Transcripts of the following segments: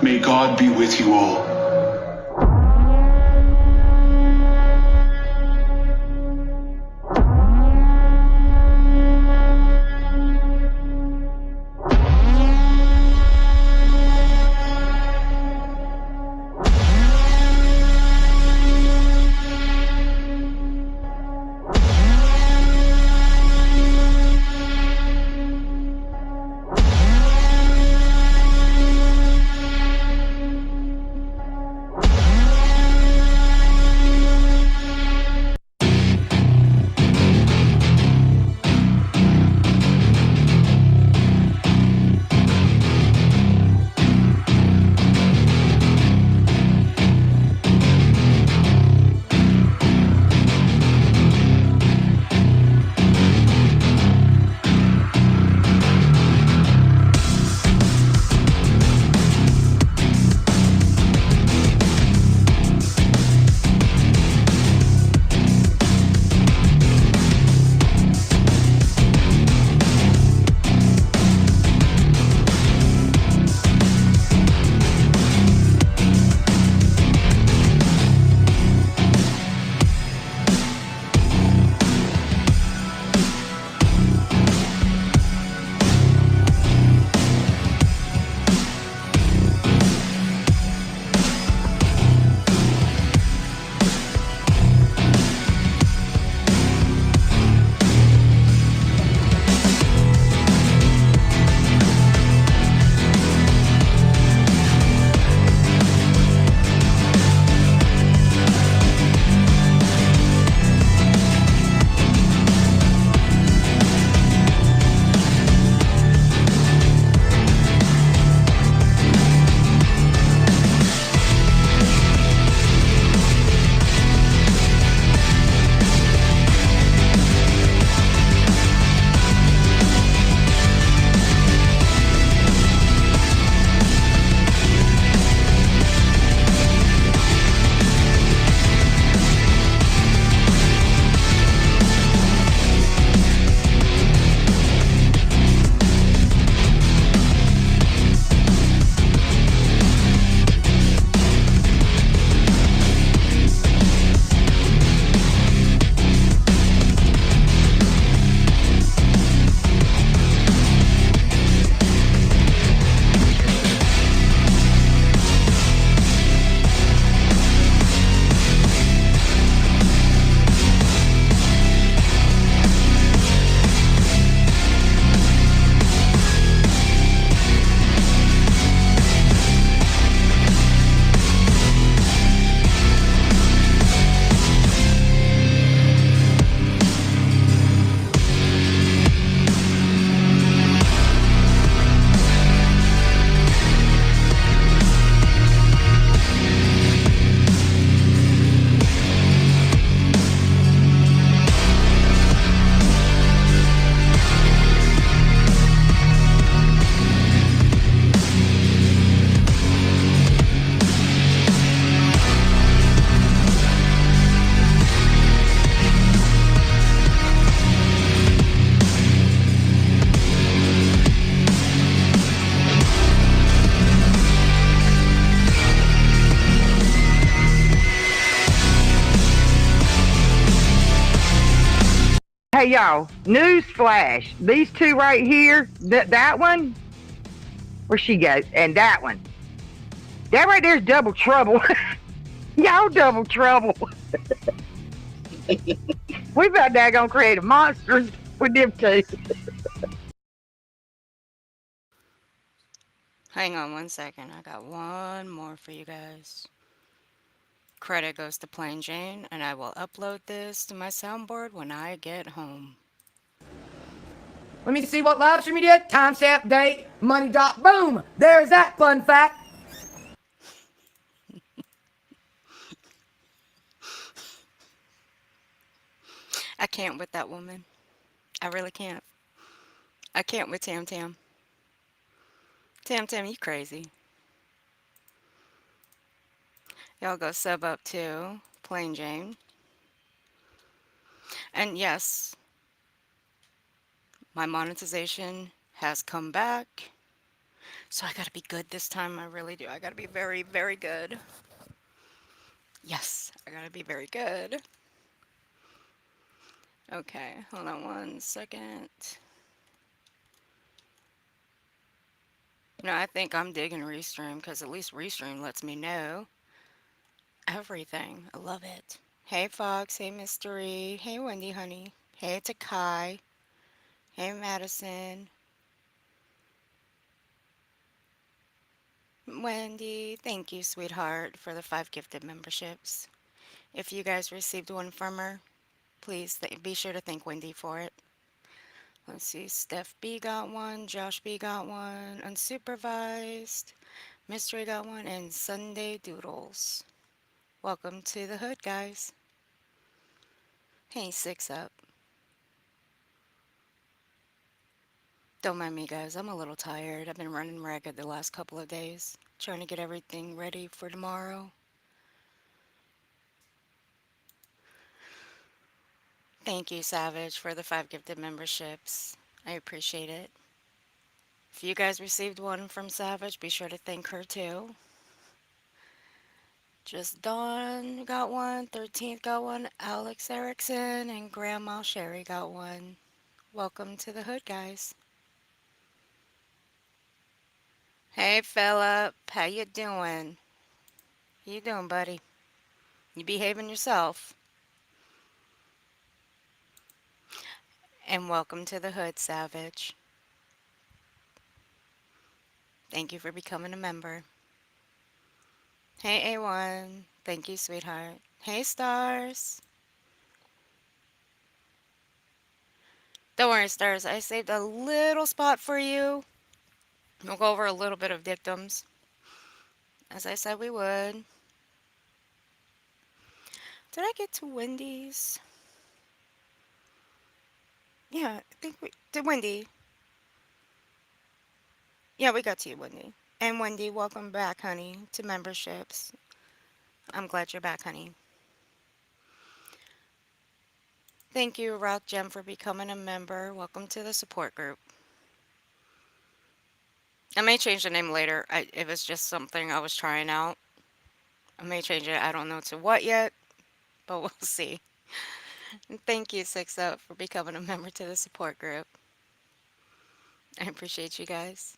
May God be with you all. Hey y'all, news flash. These two right here, that one, where she goes, and that one. That right there's double trouble. Y'all double trouble. We about daggone creative monsters with them two. Hang on one second. I got one more for you guys. Credit goes to Plain Jane, and I will upload this to my soundboard when I get home. Let me see what live stream you did. Timestamp, date, money dot, boom. There's that fun fact. I can't with that woman. I really can't. I can't with Tam Tam. Tam Tam, you crazy. Y'all go sub up to Plain Jane. And yes, my monetization has come back. So I gotta be good this time. I really do. I gotta be very, very good. Yes, I gotta be very good. Okay, hold on one second. I think I'm digging Restream because at least Restream lets me know everything. I love it. Hey Fox, hey Mystery, hey Wendy Honey, hey Takai, hey Madison, Wendy, thank you, sweetheart, for the 5 gifted memberships. If you guys received one from her, please be sure to thank Wendy for it. Let's see, Steph B got one, Josh B got one, unsupervised, Mystery got one, and Sunday Doodles. Welcome to the hood, guys. Hey, Six Up. Don't mind me, guys. I'm a little tired. I've been running ragged the last couple of days, trying to get everything ready for tomorrow. Thank you, Savage, for the 5 gifted memberships. I appreciate it. If you guys received one from Savage, be sure to thank her too. Just Dawn got one, 13th got one, Alex Erickson, and Grandma Sherry got one. Welcome to the hood, guys. Hey, Philip. How you doing? How you doing, buddy? You behaving yourself? And welcome to the hood, Savage. Thank you for becoming a member. Hey, A1. Thank you, sweetheart. Hey, Stars. Don't worry, Stars. I saved a little spot for you. We'll go over a little bit of dictums, as I said we would. Did I get to Wendy's? Yeah, I think we did. Wendy. Yeah, we got to you, Wendy. And Wendy, welcome back, honey, to memberships. I'm glad you're back, honey. Thank you, Rock Gem, for becoming a member. Welcome to the support group. I may change the name later. If it's just something I was trying out, I may change it. I don't know to what yet, but we'll see. And thank you, Six Up, for becoming a member to the support group. I appreciate you guys.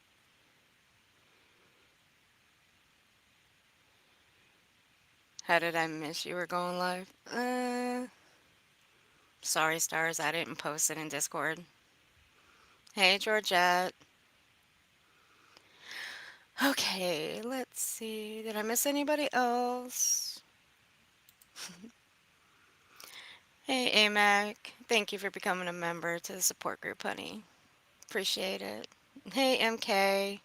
How did I miss you were going live? Sorry, Stars, I didn't post it in Discord. Hey, Georgette. Okay, let's see. Did I miss anybody else? Hey, AMAC. Thank you for becoming a member to the support group, honey. Appreciate it. Hey, MK.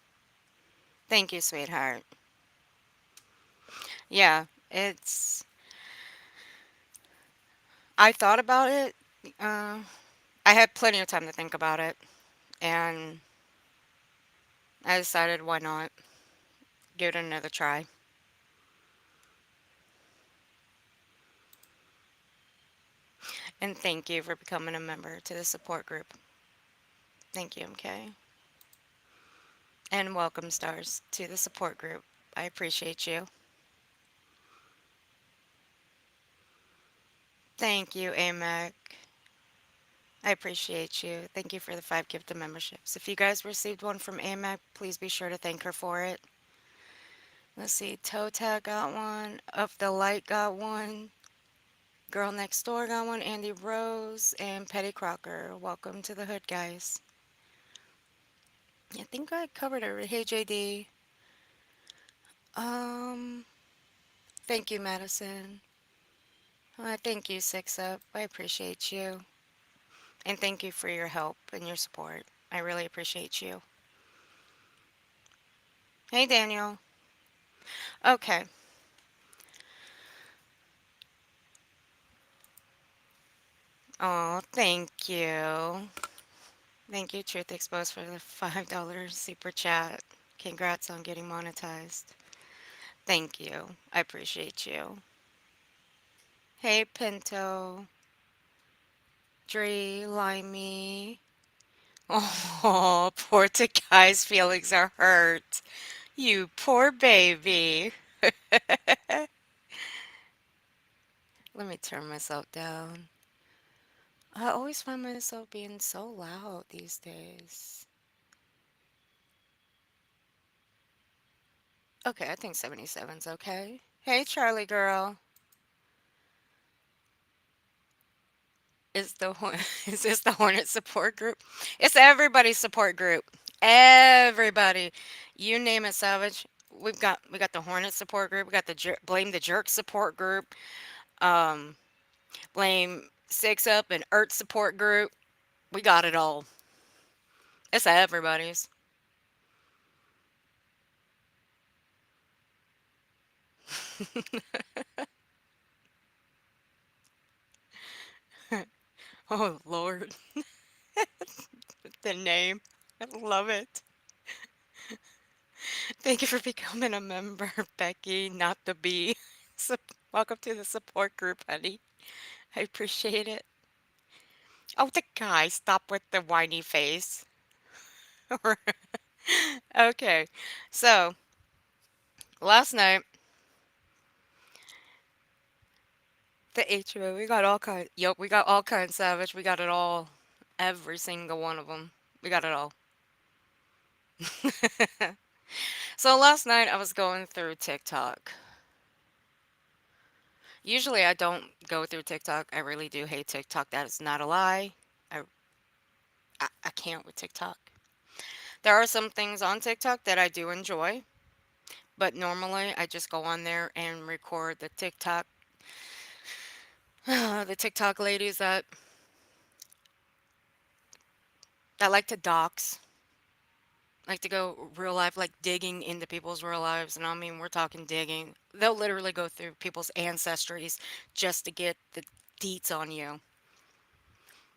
Thank you, sweetheart. Yeah, it's. I thought about it. Uh, I had plenty of time to think about it, and I decided why not give it another try. And thank you for becoming a member to the support group. Thank you, MK. And welcome, Stars, to the support group. I appreciate you. Thank you, AMAC. I appreciate you. Thank you for the 5 gifted memberships. If you guys received one from AMAC, please be sure to thank her for it. Let's see, Toe Tag got one. Up the Light got one. Girl Next Door got one. Andy Rose and Petty Crocker. Welcome to the hood, guys. I think I covered it. Hey, JD. Um, Thank you, Madison. Thank you, Six Up. I appreciate you. And thank you for your help and your support. I really appreciate you. Hey, Daniel. Okay. Oh, thank you. Thank you, Truth Exposed, for the $5 super chat. Congrats on getting monetized. Thank you. I appreciate you. Hey, Pinto. Dre, Limey. Oh, poor Takai's feelings are hurt. You poor baby. Let me turn myself down. I always find myself being so loud these days. Okay, I think 77's okay. Hey, Charlie girl. Is the is this the Hornet support group? It's everybody's support group. Everybody, you name it, Savage. We got the Hornet support group. We got the Blame the Jerk support group. Um, Blame Six Up and Earth support group. We got it all. It's everybody's. Oh Lord, the name. I love it. Thank you for becoming a member, Becky, not the bee. So, welcome to the support group, honey. I appreciate it. Oh, the guy, stop with the whiny face. Okay, so last night, the HOA, we got all kinds. Yep, we got all kinds, Savage. We got it all. Every single one of them. We got it all. So last night, I was going through TikTok. Usually, I don't go through TikTok. I really do hate TikTok. That is not a lie. I, I can't with TikTok. There are some things on TikTok that I do enjoy, but normally I just go on there and record the TikTok ladies that like to dox, like to go real life, like digging into people's real lives. And I mean, we're talking digging. They'll literally go through people's ancestries just to get the deets on you.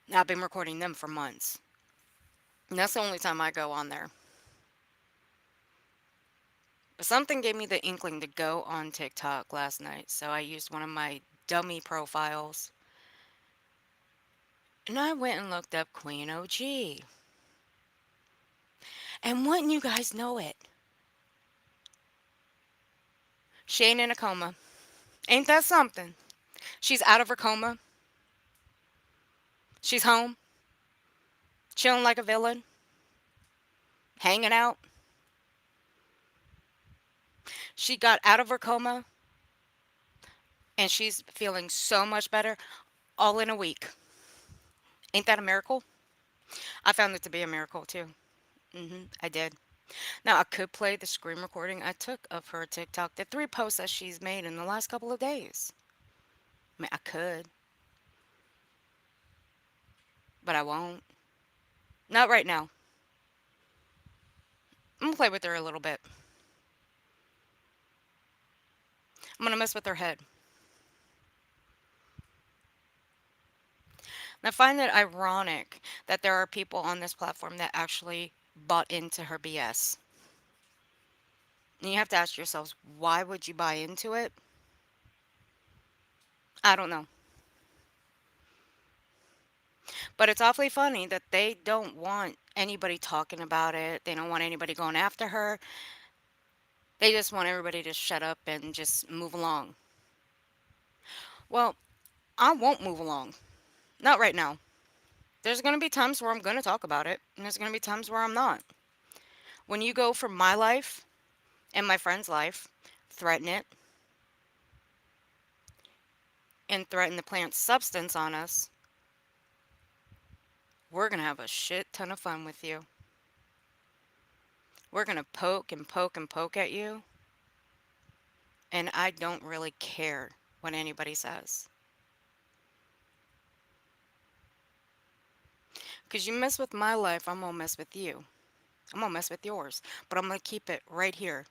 Now, I've been recording them for months. And that's the only time I go on there. But something gave me the inkling to go on TikTok last night. So I used one of my dummy profiles and I went and looked up Queen OG. And wouldn't you guys know it? She ain't in a coma. Ain't that something? She's out of her coma. She's home, chilling like a villain, hanging out. She got out of her coma and she's feeling so much better all in a week. Ain't that a miracle? I found it to be a miracle too. I did. Now, I could play the screen recording I took of her TikTok, the three posts that she's made in the last couple of days. I mean, I could, but I won't. Not right now. I'm gonna play with her a little bit. I'm gonna mess with her head. And I find it ironic that there are people on this platform that actually bought into her BS. And you have to ask yourselves, why would you buy into it? I don't know. But it's awfully funny that they don't want anybody talking about it. They don't want anybody going after her. They just want everybody to shut up and just move along. Well, I won't move along. Not right now. There's going to be times where I'm going to talk about it, and there's going to be times where I'm not. When you go from my life and my friend's life, threaten it, and threaten to plant substance on us, we're going to have a shit ton of fun with you. We're going to poke and poke and poke at you, and I don't really care what anybody says. Because you mess with my life, I'm going to mess with you. I'm going to mess with yours. But I'm going to keep it right here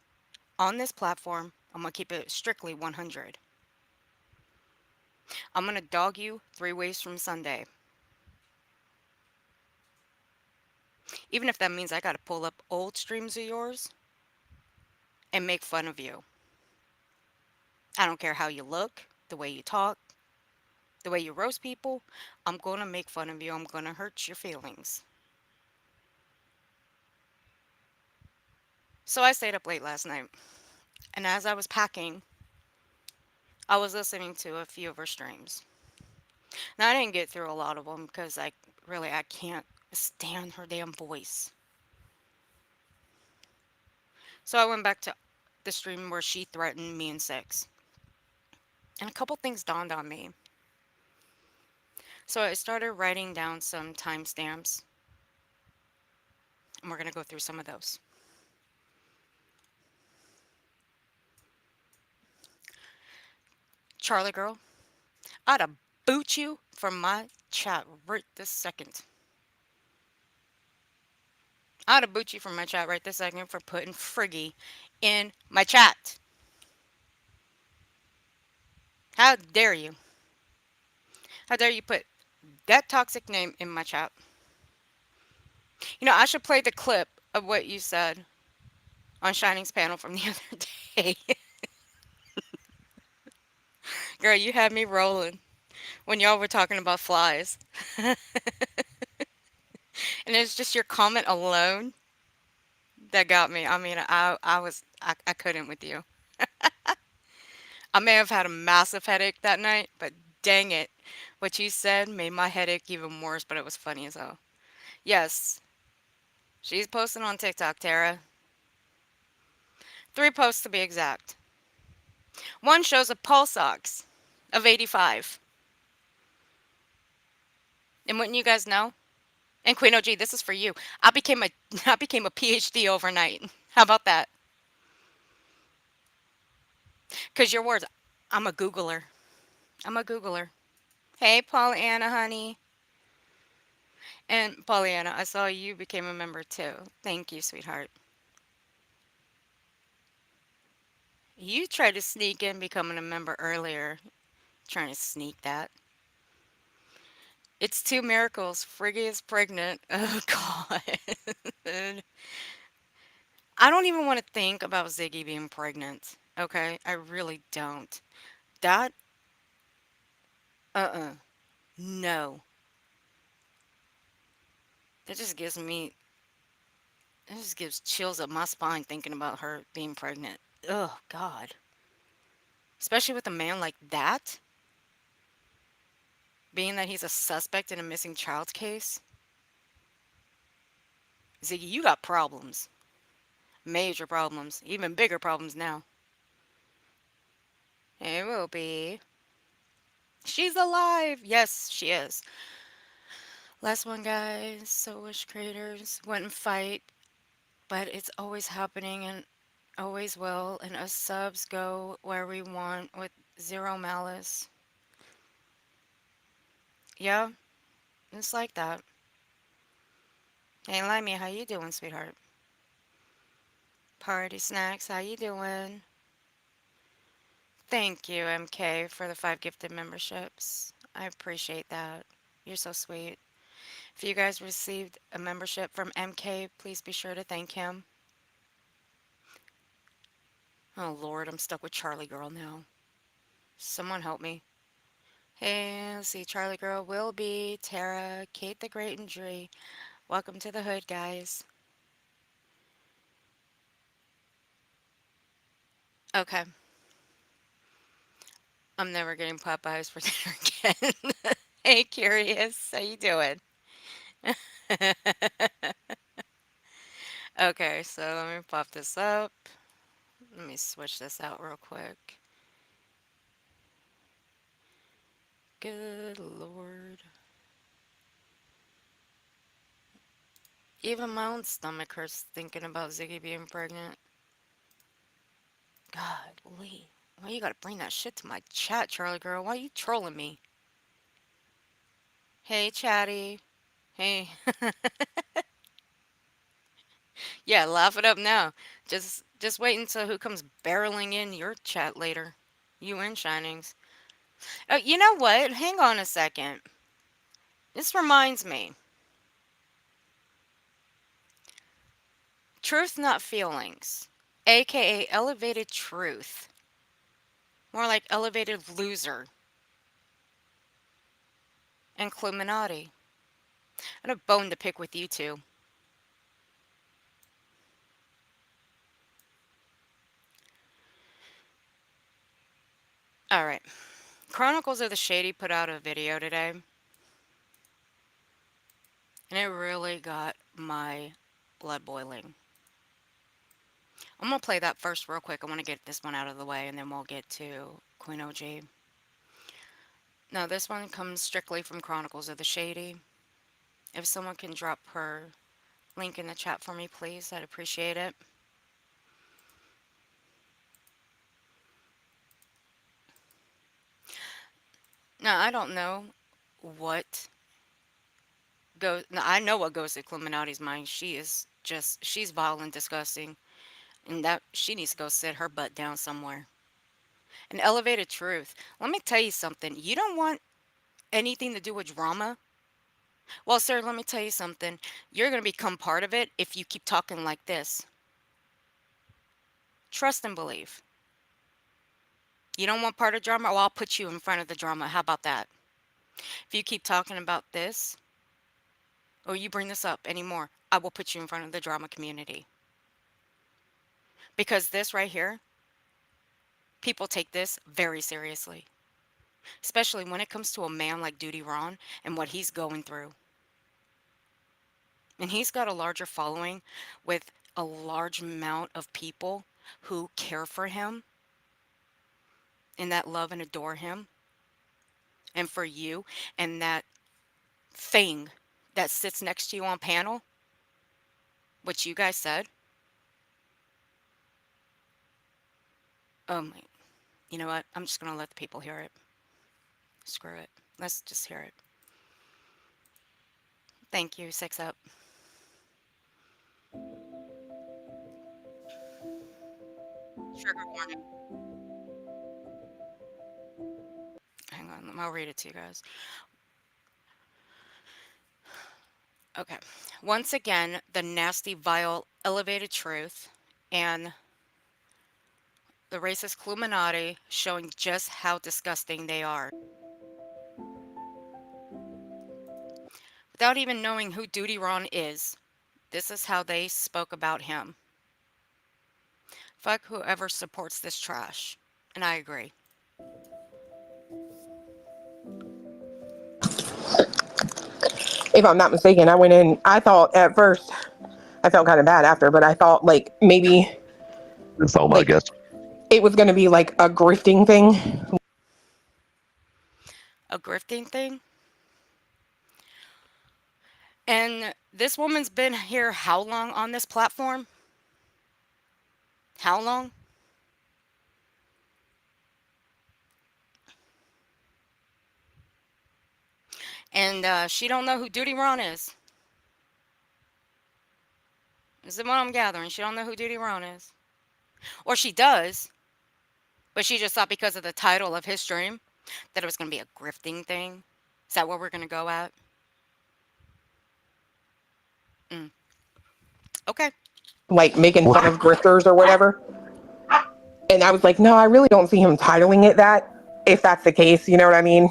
on this platform. I'm going to keep it strictly 100. I'm going to dog you 3 ways from Sunday. Even if that means I got to pull up old streams of yours and make fun of you. I don't care how you look, the way you talk, the way you roast people. I'm going to make fun of you. I'm going to hurt your feelings. So I stayed up late last night, and as I was packing, I was listening to a few of her streams. Now I didn't get through a lot of them because I can't stand her damn voice. So I went back to the stream where she threatened me and sex, and a couple things dawned on me. So I started writing down some timestamps, and we're gonna go through some of those. Charlie girl, I'd have boot you from my chat right this second. I'd have boot you from my chat right this second for putting friggy in my chat. How dare you? How dare you put that toxic name in my chat? You know, I should play the clip of what you said on Shining's panel from the other day. Girl, you had me rolling when y'all were talking about flies. And it's just your comment alone that got me. I mean, I couldn't with you. I may have had a massive headache that night, but dang it. What you said made my headache even worse, but it was funny as hell. Yes, she's posting on TikTok, Tara. 3 posts to be exact. One shows a pulse ox of 85. And wouldn't you guys know? And Queen OG, this is for you. I became a I became a PhD overnight. How about that? Cause your words, I'm a Googler. I'm a Googler. Hey, Pollyanna, honey. And Pollyanna, I saw you became a member too. Thank you, sweetheart. You tried to sneak in becoming a member earlier. Trying to sneak that. It's two miracles. Friggy is pregnant. Oh God. I don't even want to think about Ziggy being pregnant. Okay? I really don't. That uh-uh. No. That just gives me that just gives chills up my spine thinking about her being pregnant. Oh God. Especially with a man like that, being that he's a suspect in a missing child case. Ziggy, you got problems. Major problems. Even bigger problems now. It will be. She's alive. Yes, she is. Last one, guys. So wish creators wouldn't fight, but it's always happening and always will. And us subs go where we want with zero malice. Yeah, it's like that. Hey, Limey, how you doing, sweetheart? Party Snacks, how you doing? Thank you, MK, for the 5 gifted memberships. I appreciate that. You're so sweet. If you guys received a membership from MK, please be sure to thank him. Oh Lord, I'm stuck with Charlie Girl now. Someone help me. Hey, let's see, Charlie Girl will be Tara, Kate the Great, and Dre. Welcome to the hood, guys. Okay, I'm never getting Popeyes for dinner again. Hey, Curious, how you doing? Okay, so let me pop this up. Let me switch this out real quick. Good Lord. Even my own stomach hurts thinking about Ziggy being pregnant. God, Lee. Why you gotta bring that shit to my chat, Charlie girl? Why you trolling me? Hey, Chatty. Hey. Yeah, laugh it up now. Just wait until who comes barreling in your chat later. You and Shinings. Oh, you know what? Hang on a second. This reminds me. Truth, not feelings. AKA elevated truth. More like elevated loser. And Cluminati. I had a bone to pick with you two. All right. Chronicles of the Shady put out a video today, and it really got my blood boiling. I'm gonna play that first real quick. I want to get this one out of the way, and then we'll get to Queen OG. Now, this one comes strictly from Chronicles of the Shady. If someone can drop her link in the chat for me, please, I'd appreciate it. Now, I don't know what goes. Now, I know what goes through Illuminati's mind. She's vile and disgusting, and that she needs to go sit her butt down somewhere. An elevated truth. Let me tell you something. You don't want anything to do with drama. Well, sir, let me tell you something. You're going to become part of it if you keep talking like this. Trust and believe. You don't want part of drama? Well, I'll put you in front of the drama. How about that? If you keep talking about this, or you bring this up anymore, I will put you in front of the drama community. Because this right here, people take this very seriously. Especially when it comes to a man like Dudy Ron and what he's going through. And he's got a larger following with a large amount of people who care for him and that love and adore him. And for you and that thing that sits next to you on panel, which you guys said, oh my, you know what? I'm just going to let the people hear it. Screw it. Let's just hear it. Thank you, Six Up. Trigger warning. Hang on, I'll read it to you guys. Okay. Once again, the nasty, vile, elevated truth and the racist Illuminati showing just how disgusting they are. Without even knowing who Dudy Ron is, this is how they spoke about him. Fuck whoever supports this trash. And I agree. If I'm not mistaken, I went in. I thought at first, I felt kind of bad after, but I thought like maybe That's all my like guess. it was going to be like a grifting thing. A grifting thing. And this woman's been here how long on this platform? How long? And she don't know who Duty Ron is. Is what I'm gathering. She don't know who Duty Ron is. Or she does, but she just thought because of the title of his stream that it was going to be a grifting thing. Is that what we're going to go at? Mm. Okay. Like making fun of grifters or whatever. And I was like, no, I really don't see him titling it that. If that's the case, you know what I mean?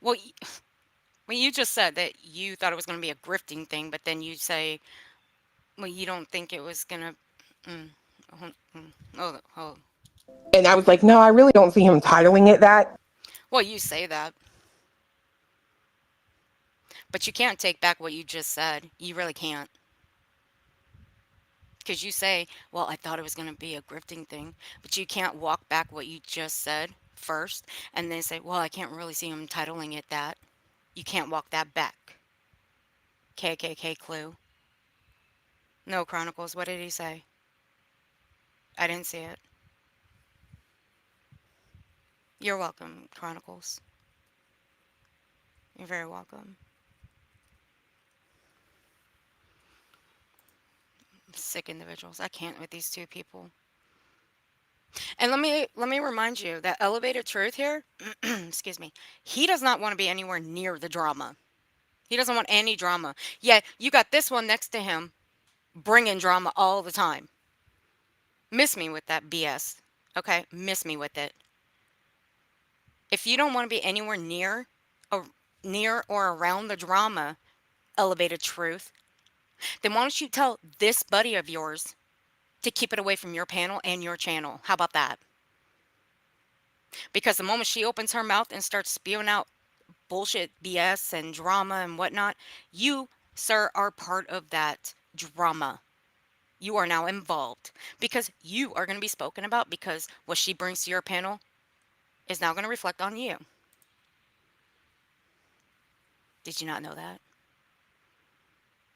Well, when you just said that you thought it was going to be a grifting thing, but then you say, well, you don't think it was going to. Mm, oh. And I was like, no, I really don't see him titling it that. Well, you say that. But you can't take back what you just said. You really can't. Because you say, well, I thought it was going to be a grifting thing. But you can't walk back what you just said first and then say, well, I can't really see him titling it that. You can't walk that back. KKK clue. No, Chronicles, what did he say? I didn't see it. You're welcome, Chronicles. You're very welcome. Sick individuals. I can't with these two people. And let me remind you that elevated truth here, excuse me, he does not want to be anywhere near the drama. He doesn't want any drama. Yet you got this one next to him bringing drama all the time. Miss me with that BS. Okay? Miss me with it. If you don't want to be anywhere near or around the drama, elevated truth, then why don't you tell this buddy of yours to keep it away from your panel and your channel? How about that? Because the moment she opens her mouth and starts spewing out bullshit BS and drama and whatnot, you, sir, are part of that drama. You are now involved because you are going to be spoken about because what she brings to your panel is now going to reflect on you. Did you not know that?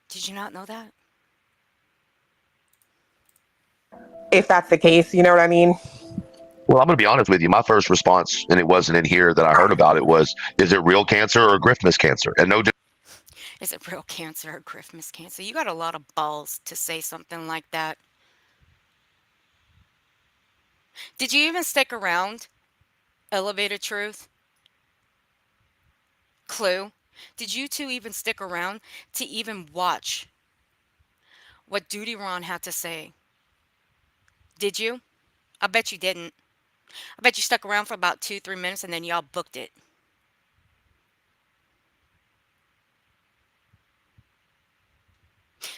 Did you not know that? If that's the case, you know what I mean? Well, I'm going to be honest with you. My first response, and it wasn't in here that I heard about it, was, is it real cancer or griftmas cancer? And no, Is it real cancer or griftmas cancer? You got a lot of balls to say something like that. Did you even stick around? Elevated Truth? Clue? Did you two even stick around to even watch what Dudy Ron had to say? Did you? I bet you didn't. I bet you stuck around for about 2-3 minutes and then y'all booked it.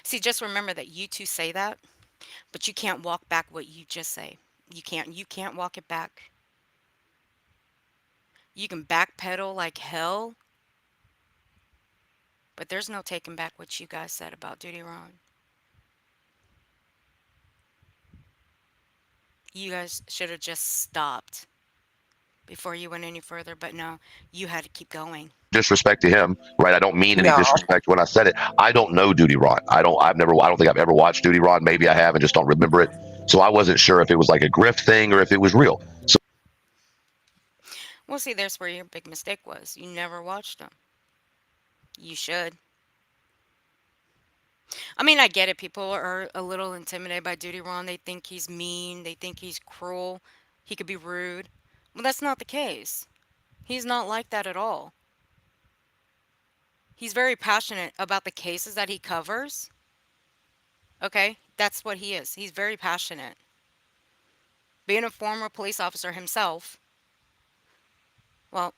See, just remember that you two say that, but you can't walk back what you just say. You can't walk it back. You can backpedal like hell, but there's no taking back what you guys said about Dudy Ron. You guys should have just stopped before you went any further, but no, you had to keep going. disrespect to him, right? I don't mean any No. disrespect when I said it. I don't know Dudy Ron. I don't think I've ever watched Dudy Ron. Maybe I have and just don't remember it. So I wasn't sure if it was like a grift thing or if it was real. So Well, see, there's where your big mistake was. You never watched him. You should. I mean, I get it. People are a little intimidated by Duty Ron. They think he's mean. They think he's cruel. He could be rude. Well, that's not the case. He's not like that at all. He's very passionate about the cases that he covers. Okay? That's what he is. He's very passionate. Being a former police officer himself, well,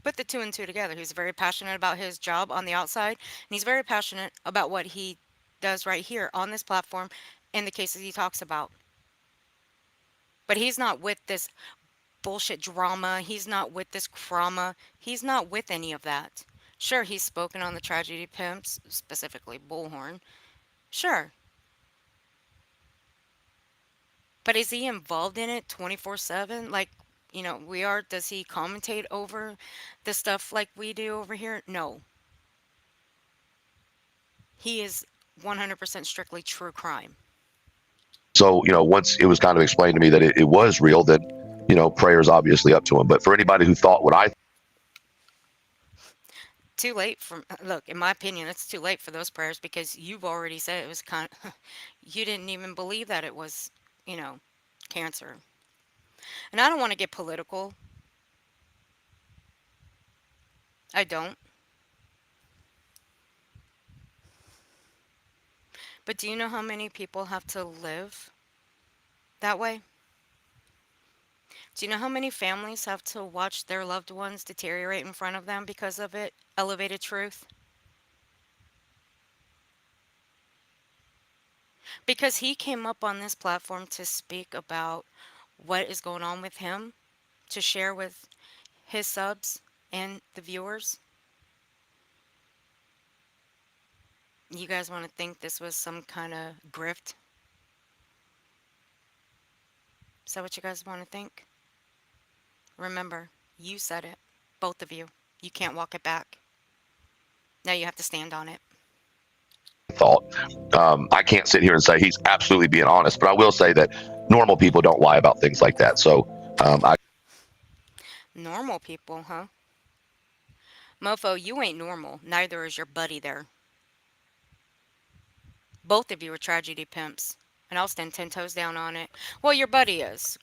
put the two and two together. He's very passionate about his job on the outside, and he's very passionate about what he does right here on this platform in the cases he talks about. But he's not with this bullshit drama. He's not with this crama. He's not with any of that. Sure, he's spoken on the tragedy pimps, specifically Bullhorn. Sure. But is he involved in it 24/7? Like, we are. Does he commentate over the stuff like we do over here? No. He is 100% strictly true crime. So, once it was kind of explained to me that it was real, then, prayers obviously up to him. But for anybody who thought what I Too late for, look, in my opinion, it's too late for those prayers because you've already said it was you didn't even believe that it was, cancer. And I don't want to get political. I don't. But do you know how many people have to live that way? Do you know how many families have to watch their loved ones deteriorate in front of them because of it? Elevated Truth. Because he came up on this platform to speak about what is going on with him, to share with his subs and the viewers. You guys want to think this was some kind of grift? Is that what you guys want to think? Remember, you said it. Both of you. You can't walk it back. Now you have to stand on it. thought, I can't sit here and say he's absolutely being honest, but I will say that normal people don't lie about things like that. So, Normal people, huh? Mofo, you ain't normal. Neither is your buddy there. Both of you are tragedy pimps. And I'll stand 10 toes down on it. Well, your buddy is.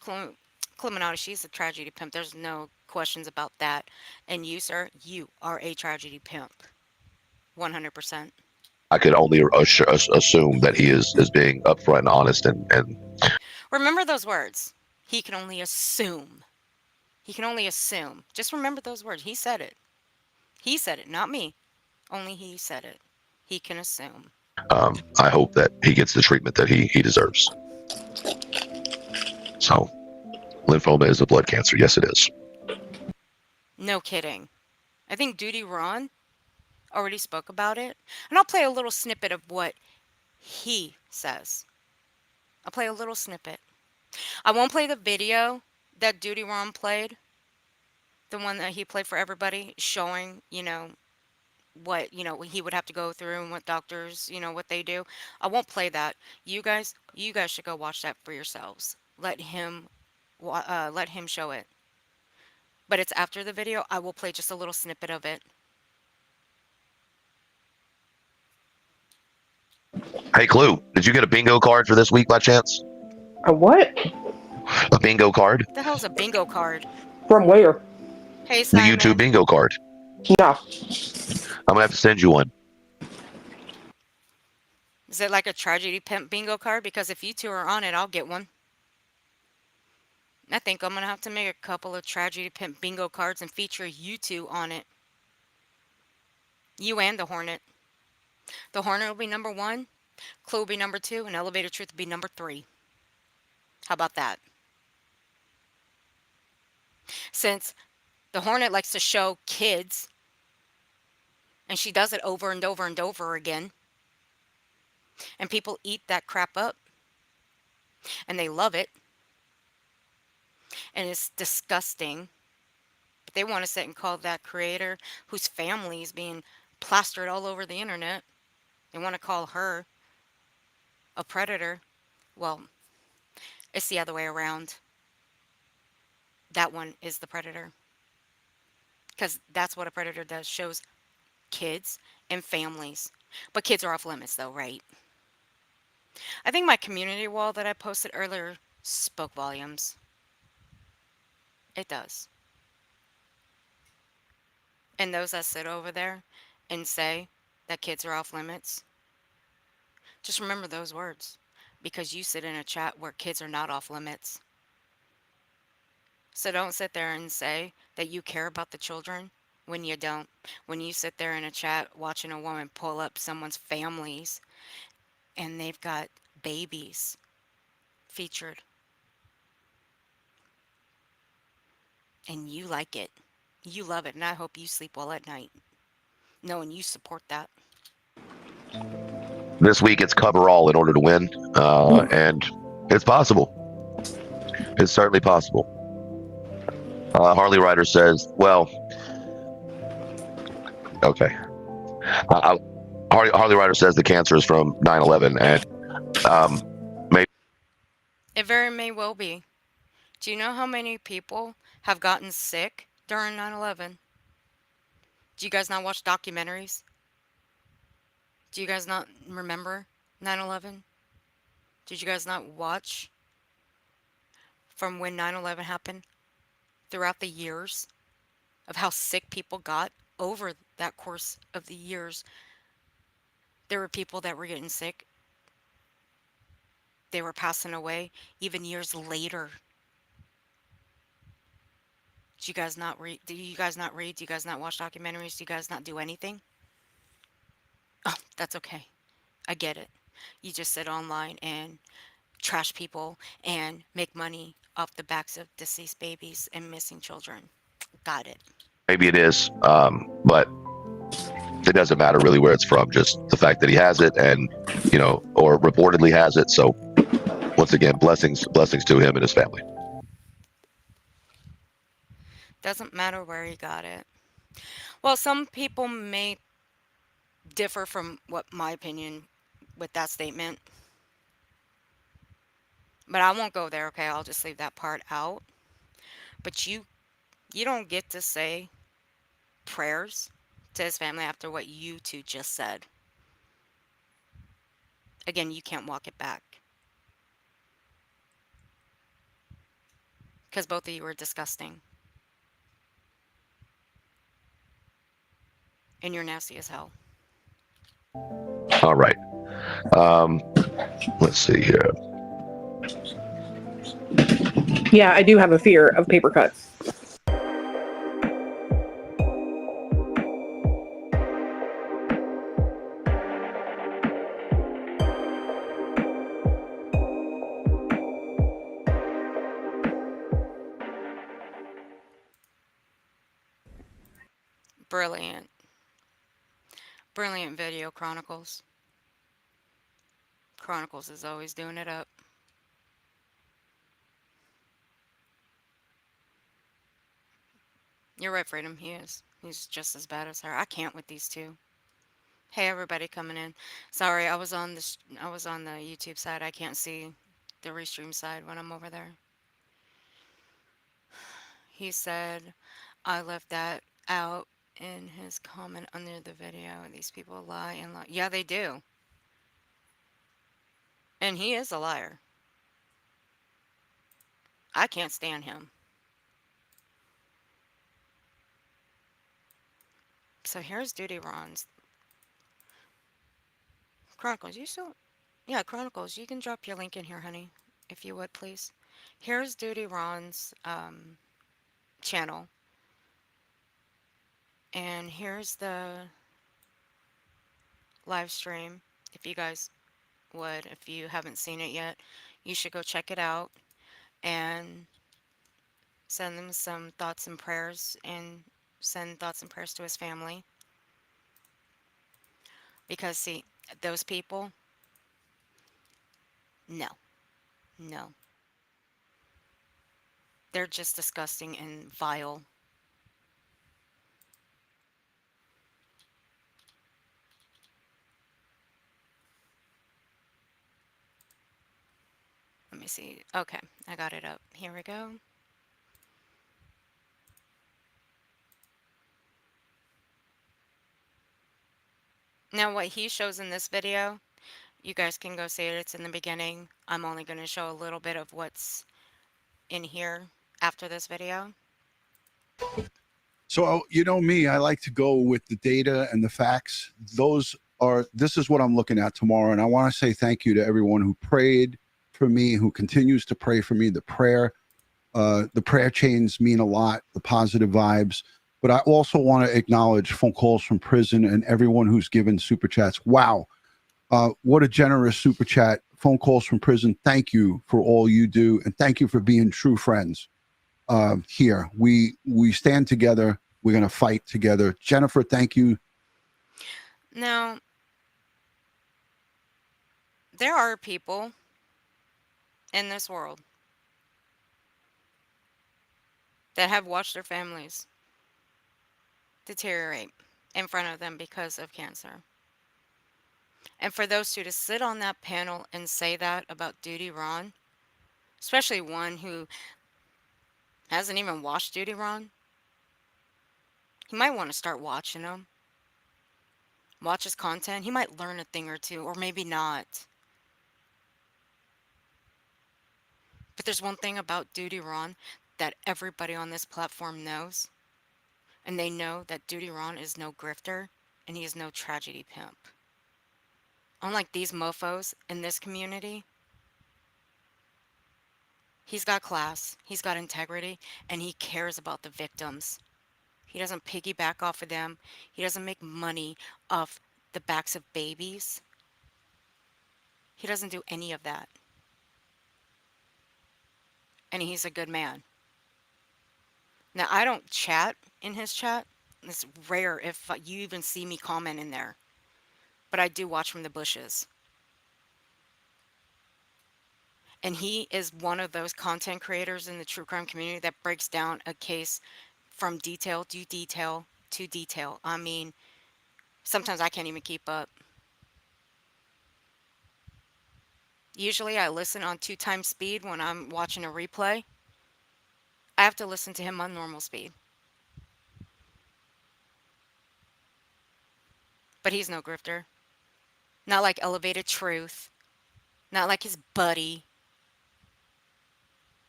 Clemenata, she's a tragedy pimp. There's no questions about that. And you, sir, you are a tragedy pimp. 100%. I could only assume that he is being upfront and honest and Remember those words. He can only assume. He can only assume. Just remember those words. He said it. He said it, not me. Only he said it. He can assume. I hope that he gets the treatment that he deserves. So, Lymphoma is a blood cancer. Yes, it is. No kidding. I think Dudy Ron already spoke about it. And I'll play a little snippet of what he says. I'll play a little snippet. I won't play the video that Dudy Ron played, the one that he played for everybody, showing, what, he would have to go through and what doctors, what they do. I won't play that. You guys should go watch that for yourselves. Let him show it. But it's after the video. I will play just a little snippet of it. Hey, Clue, did you get a bingo card for this week by chance? A what? A bingo card? What the hell's a bingo card? From where? Hey, The Simon. YouTube bingo card. No. I'm gonna have to send you one. Is it like a tragedy pimp bingo card? Because if you two are on it, I'll get one. I think I'm going to have to make a couple of tragedy pimp bingo cards and feature you two on it. You and the Hornet. The Hornet will be number 1, Clue will be number 2, and Elevator Truth will be number 3. How about that? Since the Hornet likes to show kids, and she does it over and over and over again, and people eat that crap up, and they love it, and it's disgusting, but they want to sit and call that creator, whose family is being plastered all over the internet, they want to call her a predator. Well, it's the other way around. That one is the predator. Because that's what a predator does, shows kids and families. But kids are off limits though, right? I think my community wall that I posted earlier spoke volumes. It does. And those that sit over there and say that kids are off limits, just remember those words, because you sit in a chat where kids are not off limits. So don't sit there and say that you care about the children when you don't. When you sit there in a chat watching a woman pull up someone's families and they've got babies featured, and you like it, you love it, and I hope you sleep well at night knowing you support that. This week it's cover all in order to win, and it's possible. It's certainly possible. Harley Ryder says, well, okay. Harley Ryder says the cancer is from 9/11, and maybe It very may well be. Do you know how many people have gotten sick during 9/11? Do you guys not watch documentaries? Do you guys not remember 9/11? Did you guys not watch from when 9/11 happened throughout the years of how sick people got over that course of the years? There were people that were getting sick. They were passing away even years later. Do you guys not read? Do you guys not read? Do you guys not watch documentaries? Do you guys not do anything? Oh, that's okay. I get it. You just sit online and trash people and make money off the backs of deceased babies and missing children. Got it. maybe it is, but it doesn't matter really where it's from. Just the fact that he has it, and or reportedly has it. So once again, blessings to him and his family. Doesn't matter where he got it. Well, some people may differ from what my opinion with that statement, but I won't go there. Okay, I'll just leave that part out. But you don't get to say prayers to his family after what you two just said. Again, you can't walk it back, because both of you are disgusting. And you're nasty as hell. All right. Let's see here. Yeah, I do have a fear of paper cuts. Brilliant. Brilliant video, Chronicles. Chronicles is always doing it up. You're right, Freedom. He is. He's just as bad as her. I can't with these two. Hey, everybody coming in. Sorry, I was on the YouTube side. I can't see the restream side when I'm over there. He said, I left that out in his comment under the video. These people lie and lie. Yeah, they do. And he is a liar. I can't stand him. So here's Dudy Ron's Chronicles. You still, yeah, Chronicles. You can drop your link in here, honey, if you would, please. Here's Dudy Ron's channel, and here's the live stream. If you guys would, if you haven't seen it yet, you should go check it out and send them some thoughts and prayers, and send thoughts and prayers to his family. Because, see, those people, no, no. They're just disgusting and vile. Let me see. Okay, I got it up. Here we go. Now, what he shows in this video, you guys can go see it. It's in the beginning. I'm only going to show a little bit of what's in here after this video. So, you know me, I like to go with the data and the facts. This is what I'm looking at tomorrow. And I want to say thank you to everyone who prayed for me, who continues to pray for me. The prayer chains mean a lot, the positive vibes. But I also want to acknowledge phone calls from prison and everyone who's given super chats. Wow. What a generous super chat. Phone calls from prison. Thank you for all you do. And thank you for being true friends. Here we stand together. We're going to fight together. Jennifer, thank you. Now, there are people in this world that have watched their families deteriorate in front of them because of cancer. And for those two to sit on that panel and say that about Dudy Ron, especially one who hasn't even watched Dudy Ron, he might want to start watching him. Watch his content. He might learn a thing or two, or maybe not. But there's one thing about Dudy Ron that everybody on this platform knows. And they know that Dudy Ron is no grifter, and he is no tragedy pimp. Unlike these mofos in this community, he's got class, he's got integrity, and he cares about the victims. He doesn't piggyback off of them. He doesn't make money off the backs of babies. He doesn't do any of that. And he's a good man. Now, I don't chat in his chat. It's rare if you even see me comment in there. But I do watch from the bushes. And he is one of those content creators in the true crime community that breaks down a case from detail to detail to detail. I mean, sometimes I can't even keep up. Usually I listen on 2 times speed when I'm watching a replay. I have to listen to him on normal speed. But he's no grifter. Not like Elevated Truth. Not like his buddy,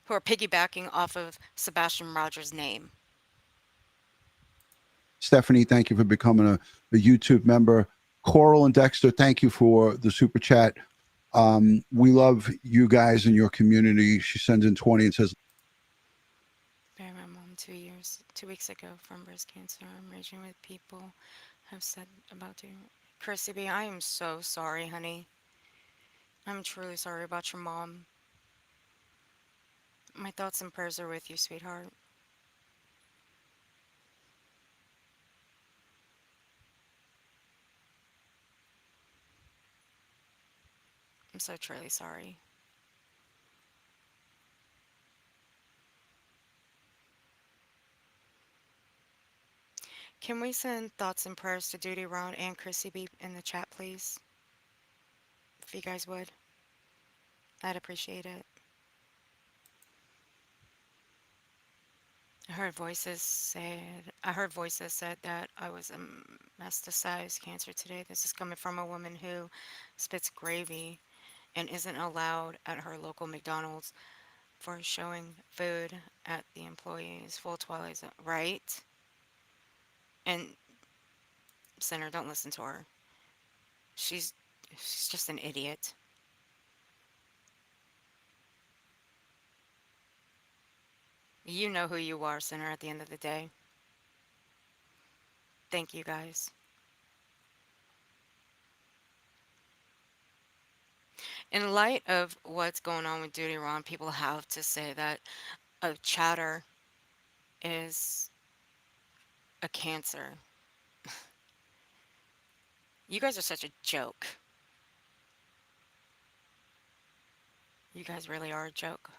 who are piggybacking off of Sebastian Rogers' name. Stephanie, thank you for becoming a YouTube member. Coral and Dexter, thank you for the super chat. We love you guys in your community. She sends in 20 and says, Buried my mom 2 weeks ago from breast cancer. I'm raging with people have said about you. Chrissy B, I am so sorry, honey. I'm truly sorry about your mom. My thoughts and prayers are with you, sweetheart. I'm so truly sorry. Can we send thoughts and prayers to Duty Ron and Chrissy B in the chat, please? If you guys would, I'd appreciate it. I heard voices said that I was a metastasized cancer today. This is coming from a woman who spits gravy and isn't allowed at her local McDonald's for showing food at the employees. Full twilight zone, right? And Sinner, don't listen to her. She's she's just an idiot. You know who you are, Sinner, at the end of the day. Thank you guys. In light of what's going on with Duty Ron, people have to say that a chatter is a cancer. You guys are such a joke. You guys really are a joke.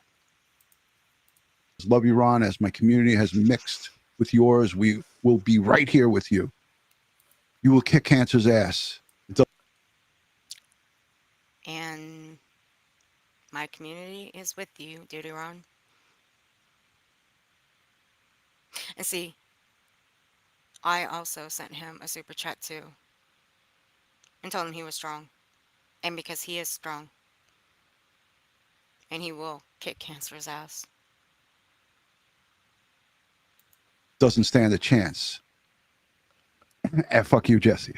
Love you, Ron. As my community has mixed with yours, we will be right here with you. You will kick cancer's ass. And my community is with you, Duty Ron. And see, I also sent him a super chat too and told him he was strong. And because he is strong, and he will kick cancer's ass. Doesn't stand a chance. And fuck you, Jesse.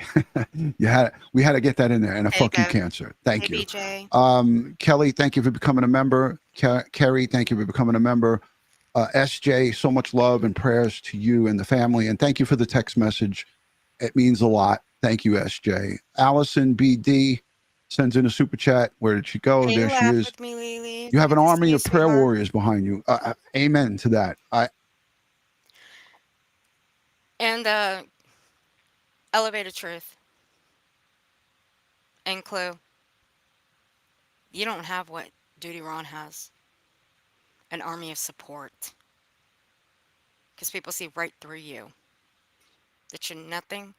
We had to get that in there. And a There you fuck you, go. cancer. Thank Hey, you. BJ. Kelly, thank you for becoming a member. Kerry, thank you for becoming a member. SJ, so much love and prayers to you and the family. And thank you for the text message. It means a lot. Thank you, SJ. Allison BD sends in a super chat. Where did she go? Hey, There she laugh is. with me, Lily. You have Good an to see army you, of prayer sweetheart. warriors behind you. Amen to that. And Elevated Truth and Clue. You don't have what Duty Ron has. An army of support. Because people see right through you. That you're nothing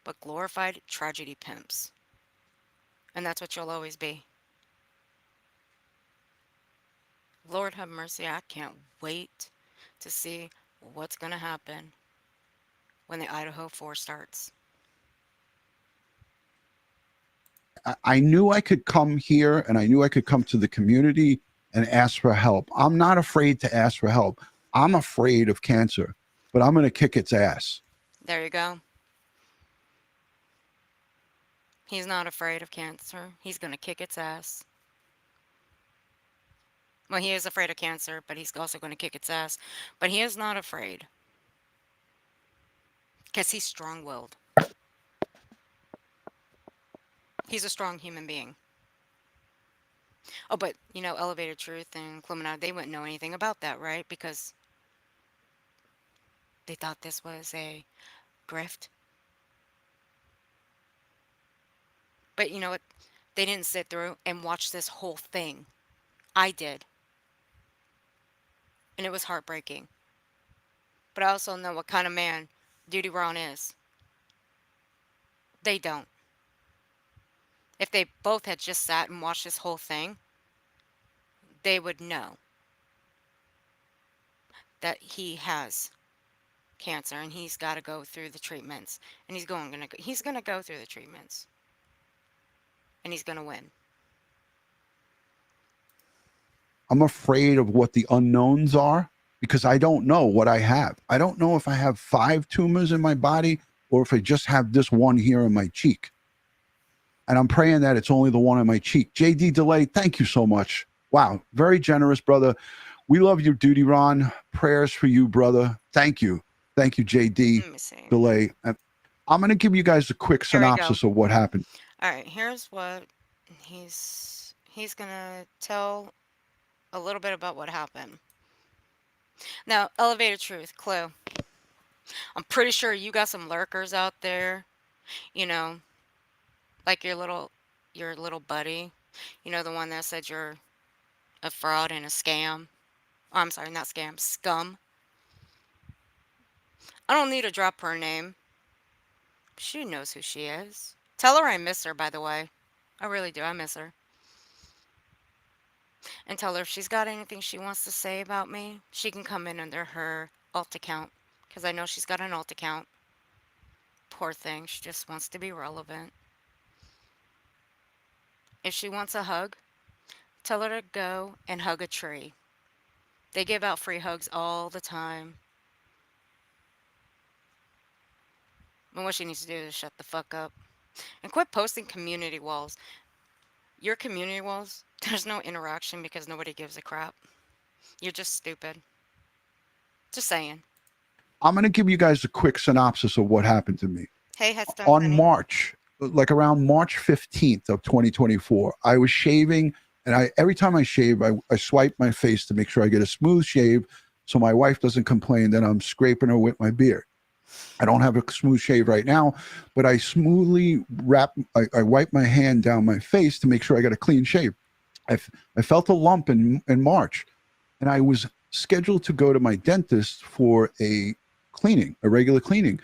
but glorified tragedy pimps. And that's what you'll always be. Lord have mercy, I can't wait to see what's going to happen when the Idaho 4 starts. I knew I could come here and I knew I could come to the community and ask for help. I'm not afraid to ask for help. I'm afraid of cancer, but I'm going to kick its ass. There you go. He's not afraid of cancer. He's going to kick its ass. Well, he is afraid of cancer, but he's also going to kick its ass. But he is not afraid. Because he's strong-willed. He's a strong human being. Oh, but, Elevated Truth and Clumina, they wouldn't know anything about that, right? Because they thought this was a grift. But you know what? They didn't sit through and watch this whole thing. I did. And it was heartbreaking. But I also know what kind of man Duty Ron is. They don't. If they both had just sat and watched this whole thing, they would know that he has cancer and he's got to go through the treatments. And he's going to go through the treatments. And he's going to win. I'm afraid of what the unknowns are because I don't know what I have. I don't know if I have 5 tumors in my body or if I just have this one here in my cheek. And I'm praying that it's only the one in my cheek. JD Delay, thank you so much. Wow, very generous, brother. We love you, Duty Ron. Prayers for you, brother. Thank you. Thank you, JD Let me see. Delay. I'm going to give you guys a quick Here we go. synopsis of what happened. All right, here's what he's going to tell a little bit about what happened. Now, Elevated Truth, Clue. I'm pretty sure you got some lurkers out there, like your little buddy You know, the one that said you're a fraud and a scam. Oh, I'm sorry, not scam, scum. I don't need to drop her name. She knows who she is. Tell her I miss her, by the way. I really do. I miss her. And tell her if she's got anything she wants to say about me, she can come in under her alt account. Because I know she's got an alt account. Poor thing. She just wants to be relevant. If she wants a hug, tell her to go and hug a tree. They give out free hugs all the time. And what she needs to do is shut the fuck up. And quit posting community walls. Your community walls, there's no interaction because nobody gives a crap. You're just stupid. Just saying. I'm going to give you guys a quick synopsis of what happened to me. Hey, Headstone On Honey. March, like around March 15th of 2024, I was shaving, and every time I shave, I swipe my face to make sure I get a smooth shave so my wife doesn't complain that I'm scraping her with my beard. I don't have a smooth shave right now, but I smoothly I wipe my hand down my face to make sure I got a clean shave. I felt a lump in March, and I was scheduled to go to my dentist for a regular cleaning.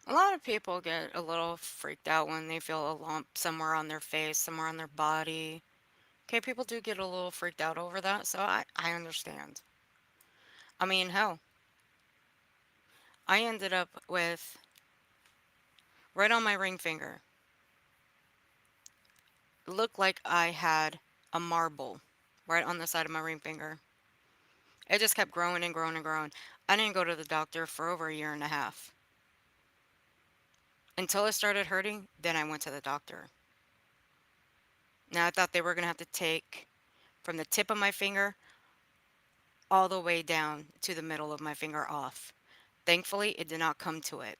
A lot of people get a little freaked out when they feel a lump somewhere on their face, somewhere on their body. Okay, people do get a little freaked out over that, so I understand. I mean, hell, I ended up with, right on my ring finger, it looked like I had a marble right on the side of my ring finger. It just kept growing and growing and growing. I didn't go to the doctor for over a year and a half. Until it started hurting, then I went to the doctor. Now I thought they were going to have to take from the tip of my finger all the way down to the middle of my finger off. Thankfully, it did not come to it.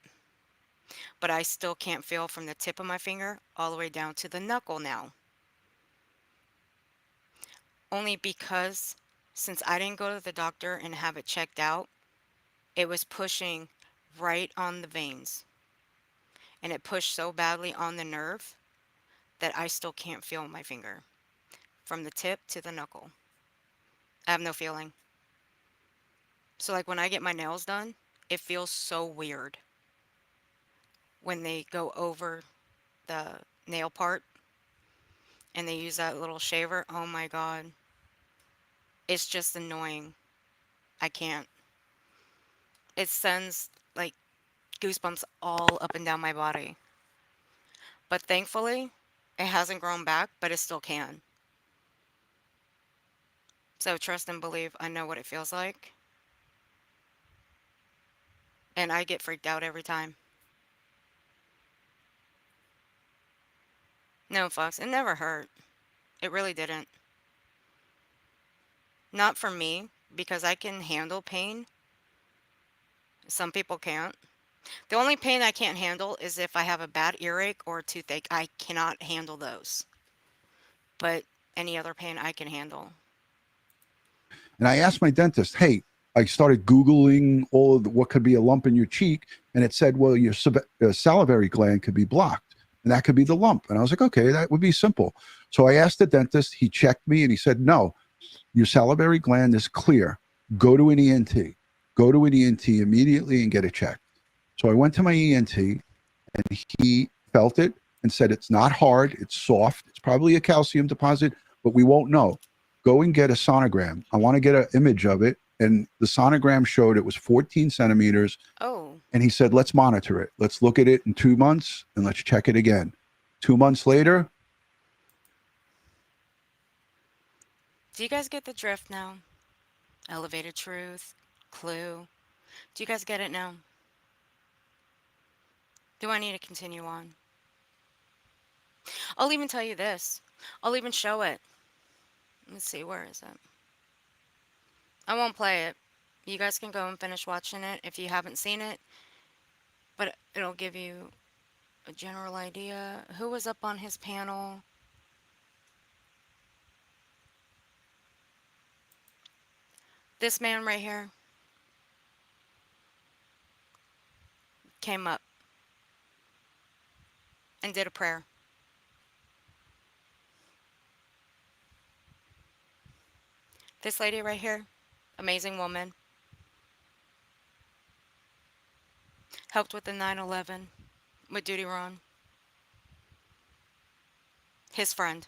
But I still can't feel from the tip of my finger all the way down to the knuckle now. Only because since I didn't go to the doctor and have it checked out, it was pushing right on the veins. And it pushed so badly on the nerve that I still can't feel my finger from the tip to the knuckle. I have no feeling. So like when I get my nails done, it feels so weird when they go over the nail part and they use that little shaver. Oh my God. It's just annoying. I can't. It sends like goosebumps all up and down my body. But thankfully, it hasn't grown back, but it still can. So trust and believe I know what it feels like. And I get freaked out every time. No, Fox, it never hurt. It really didn't. Not for me, because I can handle pain. Some people can't. The only pain I can't handle is if I have a bad earache or a toothache. I cannot handle those. But any other pain I can handle. And I asked my dentist, hey, I started Googling all of what could be a lump in your cheek. And it said, well, your salivary gland could be blocked. And that could be the lump. And I was like, okay, that would be simple. So I asked the dentist, he checked me and he said, no, your salivary gland is clear. Go to an ENT. Go to an ENT immediately and get it checked. So I went to my ENT and he felt it and said, it's not hard. It's soft. It's probably a calcium deposit, but we won't know. Go and get a sonogram. I want to get an image of it. And the sonogram showed it was 14 centimeters. Oh. And he said, let's monitor it. Let's look at it in 2 months and let's check it again. 2 months later. Do you guys get the drift now? Elevated truth, clue. Do you guys get it now? Do I need to continue on? I'll even tell you this. I'll even show it. Let's see, where is it? I won't play it. You guys can go and finish watching it if you haven't seen it. But it'll give you a general idea. Who was up on his panel? This man right here came up and did a prayer. This lady right here, amazing woman, helped with the 9/11 with Dudy Ron, his friend.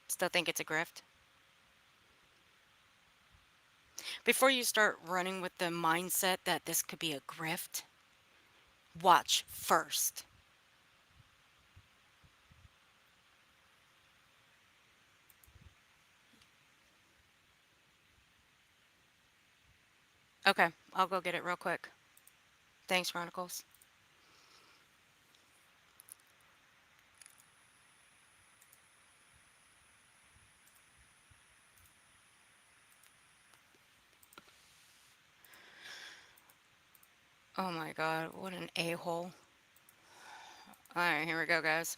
Still think it's a grift? Before you start running with the mindset that this could be a grift, watch first. Okay, I'll go get it real quick. Thanks, Chronicles. Oh my god, what an a-hole. Alright, here we go, guys.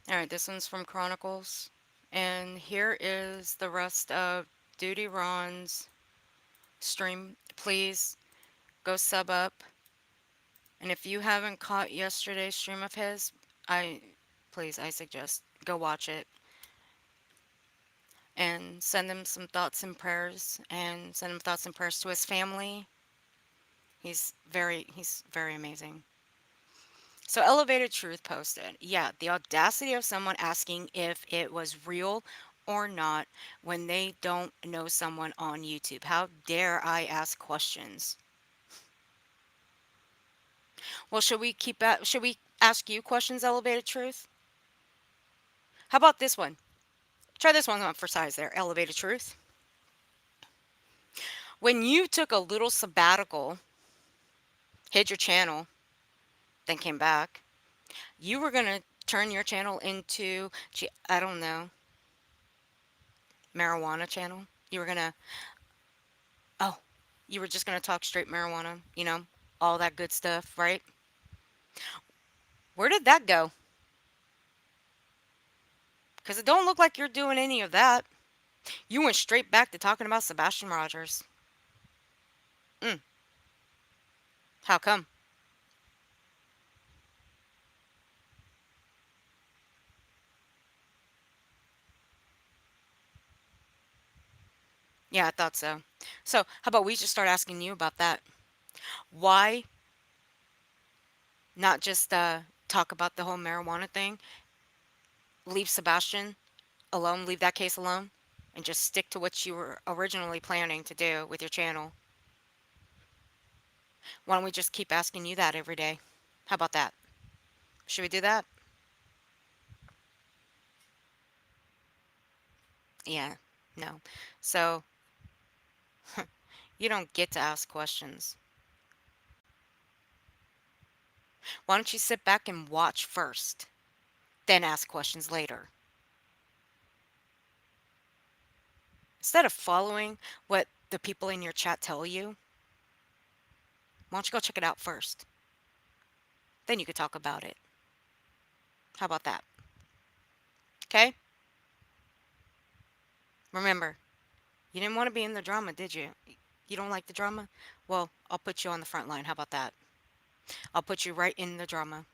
Alright, this one's from Chronicles. And here is the rest of Duty Ron's stream. Please go sub up. And if you haven't caught yesterday's stream of his, I please, I suggest go watch it and send him some thoughts and prayers and send him thoughts and prayers to his family. He's very amazing. So Elevated Truth posted, yeah, the audacity of someone asking if it was real or not when they don't know someone on YouTube. How dare I ask questions? Well, should we ask you questions, Elevated Truth? How about this one? Try this one on for size there, Elevated Truth. When you took a little sabbatical, hid your channel, then came back, you were going to turn your channel into, I don't know, marijuana channel. You were going to, oh, you were just going to talk straight marijuana, all that good stuff, right? Where did that go? Because it don't look like you're doing any of that. You went straight back to talking about Sebastian Rogers. How come? Yeah, I thought so. So, how about we just start asking you about that? Why not just talk about the whole marijuana thing? Leave Sebastian alone, leave that case alone, and just stick to what you were originally planning to do with your channel. Why don't we just keep asking you that every day? How about that? Should we do that? Yeah, no. So, you don't get to ask questions. Why don't you sit back and watch first, then ask questions later? Instead of following what the people in your chat tell you, why don't you go check it out first? Then you could talk about it. How about that? Okay? Remember, you didn't want to be in the drama, did you? You don't like the drama? Well, I'll put you on the front line. How about that? I'll put you right in the drama.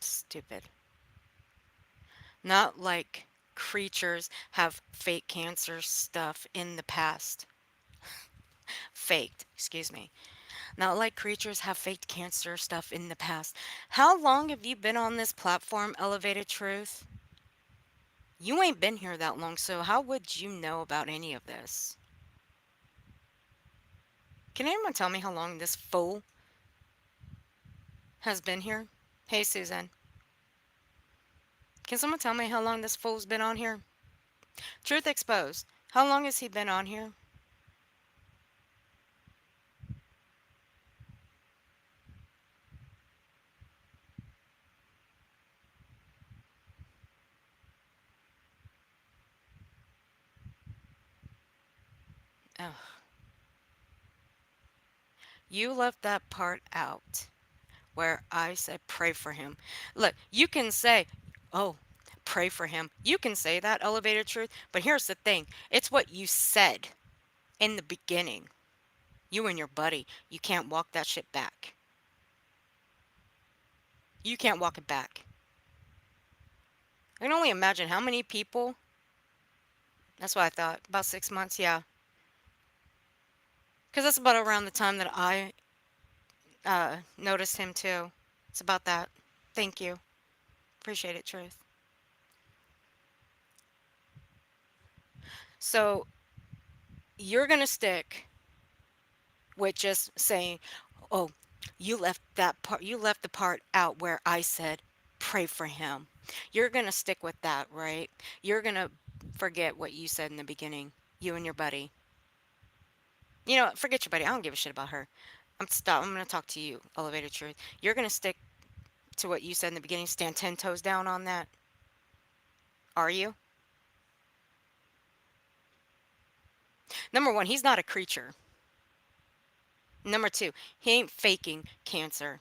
Stupid. Not like creatures have fake cancer stuff in the past. Faked, excuse me. Not like creatures have faked cancer stuff in the past. How long have you been on this platform, Elevated Truth? You ain't been here that long, so how would you know about any of this? Can anyone tell me how long this fool has been here? Hey, Susan. Can someone tell me how long this fool's been on here? Truth exposed. How long has he been on here? Ugh. You left that part out where I said pray for him. Look, you can say, oh, pray for him. You can say that, elevated truth, but here's the thing. It's what you said in the beginning. You and your buddy, you can't walk that shit back. You can't walk it back. I can only imagine how many people. That's what I thought. About 6 months, yeah. Because that's about around the time that I noticed him too. It's about that. Thank you. Appreciate it, Truth. So you're going to stick with just saying, oh, you left the part out where I said, pray for him. You're going to stick with that, right? You're going to forget what you said in the beginning, you and your buddy. You know, forget your buddy. I don't give a shit about her. I'm going to talk to you, elevated truth. You're going to stick to what you said in the beginning, stand 10 toes down on that. Are you? Number one, he's not a creature. Number two, he ain't faking cancer.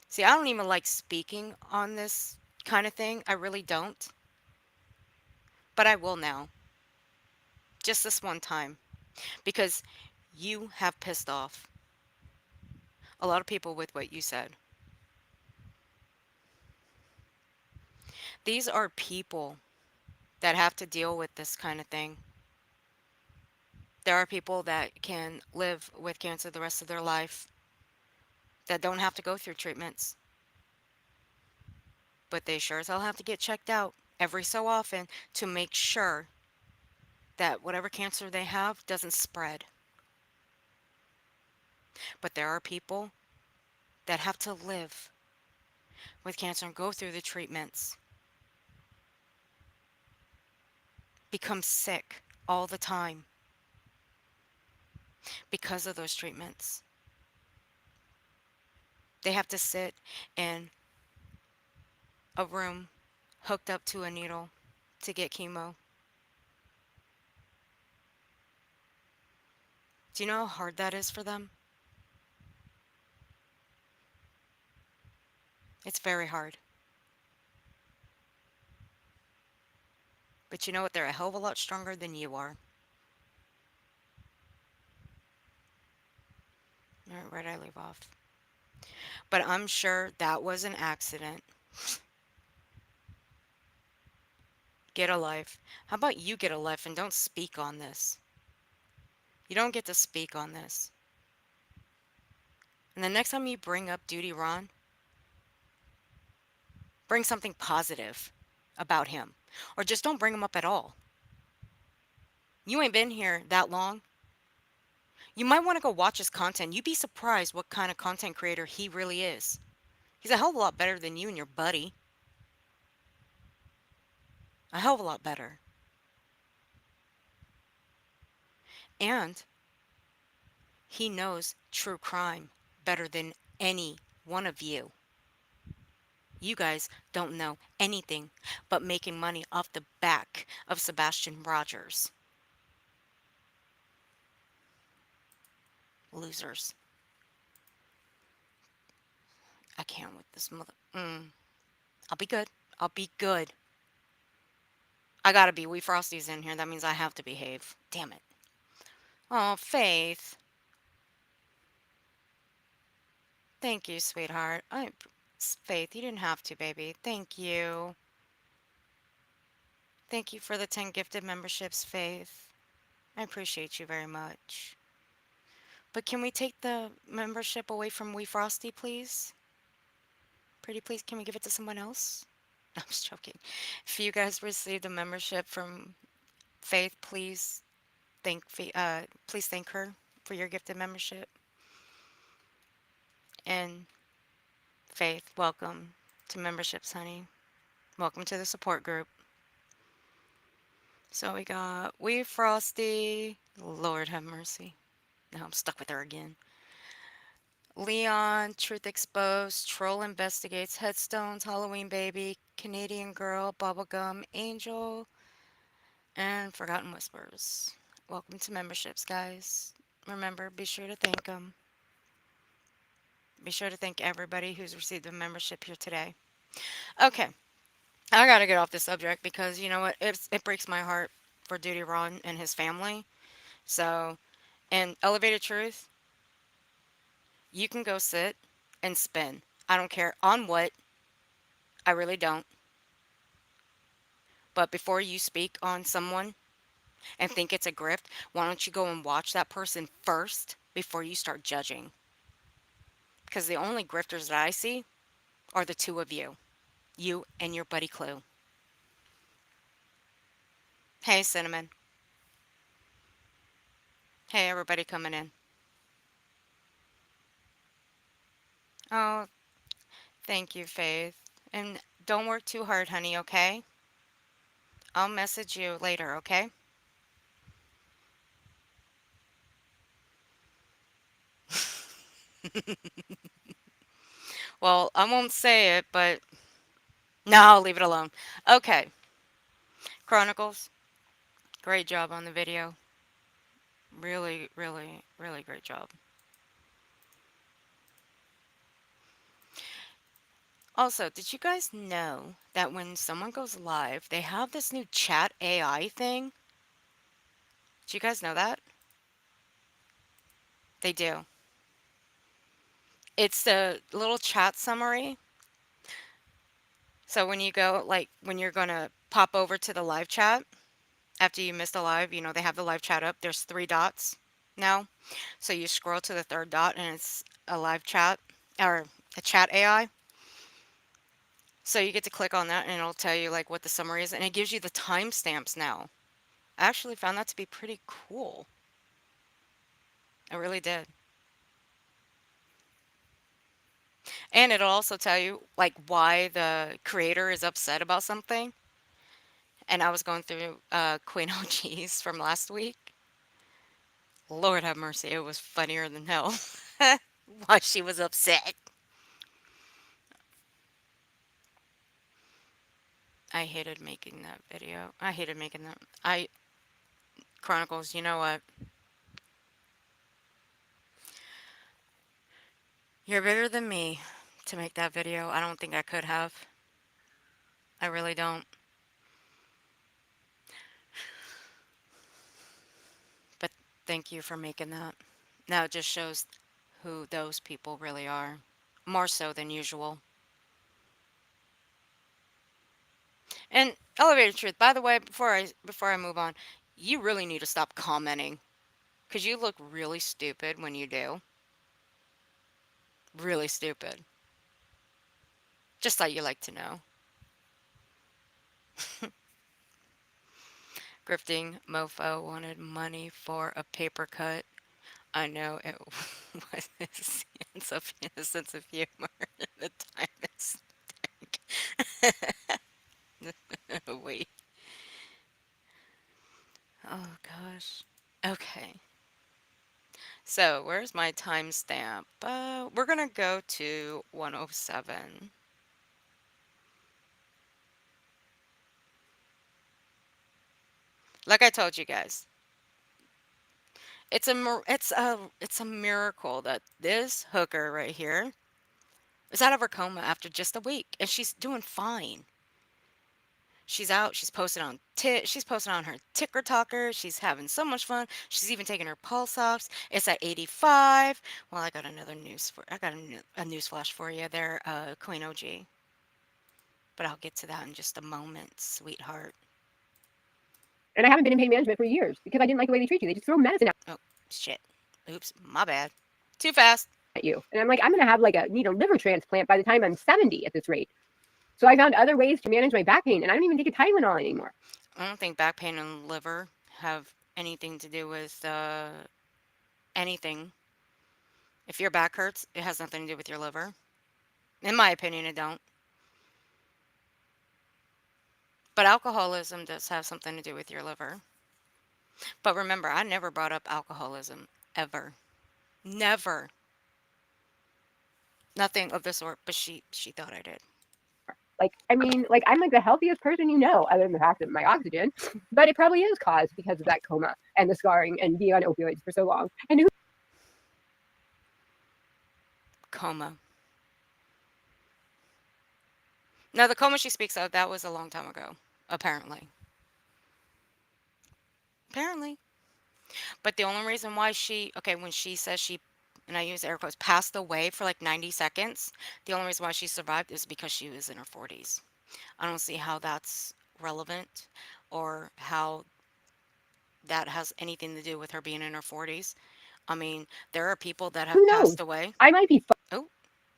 See, I don't even like speaking on this kind of thing. I really don't. But I will now. Just this one time. Because you have pissed off a lot of people with what you said. These are people that have to deal with this kind of thing. There are people that can live with cancer the rest of their life that don't have to go through treatments. But they sure as hell have to get checked out every so often to make sure that whatever cancer they have doesn't spread. But there are people that have to live with cancer and go through the treatments, become sick all the time because of those treatments. They have to sit in a room hooked up to a needle to get chemo. Do you know how hard that is for them? It's very hard. But you know what? They're a hell of a lot stronger than you are. All right, where'd I leave off? But I'm sure that was an accident. Get a life. How about you get a life and don't speak on this? You don't get to speak on this. And the next time you bring up Dudy Ron, bring something positive about him. Or just don't bring him up at all. You ain't been here that long. You might want to go watch his content. You'd be surprised what kind of content creator he really is. He's a hell of a lot better than you and your buddy. A hell of a lot better. And he knows true crime better than any one of you. You guys don't know anything but making money off the back of Sebastian Rogers. Losers. I can't with this mother. I'll be good. I'll be good. I gotta be. We Frosty's in here. That means I have to behave. Damn it. Oh, Faith. Thank you, sweetheart. Faith, you didn't have to, baby. Thank you. Thank you for the 10 gifted memberships, Faith. I appreciate you very much. But can we take the membership away from We Frosty, please? Pretty please, can we give it to someone else? No, I'm just joking. If you guys received a membership from Faith, please please thank her for your gifted membership. And Faith, welcome to memberships, honey. Welcome to the support group. So we got We Frosty. Lord have mercy. Now I'm stuck with her again. Leon, Truth Exposed, Troll Investigates, Headstones, Halloween Baby, Canadian Girl, Bubblegum, Angel, and Forgotten Whispers. Welcome to memberships, guys. Remember, be sure to thank them. Be sure to thank everybody who's received a membership here today. Okay, I gotta get off this subject because you know what? It breaks my heart for Dudy Ron and his family. So, in Elevated Truth, you can go sit and spin. I don't care on what. I really don't. But before you speak on someone and think it's a grift, why don't you go and watch that person first before you start judging? Because the only grifters that I see are the two of you. You and your buddy Clue. Hey, Cinnamon. Hey, everybody coming in. Oh, thank you, Faith. And don't work too hard, honey, okay? I'll message you later, okay? Well, I won't say it, but no, I'll leave it alone. Okay. Chronicles, great job on the video. Really, really, really great job. Also, did you guys know that when someone goes live, they have this new chat AI thing? Did you guys know that? They do. It's the little chat summary. So when you go, like, when you're going to pop over to the live chat, after you missed a live, you know, they have the live chat up. There's 3 dots now. So you scroll to the third dot and it's a live chat or a chat AI. So you get to click on that and it'll tell you like what the summary is and it gives you the timestamps now. I actually found that to be pretty cool. I really did. And it'll also tell you like why the creator is upset about something. And I was going through Queen OGs from last week. Lord have mercy, it was funnier than hell. Why she was upset. I hated making that video. I hated making that. Chronicles, you know what? You're bigger than me to make that video. I don't think I could have. I really don't. But thank you for making that. Now it just shows who those people really are. More so than usual. And elevated truth, by the way, before I move on, you really need to stop commenting. Cause you look really stupid when you do. Really stupid. Just thought you'd like to know. Grifting mofo wanted money for a paper cut. I know it was his sense of humor. The time is wait. Oh gosh. Okay. So where's my timestamp? We're gonna go to 107. Like I told you guys, it's a miracle that this hooker right here is out of her coma after just a week, and she's doing fine. She's out. She's posting on her ticker talker. She's having so much fun. She's even taking her pulse off. It's at 85. Well, I got a news flash for you there, Queen OG. But I'll get to that in just a moment, sweetheart. And I haven't been in pain management for years because I didn't like the way they treat you. They just throw medicine Oh, shit. Oops, my bad. Too fast. at you. And I'm like, I'm going to have need a liver transplant by the time I'm 70 at this rate. So I found other ways to manage my back pain, and I don't even take a Tylenol anymore. I don't think back pain and liver have anything to do with anything. If your back hurts, it has nothing to do with your liver. In my opinion, it don't. But alcoholism does have something to do with your liver. But remember, I never brought up alcoholism, ever. Never. Nothing of the sort, but she thought I did. I'm like the healthiest person you know, other than the fact that my oxygen, but it probably is caused because of that coma and the scarring and being on opioids for so long. And who Coma. Now, the coma she speaks of, that was a long time ago, apparently. Apparently. But the only reason why okay, when she says she, and I use air quotes, passed away for like 90 seconds, the only reason why she survived is because she was in her 40s. I don't see how that's relevant or how that has anything to do with her being in her 40s. I mean, there are people that Who have knows? passed away. I might be Oh,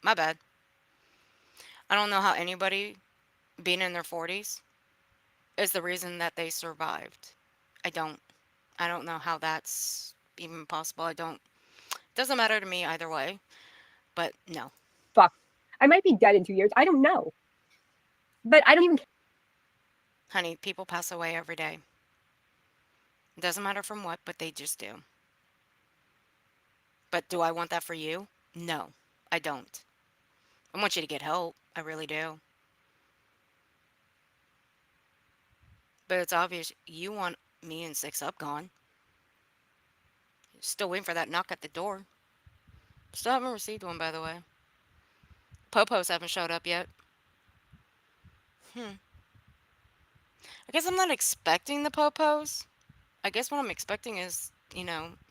my bad. I don't know how anybody being in their 40s is the reason that they survived. I don't. I don't know how that's even possible. I don't. Doesn't matter to me either way. But no, fucked. I might be dead in 2 years. I don't know. But I don't even honey, people pass away every day. It doesn't matter from what, but they just do. But do I want that for you? No, I don't. I want you to get help. I really do. But it's obvious you want me and Six Up gone. Still waiting for that knock at the door. Still haven't received one, by the way. Popos haven't showed up yet. I guess I'm not expecting the Popos. I guess what I'm expecting is,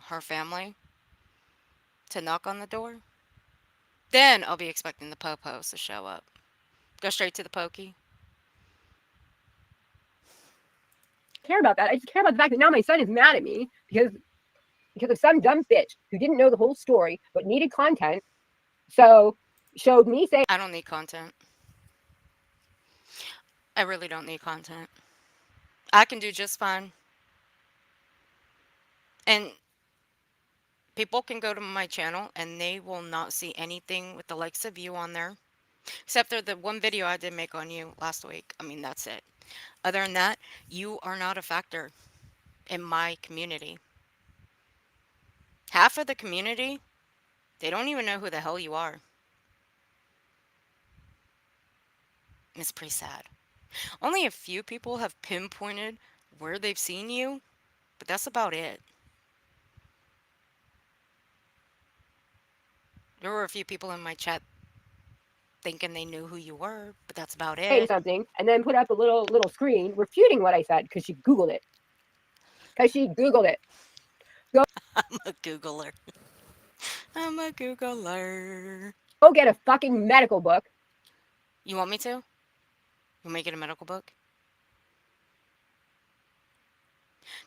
her family to knock on the door. Then I'll be expecting the Popos to show up. Go straight to the pokey. care about that. I just care about the fact that now my son is mad at me because of some dumb bitch who didn't know the whole story but needed content. So showed me saying I don't need content. I really don't need content. I can do just fine. And people can go to my channel and they will not see anything with the likes of you on there. Except for the one video I did make on you last week. I mean, that's it. Other than that, you are not a factor in my community. Half of the community, they don't even know who the hell you are. It's pretty sad. Only a few people have pinpointed where they've seen you, but that's about it. There were a few people in my chat thinking they knew who you were, but that's about it. something and then put up a little screen refuting what I said because she Googled it. I'm a Googler. I'm a Googler. Go get a fucking medical book. You want me to? You make it a medical book?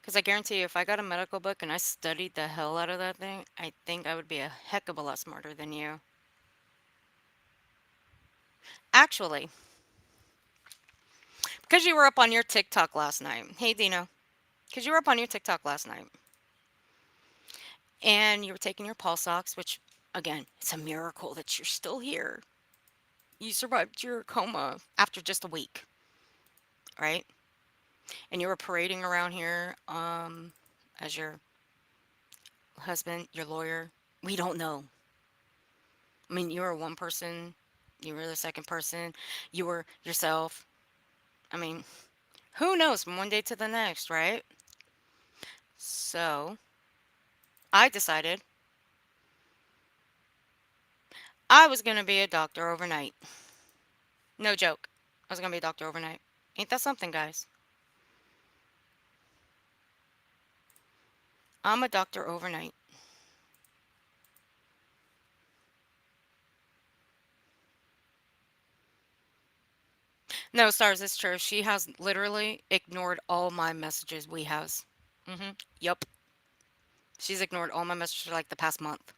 Because I guarantee you, if I got a medical book and I studied the hell out of that thing, I think I would be a heck of a lot smarter than you. Actually, because you were up on your TikTok last night. Hey, Dino. Because you were up on your TikTok last night. And you were taking your pulse ox, which, again, it's a miracle that you're still here. You survived your coma after just a week, right? And you were parading around here as your husband, your lawyer. We don't know. I mean, you were one person, you were the second person, you were yourself. I mean, who knows from one day to the next, right? So, I decided I was going to be a doctor overnight. No joke. I was going to be a doctor overnight. Ain't that something, guys? I'm a doctor overnight. No, Stars, it's true. She has literally ignored all my messages we has. Yup. She's ignored all my messages for like the past month.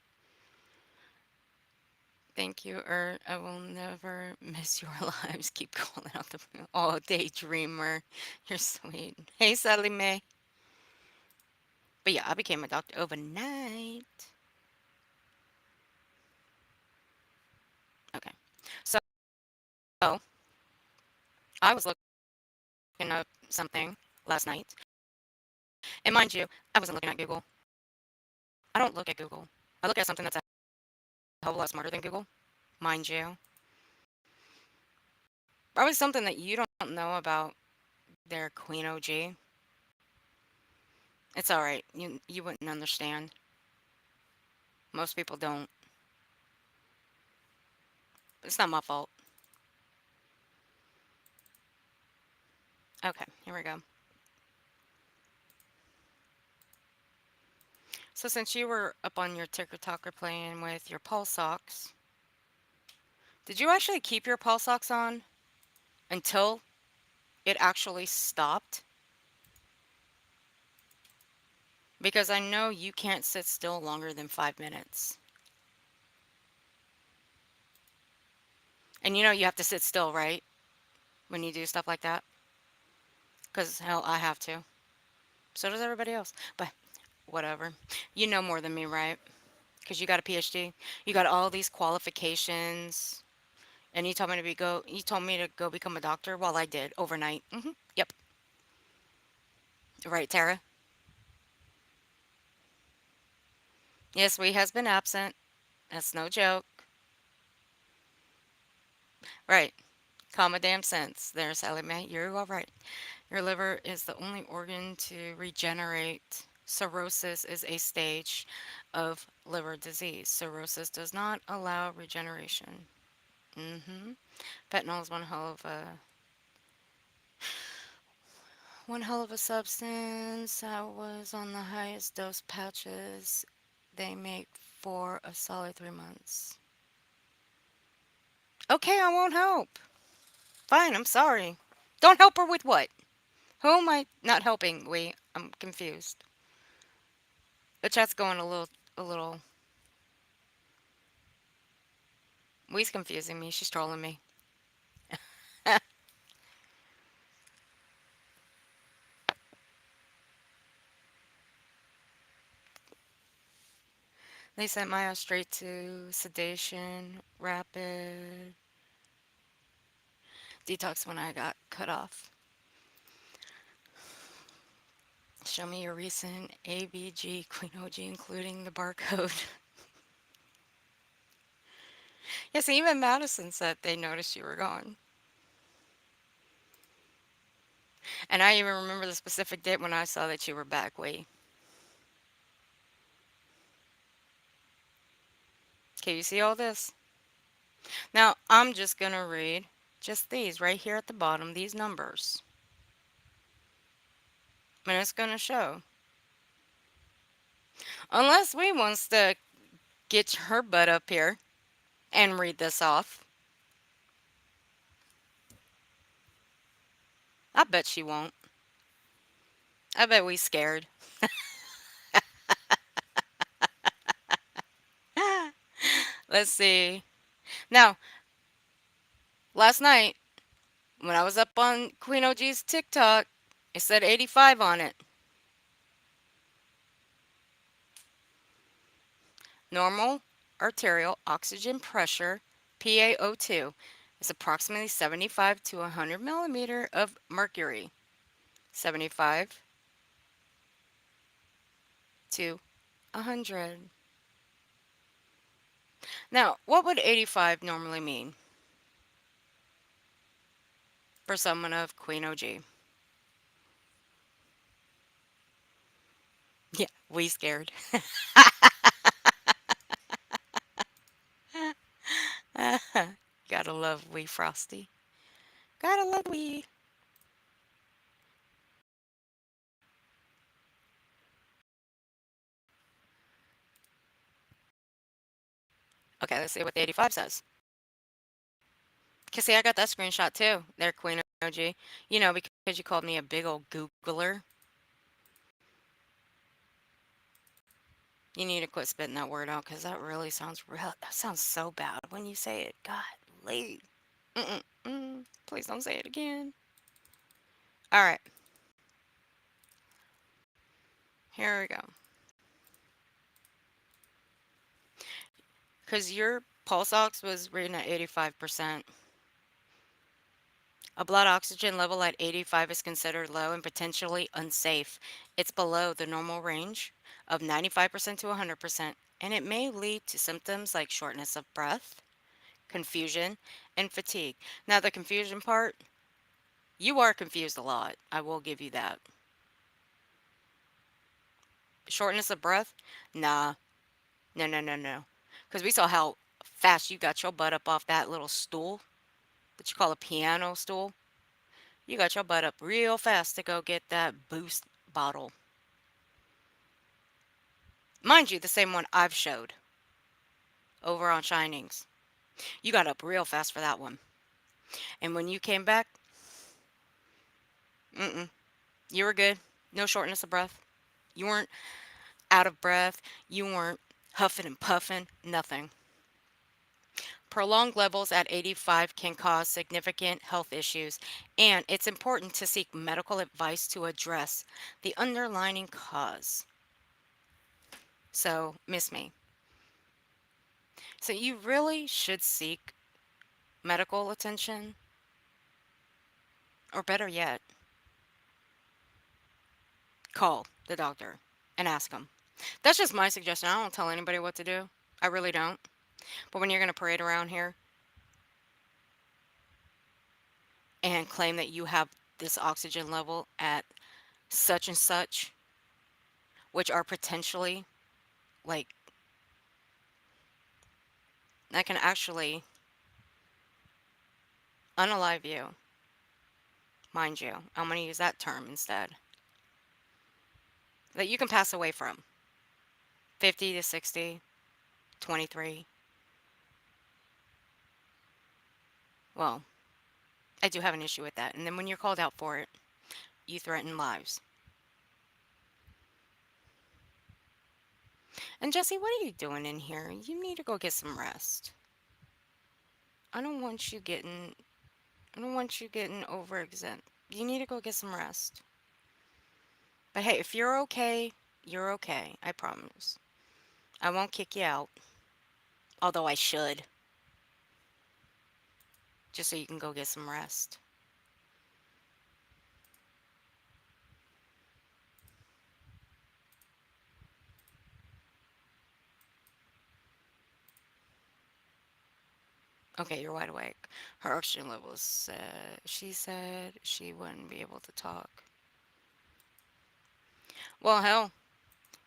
Thank you, I will never miss your lives. Keep calling out the oh daydreamer. You're sweet. Hey, Sally Mae. But yeah, I became a doctor overnight. Okay. So I was looking up something last night. And mind you, I wasn't looking at Google. I don't look at Google. I look at something that's a hell of a lot smarter than Google. Mind you. Probably something that you don't know about their Queen OG. It's alright. You wouldn't understand. Most people don't. It's not my fault. Okay, here we go. So since you were up on your ticker talker playing with your pulse socks, did you actually keep your pulse socks on until it actually stopped? Because I know you can't sit still longer than 5 minutes. And you know you have to sit still, right? When you do stuff like that? Because hell, I have to. So does everybody else. But whatever. You know more than me, right? Because you got a PhD. You got all these qualifications. And you told me to go become a doctor. Well, I did overnight. Yep. Right, Tara? Yes, we has been absent. That's no joke. Right. Common damn sense. There, Sally Mae. You're all right. Your liver is the only organ to regenerate. Cirrhosis is a stage of liver disease. Cirrhosis does not allow regeneration. hmm Fentanyl is one hell of a substance. I was on the highest dose patches they make for a solid 3 months. Okay, I won't help. Fine, I'm sorry. Don't help her with what? Who am I not helping? Wait, I'm confused. The chat's going a little. Wee's confusing me. She's trolling me. They sent Maya straight to sedation, rapid detox when I got cut off. Show me your recent ABG Queen OG, including the barcode. Yes, even Madison said they noticed you were gone. And I even remember the specific date when I saw that you were back. Wait. Can you see all this? Now, I'm just going to read just these right here at the bottom, these numbers. And it's going to show. Unless we wants to get her butt up here and read this off. I bet she won't. I bet we scared. Let's see. Now, last night, when I was up on Queen OG's TikTok, it said 85 on it. Normal arterial oxygen pressure, PaO2, is approximately 75 to 100 millimeter of mercury. 75 to 100. Now, what would 85 normally mean for someone of Queen OG? Yeah, we scared. Gotta love wee Frosty. Gotta love wee. Okay, let's see what the 85 says. Cause see, I got that screenshot too. There, Queen OG. You know, because you called me a big old Googler. You need to quit spitting that word out, cause that really sounds real. That sounds so bad when you say it. God, leave. Please don't say it again. All right, here we go. Cause your pulse ox was reading at 85%. A blood oxygen level at 85 is considered low and potentially unsafe. It's below the normal range of 95% to 100%, and it may lead to symptoms like shortness of breath, confusion, and fatigue. Now, the confusion part, you are confused a lot. I will give you that. Shortness of breath? Nah. No, no, no, no. Because we saw how fast you got your butt up off that little stool that you call a piano stool. You got your butt up real fast to go get that boost bottle. Mind you, the same one I've showed over on Shinings. You got up real fast for that one. And when you came back, mm-mm, you were good. No shortness of breath. You weren't out of breath. You weren't huffing and puffing. Nothing. Prolonged levels at 85 can cause significant health issues, and it's important to seek medical advice to address the underlying cause. So, miss me. So, you really should seek medical attention, or better yet, call the doctor and ask them. That's just my suggestion. I don't tell anybody what to do. I really don't. But when you're going to parade around here and claim that you have this oxygen level at such and such, which are potentially like that can actually unalive you, mind you. I'm going to use that term instead. That you can pass away from 50 to 60, 23. Well, I do have an issue with that. And then when you're called out for it, you threaten lives. And Jesse, what are you doing in here? You need to go get some rest. I don't want you getting I don't want you getting overextended. You need to go get some rest. But hey, if you're okay, you're okay. I promise. I won't kick you out. Although I should. Just so you can go get some rest. Okay, you're wide awake. Her oxygen levels said she said she wouldn't be able to talk. Well, hell,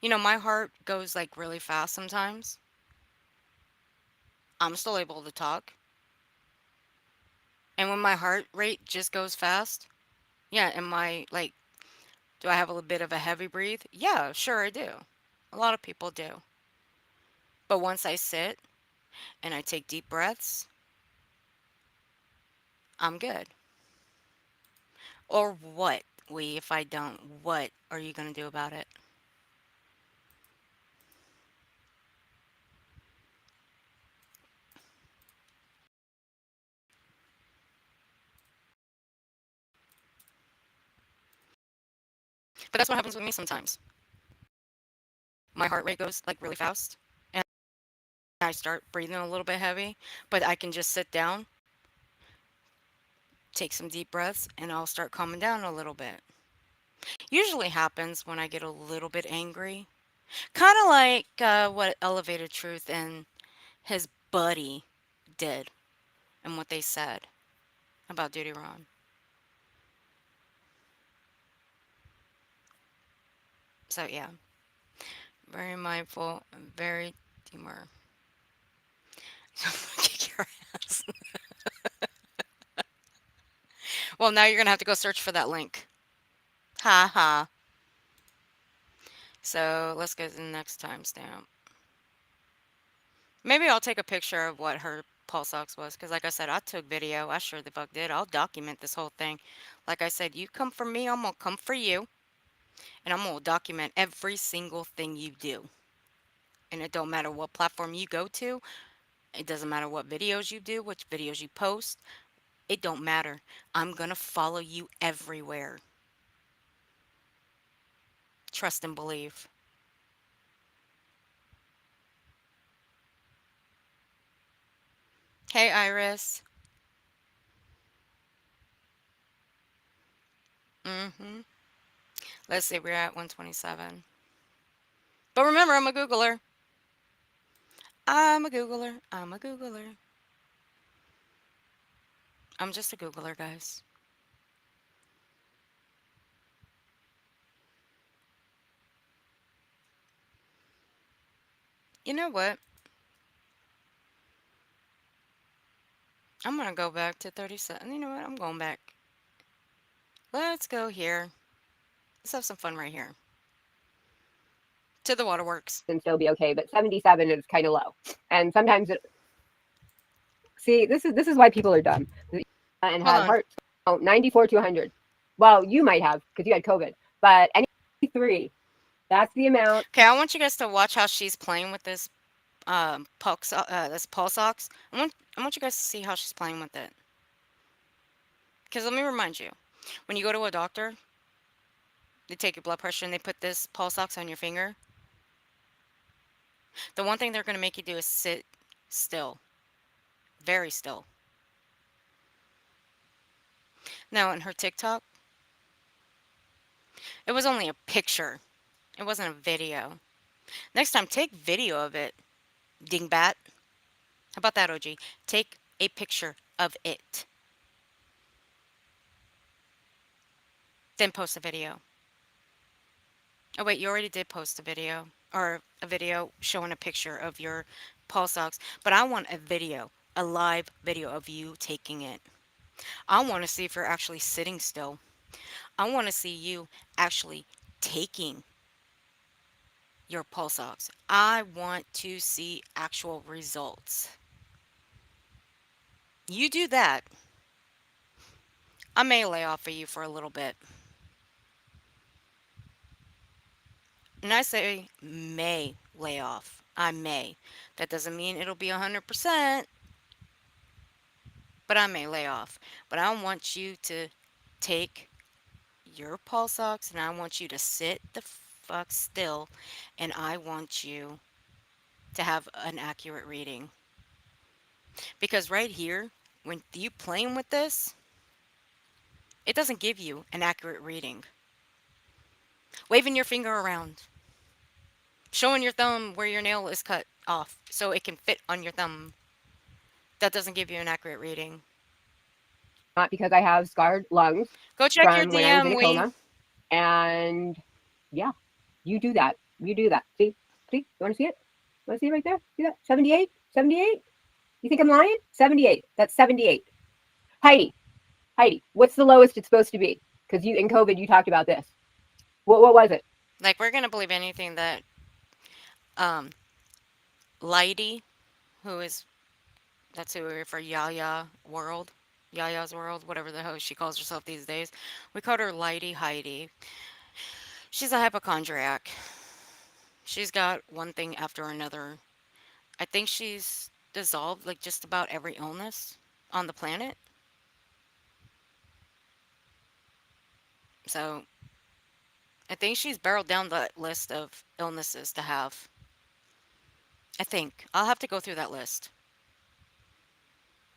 my heart goes like really fast sometimes. I'm still able to talk. And when my heart rate just goes fast, yeah, am I like, do I have a little bit of a heavy breathe? Yeah, sure I do. A lot of people do. But once I sit and I take deep breaths, I'm good. Or what? If I don't, what are you going to do about it? But that's what happens with me sometimes. My heart rate goes like really fast and I start breathing a little bit heavy, but I can just sit down, take some deep breaths, and I'll start calming down a little bit. Usually happens when I get a little bit angry. Kind of like what Elevated Truth and his buddy did and what they said about Dudy Ron. So yeah, very mindful, very demure. Kick your ass. Well, now you're gonna have to go search for that link. Ha ha. So let's go to the next timestamp. Maybe I'll take a picture of what her pulse ox was, because like I said, I took video. I sure the fuck did. I'll document this whole thing. Like I said, you come for me, I'm gonna come for you, and I'm gonna document every single thing you do. And it don't matter what platform you go to. It doesn't matter what videos you do, which videos you post. It don't matter. I'm gonna follow you everywhere. Trust and believe. Hey, Iris. Mm-hmm. Let's see, we're at 127. But remember, I'm a Googler. I'm a Googler. I'm a Googler. I'm just a Googler, guys. You know what? I'm gonna go back to 37. You know what? I'm going back. Let's go here. Let's have some fun right here. To the waterworks. and still be okay, but 77 is kind of low. And sometimes it, see, this is why people are dumb and Hold had on. heart 94 to 100. Well, you might have because you had COVID, but any 3, that's the amount. Okay, I want you guys to watch how she's playing with this this pulse ox. I want you guys to see how she's playing with it. Because let me remind you, when you go to a doctor, they take your blood pressure and they put this pulse ox on your finger. The one thing they're going to make you do is sit still, very still. Now, in her TikTok, it was only a picture. It wasn't a video. Next time, take video of it, dingbat. How about that, OG? Take a picture of it. Then post a video. Oh, wait, you already did post a video. Or a video showing a picture of your pulse ox. But I want a video, a live video of you taking it. I want to see if you're actually sitting still. I want to see you actually taking your pulse ox. I want to see actual results. You do that, I may lay off of you for a little bit. And I say may lay off. I may. That doesn't mean it'll be 100%, but I may lay off. But I want you to take your pulse ox and I want you to sit the fuck still and I want you to have an accurate reading. Because right here, when you playing with this, it doesn't give you an accurate reading. Waving your finger around. Showing your thumb where your nail is cut off so it can fit on your thumb. That doesn't give you an accurate reading. Not because I have scarred lungs Go check your from when I was in DM, a Wee. coma. And yeah, you do that. You do that. See? You want to see it? Want to see it right there? See that? 78? 78? You think I'm lying? 78. That's 78. Heidi, what's the lowest it's supposed to be? Because you in COVID you talked about this. What was it? Like, we're gonna believe anything that Lighty, that's who we refer Yaya's World, whatever the hell she calls herself these days. We called her Lighty Heidi. She's a hypochondriac. She's got one thing after another. I think she's dissolved like just about every illness on the planet. So I think she's barreled down the list of illnesses to have. I think. I'll have to go through that list.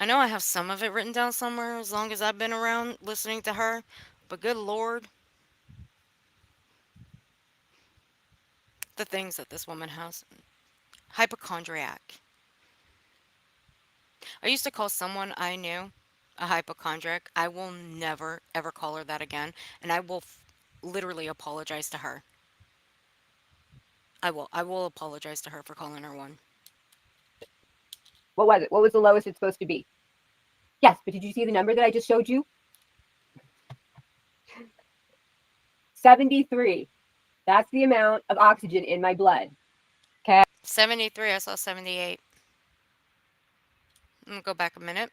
I know I have some of it written down somewhere as long as I've been around listening to her, but good lord, the things that this woman has. Hypochondriac. I used to call someone I knew a hypochondriac. I will never, ever call her that again, and I will literally apologize to her. I will apologize to her for calling her one. What was it? What was the lowest it's supposed to be? Yes, but did you see the number that I just showed you? 73. That's the amount of oxygen in my blood. 73, I saw 78. I'm gonna go back a minute.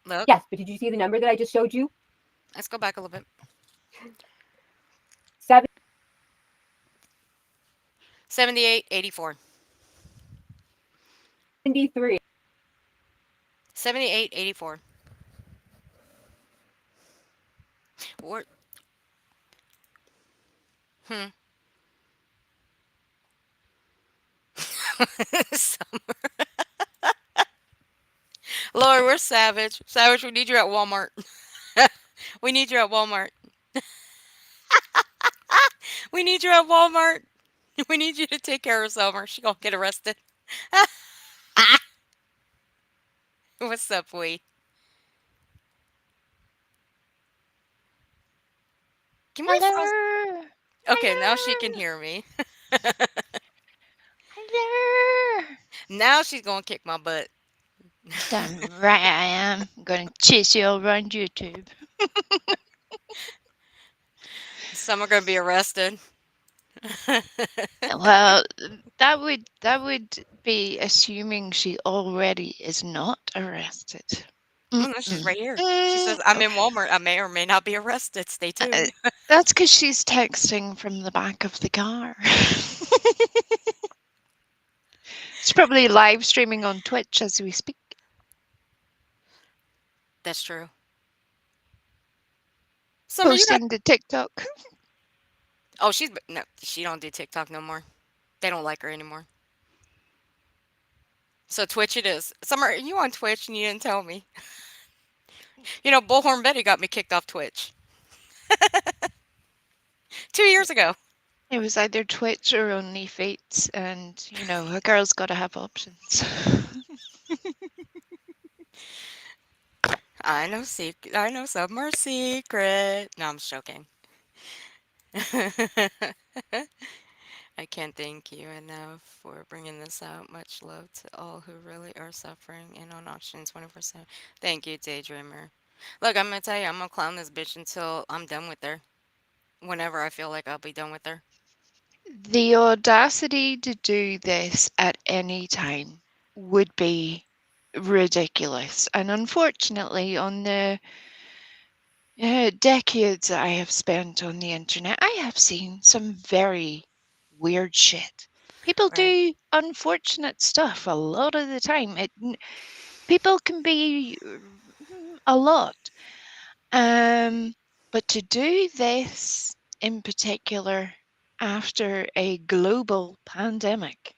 Look. Yes, but did you see the number that I just showed you? Let's go back a little bit. 78, 84. 73. 78, 84. What? Summer. Lord, we're Savage. Savage, we need you at Walmart. We need you at Walmart. We need you at Walmart. We need you to take care of Summer. She gonna get arrested. What's up, Wee? Can we frost? Hello. Okay, now she can hear me. Hello. Now she's gonna kick my butt. Damn right I am. I'm going to chase you over on YouTube. Some are gonna be arrested. Well, that would be assuming she already is not arrested. Oh, no, she's Mm-mm. right here. She says, "I'm Oh, in Walmart. I may or may not be arrested. Stay tuned." that's because she's texting from the back of the car. She's probably live streaming on Twitch as we speak. That's true. Summer, you got. Posting to TikTok. Oh, no. She don't do TikTok no more. They don't like her anymore. So Twitch it is. Summer, are you on Twitch and you didn't tell me? You know, Bullhorn Betty got me kicked off Twitch 2 years ago. It was either Twitch or OnlyFates, and you know, a girl's got to have options. I know secret. I know some are secret. No, I'm just joking. I can't thank you enough for bringing this out. Much love to all who really are suffering and on oxygen 24/7. Thank you, Daydreamer. Look, I'm gonna tell you, I'm gonna clown this bitch until I'm done with her. Whenever I feel like I'll be done with her. The audacity to do this at any time would be ridiculous. And unfortunately, on the decades I have spent on the internet, I have seen some very weird shit. People Right. do unfortunate stuff a lot of the time. People can be a lot. But to do this in particular after a global pandemic,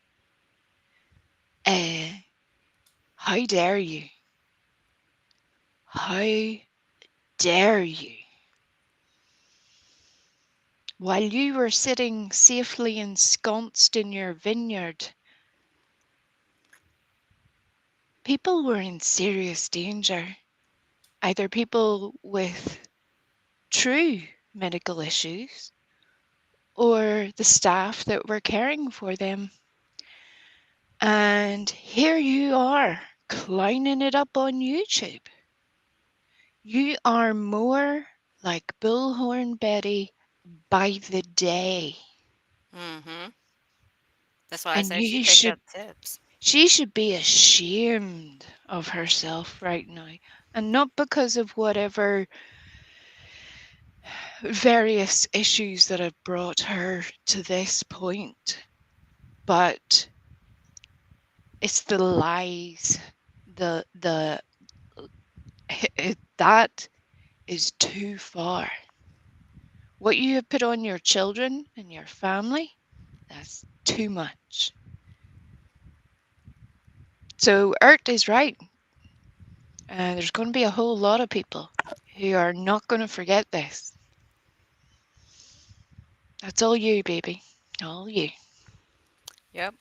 uh, how dare you? How dare you? While you were sitting safely ensconced in your vineyard, people were in serious danger. Either people with true medical issues or the staff that were caring for them. And here you are, clowning it up on YouTube. You are more like Bullhorn Betty by the day. Mm-hmm. That's why I And say she picked up tips. she should be ashamed of herself right now. And not because of whatever various issues that have brought her to this point, but it's the lies, the that is too far. What you have put on your children and your family, that's too much. So Ert is right. There's going to be a whole lot of people who are not going to forget this. That's all you, baby. All you. Yep.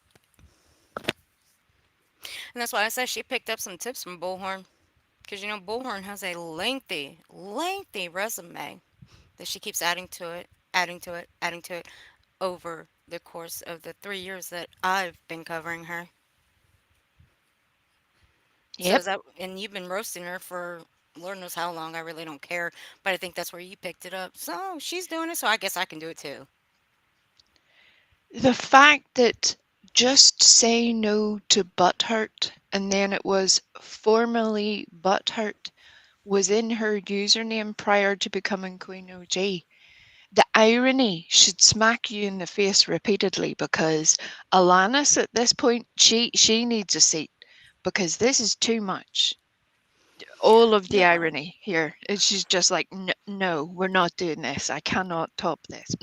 And that's why I say she picked up some tips from Bullhorn. Because, you know, Bullhorn has a lengthy resume that she keeps adding to it, adding to it, adding to it over the course of the 3 years that I've been covering her. So Yep. is that, and you've been roasting her for Lord knows how long. I really don't care. But I think that's where you picked it up. So she's doing it, so I guess I can do it too. The fact that just say no to butthurt and then it was formerly butthurt was in her username prior to becoming Queen OG. The irony should smack you in the face repeatedly because Alanis at this point, she needs a seat because this is too much. All of the Yeah. irony here. She's just like, no, we're not doing this. I cannot top this.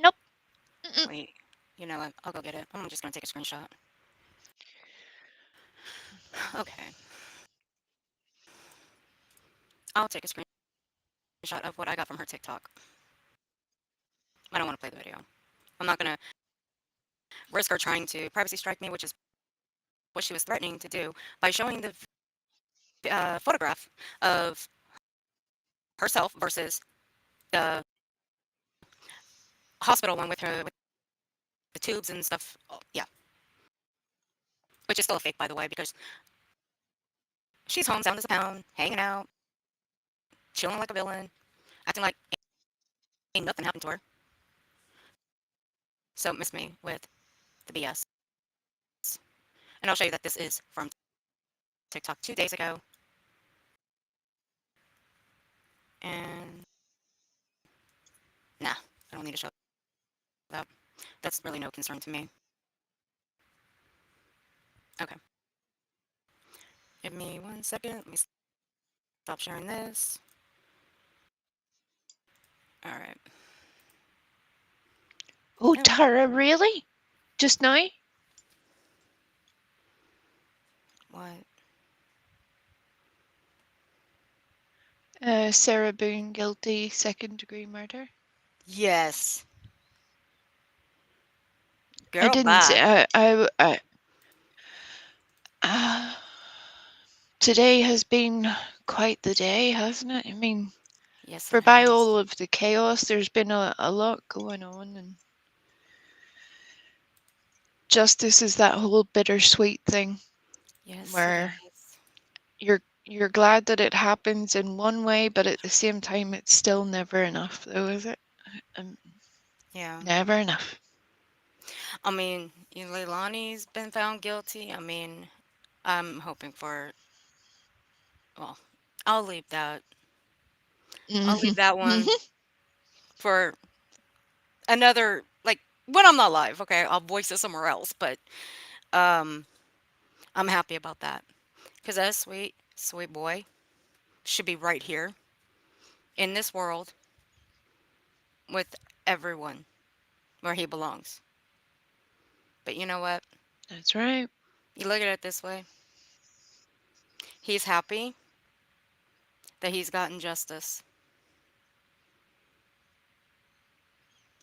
Nope. Wait. You know what? I'll go get it. I'm just going to take a screenshot. Okay. I'll take a screenshot of what I got from her TikTok. I don't want to play the video. I'm not going to risk her trying to privacy strike me, which is what she was threatening to do by showing the photograph of herself versus the hospital one with her with the tubes and stuff. Oh, yeah, which is still a fake, by the way, because she's home, sound as a pound, hanging out, chilling like a villain, acting like nothing happened to her. So miss me with the BS. And I'll show you that this is from TikTok 2 days ago. And nah, I don't need to show that. That's really no concern to me. Okay. Give me 1 second. Let me stop sharing this. All right. Oh, Oh, Tara, really? Just now? what? Sarah Boone guilty, second-degree murder. Yes. I Girl, didn't bye. say. Uh, today has been quite the day, hasn't it? I mean, Yes, for it by has. all of the chaos, there's been a lot going on, and justice is that whole bittersweet thing Yes, it where is. you're glad that it happens in one way, but at the same time, it's still never enough, though, is it? Um, Yeah. never enough. I mean, Leilani's been found guilty. I mean, I'm hoping for, well, I'll leave that. I'll leave that one for another, like, when I'm not live, okay? I'll voice it somewhere else, but um, I'm happy about that. Because that sweet, sweet boy should be right here in this world with everyone where he belongs. But you know what? That's right. You look at it this way. He's happy that he's gotten justice.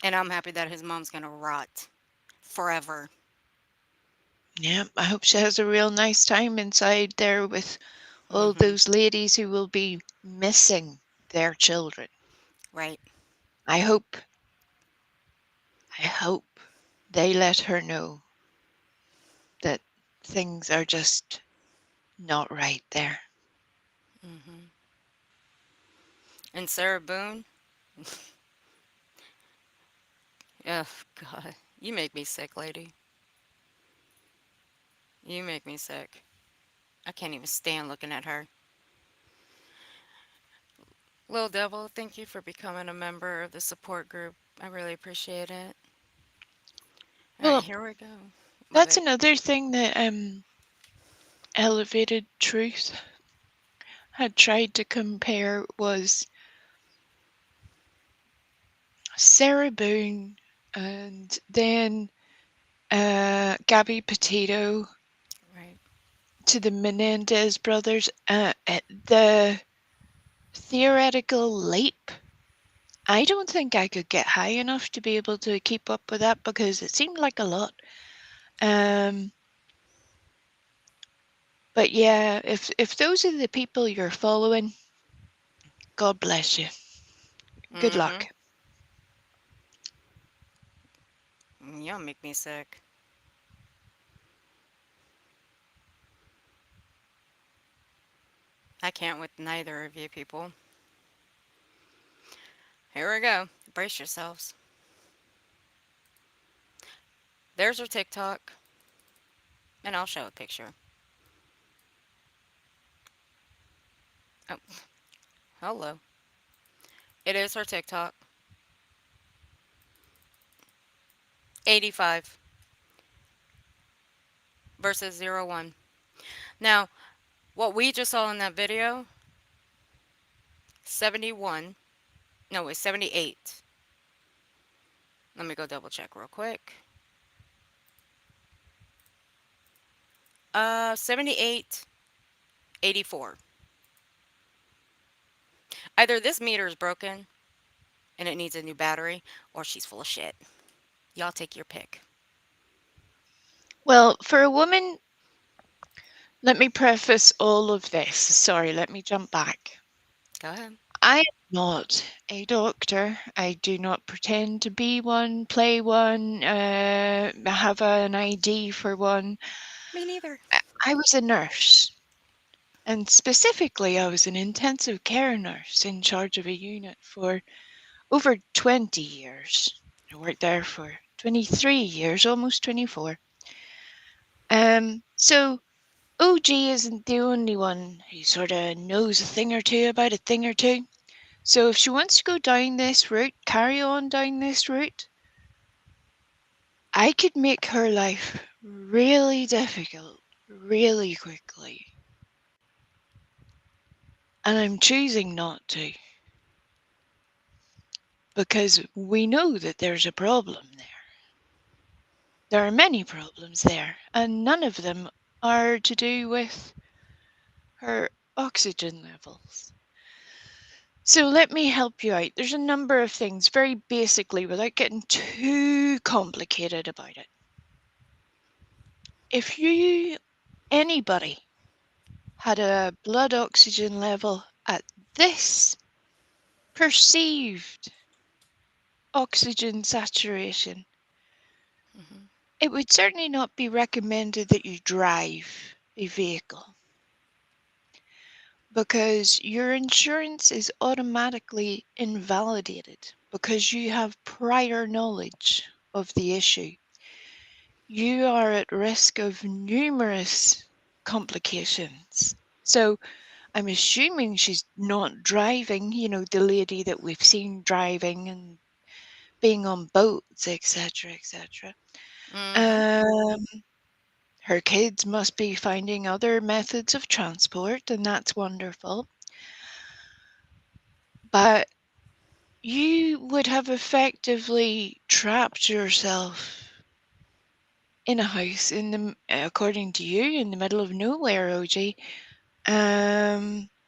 And I'm happy that his mom's going to rot forever. Yeah, I hope she has a real nice time inside there with all Hmm. those ladies who will be missing their children. Right. I hope they let her know that things are just not right there. Hmm. And Sarah Boone, oh, God. You make me sick, lady. You make me sick. I can't even stand looking at her. Little Devil, thank you for becoming a member of the support group. I really appreciate it. All right, Well, here we go. What that's it? another thing that Elevated Truth had tried to compare was Sarah Boone and then Gabby Petito Right. to the Menendez brothers. The theoretical leap. I don't think I could get high enough to be able to keep up with that because it seemed like a lot. But yeah, if those are the people you're following, God bless you. Good Mm-hmm. luck. Y'all make me sick. I can't with neither of you people. Here we go. Brace yourselves. There's her TikTok, and I'll show a picture. Oh, hello. It is her TikTok. 85 versus 01. Now, what we just saw in that video, 71. No, it's 78. Let me go double check real quick. 78, 84. Either this meter is broken and it needs a new battery, or she's full of shit. Y'all take your pick. Well, for a woman, let me preface all of this. Sorry, let me jump back. Go ahead. I am not a doctor. I do not pretend to be one, play one, have an ID for one. Me neither. I was a nurse. And specifically, I was an intensive care nurse in charge of a unit for over 20 years. I worked there for 23 years, almost 24. So OG isn't the only one who sort of knows a thing or two about a thing or two. So if she wants to go down this route, carry on down this route, I could make her life really difficult really quickly. And I'm choosing not to. Because we know that there's a problem there. There are many problems there, and none of them are to do with her oxygen levels. So let me help you out. There's a number of things, very basically, without getting too complicated about it. If anybody, had a blood oxygen level at this perceived oxygen saturation, it would certainly not be recommended that you drive a vehicle, because your insurance is automatically invalidated because you have prior knowledge of the issue. You are at risk of numerous complications. So I'm assuming she's not driving, the lady that we've seen driving and being on boats, etc., etc. Her kids must be finding other methods of transport, and that's wonderful. But you would have effectively trapped yourself in a house according to you, in the middle of nowhere, OG,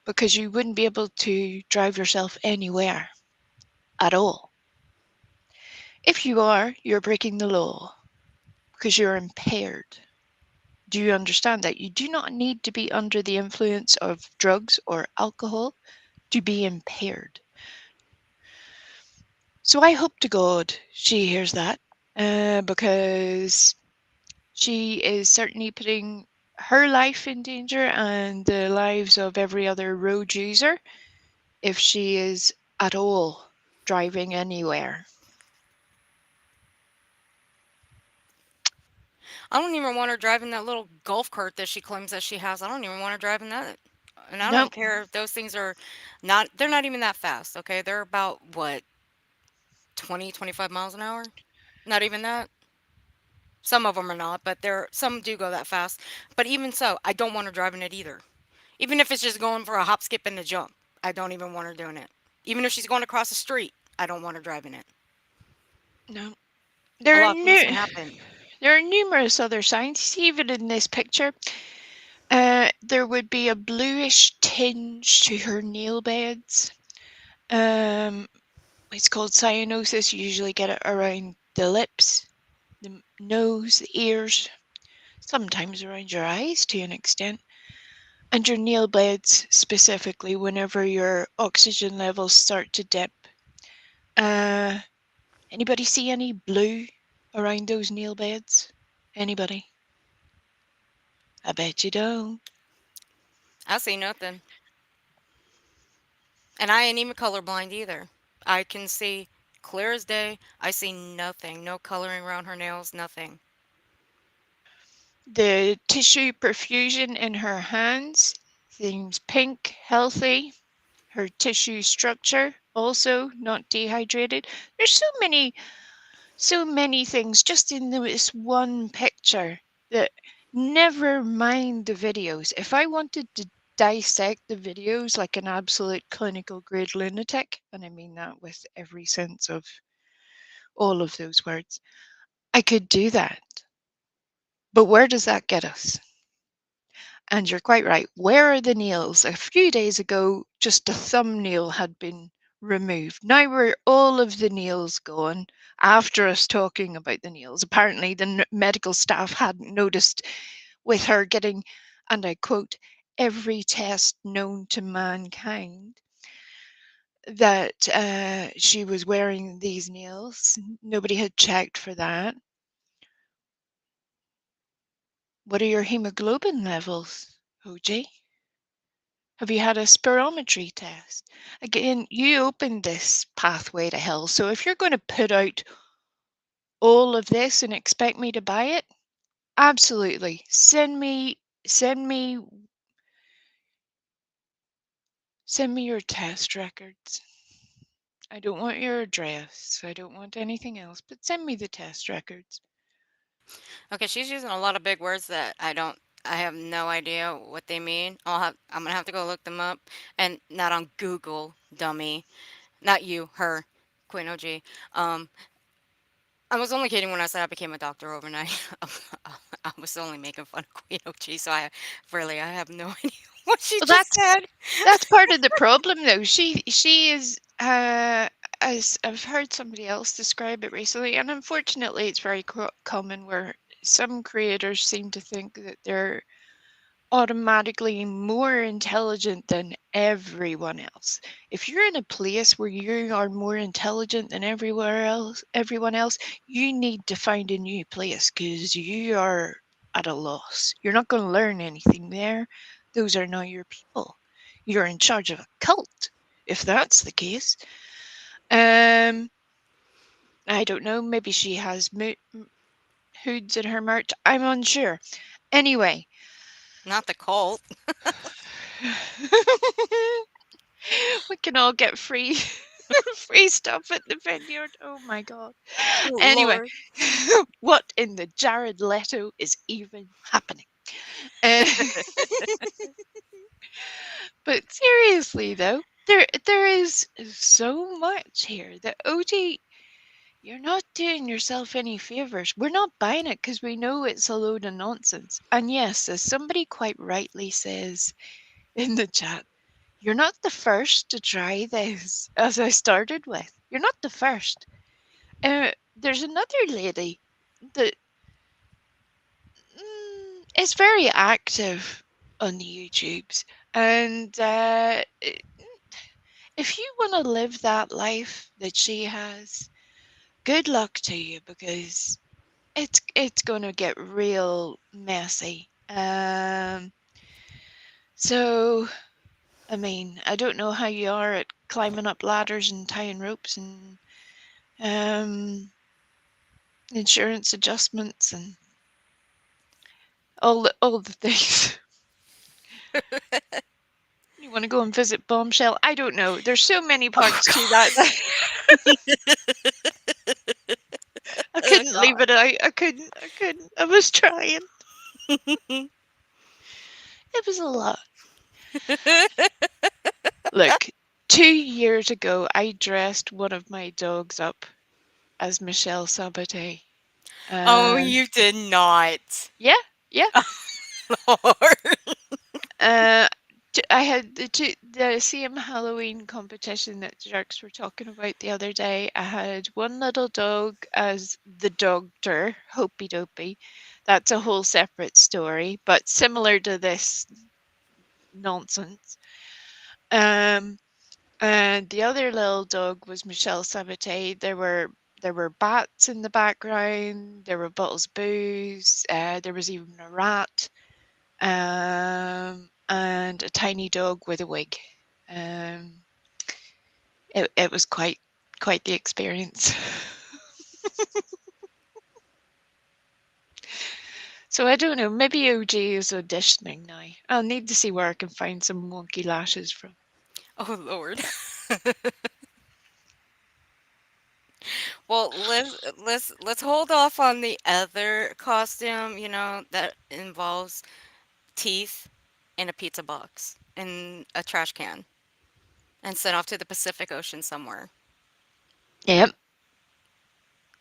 because you wouldn't be able to drive yourself anywhere at all. If you are, you're breaking the law because you're impaired. Do you understand that? You do not need to be under the influence of drugs or alcohol to be impaired. So I hope to God she hears that, because she is certainly putting her life in danger and the lives of every other road user if she is at all driving anywhere. I don't even want her driving that little golf cart that she claims that she has. I don't even want her driving that. And I No, don't care if those things are they're not even that fast, okay? They're about what, 20, 25 miles an hour? Not even that. Some of them are not, but some do go that fast. But even so, I don't want her driving it either. Even if it's just going for a hop, skip, and a jump, I don't even want her doing it. Even if she's going across the street, I don't want her driving it. no. A There are lot of things can happen. there are numerous other signs. Even in this picture, there would be a bluish tinge to her nail beds. It's called cyanosis. You usually get it around the lips, the nose, the ears, sometimes around your eyes to an extent, and your nail beds specifically whenever your oxygen levels start to dip. Anybody see any blue around those nail beds? Anybody? I bet you don't. I see nothing. And I ain't even colorblind either. I can see clear as day. I see nothing. No coloring around her nails, nothing. The tissue perfusion in her hands seems pink, healthy. Her tissue structure also not dehydrated. There's so many things just in this one picture that, never mind the videos. If I wanted to dissect the videos like an absolute clinical grade lunatic, and I mean that with every sense of all of those words, I could do that. But where does that get us? And you're quite right. Where are the nails? A few days ago, just a thumbnail had been removed. Now we're all of the nails gone after us talking about the nails. Apparently, the medical staff hadn't noticed with her getting, and I quote, every test known to mankind, that she was wearing these nails. Nobody had checked for that. What are your hemoglobin levels, OJ? Have you had a spirometry test? Again, you opened this pathway to hell. So if you're going to put out all of this and expect me to buy it, absolutely. Send me your test records. I don't want your address. I don't want anything else, but send me the test records. Okay, she's using a lot of big words that I have no idea what they mean. I'm gonna have to go look them up, and not on Google, dummy. Not you, her, Queen OG. Um, I was only kidding when I said I became a doctor overnight. I was only making fun of Queen OG, so I have no idea what she Well, just said. that's part of the problem, though. She is, as I've heard somebody else describe it recently, and unfortunately, it's very common where some creators seem to think that they're automatically more intelligent than everyone else. If you're in a place where you are more intelligent than everyone else, you need to find a new place because you are at a loss. You're not going to learn anything there. Those are not your people. You're in charge of a cult, if that's the case. I don't know. Maybe she has hoods in her merch. I'm unsure. Anyway. Not the cult. We can all get free free stuff at the vineyard. Oh my god. Oh, Anyway, Lord. what in the Jared Leto is even happening? Uh, but seriously though, there is so much here that OG, you're not doing yourself any favors. We're not buying it because we know it's a load of nonsense. And yes, as somebody quite rightly says in the chat, you're not the first to try this, as I started with. You're not the first. There's another lady that is very active on the YouTubes. And if you want to live that life that she has, good luck to you, because it's going to get real messy. So I mean, I don't know how you are at climbing up ladders and tying ropes and insurance adjustments and all the things. You want to go and visit Bombshell? I don't know. There's so many parts to that. I couldn't leave it out. I couldn't. I was trying. It was a lot. Look, 2 years ago, I dressed one of my dogs up as Michelle Sabaté. Oh, you did not. Yeah. Lord. I had the same Halloween competition that Jerks were talking about the other day. I had one little dog as the doctor, Hopey Dopey. That's a whole separate story, but similar to this nonsense. And the other little dog was Michelle Sabaté. There were bats in the background. There were bottles of booze. There was even a rat. And a tiny dog with a wig. It was quite the experience. So I don't know, maybe OG is auditioning now. I'll need to see where I can find some wonky lashes from. Oh, Lord. Well, let's hold off on the other costume, that involves teeth in a pizza box in a trash can and sent off to the Pacific Ocean somewhere. Yep.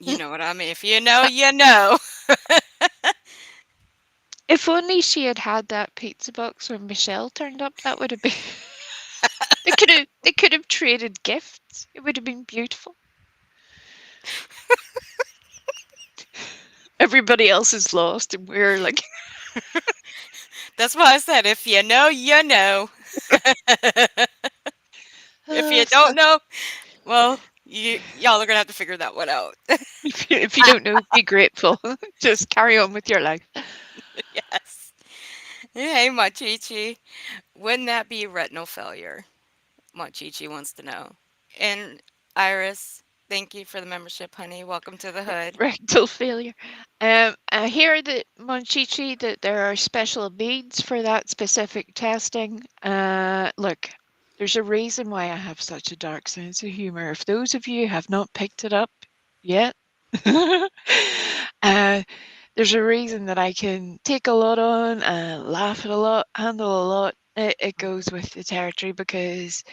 You know what I mean? If you know, you know. If only she had that pizza box when Michelle turned up, that would have been. They could have traded gifts. It would have been beautiful. Everybody else is lost, and we're like. That's why I said, if you know, you know. If you don't know, well, y'all are gonna have to figure that one out. If you don't know, be grateful. Just carry on with your life. Yes. Hey, Machichi. Wouldn't that be retinal failure? Machichi wants to know. And Iris, thank you for the membership, honey. Welcome to the hood. Rectal failure. I hear that Monchichi that there are special needs for that specific testing. Look, there's a reason why I have such a dark sense of humor. If those of you have not picked it up yet, uh, there's a reason that I can take a lot on, laugh at a lot, handle a lot. It goes with the territory because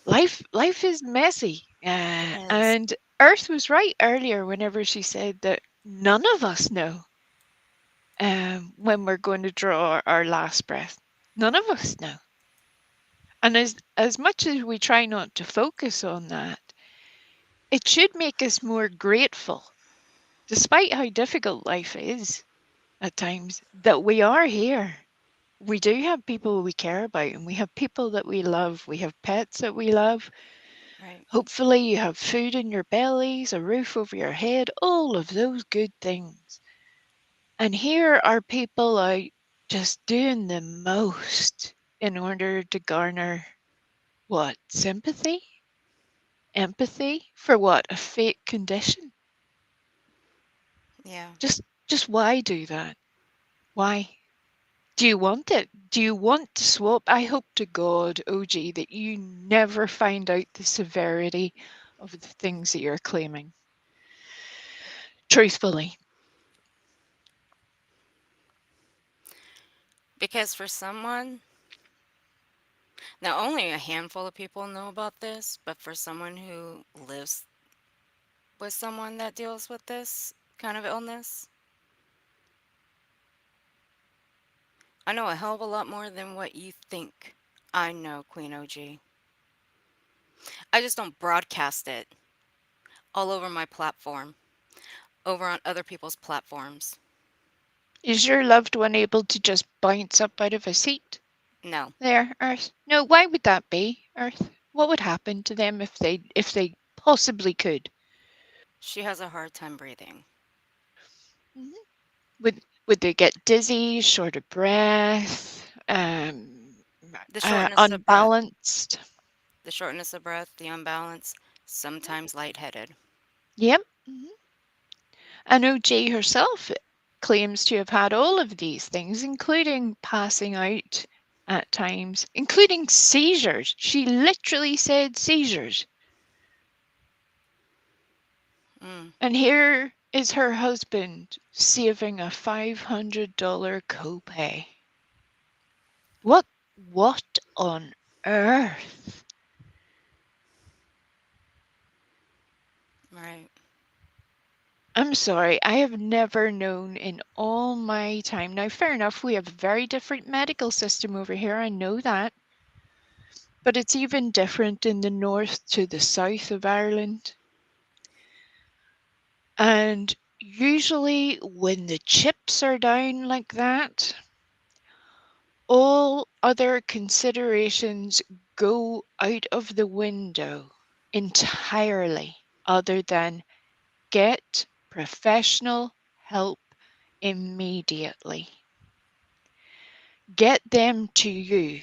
life is messy. Yes. And Earth was right earlier whenever she said that none of us know when we're going to draw our last breath. None of us know. And as much as we try not to focus on that, it should make us more grateful, despite how difficult life is at times, that we are here. We do have people we care about, and we have people that we love. We have pets that we love. Right. Hopefully, you have food in your bellies, a roof over your head, all of those good things. And here are people out just doing the most in order to garner what? Sympathy? Empathy? For what? A fake condition? Yeah. Just why do that? Why? Do you want it? Do you want to swap? I hope to God, OG, that you never find out the severity of the things that you're claiming. Truthfully. Because for someone, now only a handful of people know about this, but for someone who lives with someone that deals with this kind of illness, I know a hell of a lot more than what you think I know, Queen OG. I just don't broadcast it all over my platform, over on other people's platforms. Is your loved one able to just bounce up out of a seat? No, There, Earth. No, why would that be, Earth? What would happen to them if they possibly could? she has a hard time breathing. Mhm. Would they get dizzy, short of breath, The shortness of breath, unbalanced? the unbalance, sometimes lightheaded. Yep. Mhm. And OJ herself claims to have had all of these things, including passing out at times, including seizures. She literally said seizures. Mm, And here is her husband saving a $500 copay. What on earth? right. I'm sorry, I have never known in all my time. Now, fair enough, we have a very different medical system over here, I know that. But it's even different in the north to the south of Ireland. And usually, when the chips are down like that, all other considerations go out of the window entirely, other than get professional help immediately. Get them to you,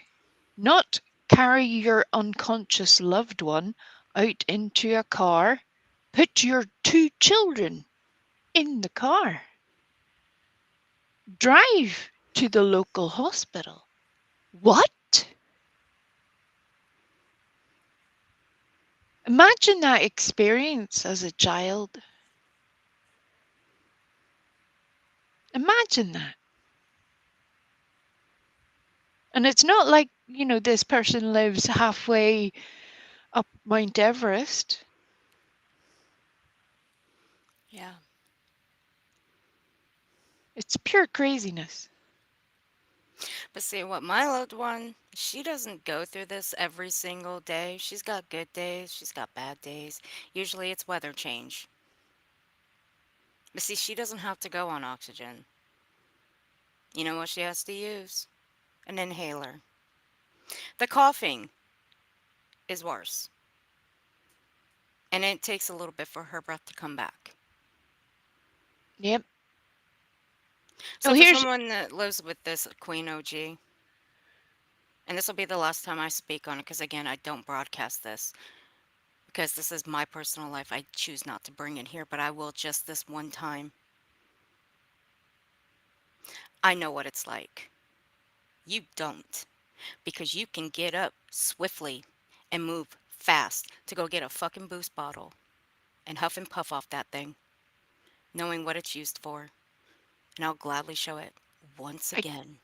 not carry your unconscious loved one out into a car. Put your two children in the car. Drive to the local hospital. What? Imagine that experience as a child. Imagine that. And it's not like, this person lives halfway up Mount Everest. Yeah. It's pure craziness. But see, what my loved one, she doesn't go through this every single day. She's got good days, she's got bad days. Usually it's weather change. But see, she doesn't have to go on oxygen. You know what she has to use? An inhaler. The coughing is worse, and it takes a little bit for her breath to come back. Yep. So Oh, for here's someone that lives with this Queen OG, and this will be the last time I speak on it because again, I don't broadcast this because this is my personal life. I choose not to bring it here, but I will just this one time. I know what it's like. You don't because you can get up swiftly and move fast to go get a fucking boost bottle and huff and puff off that thing, knowing what it's used for. And I'll gladly show it once I, again.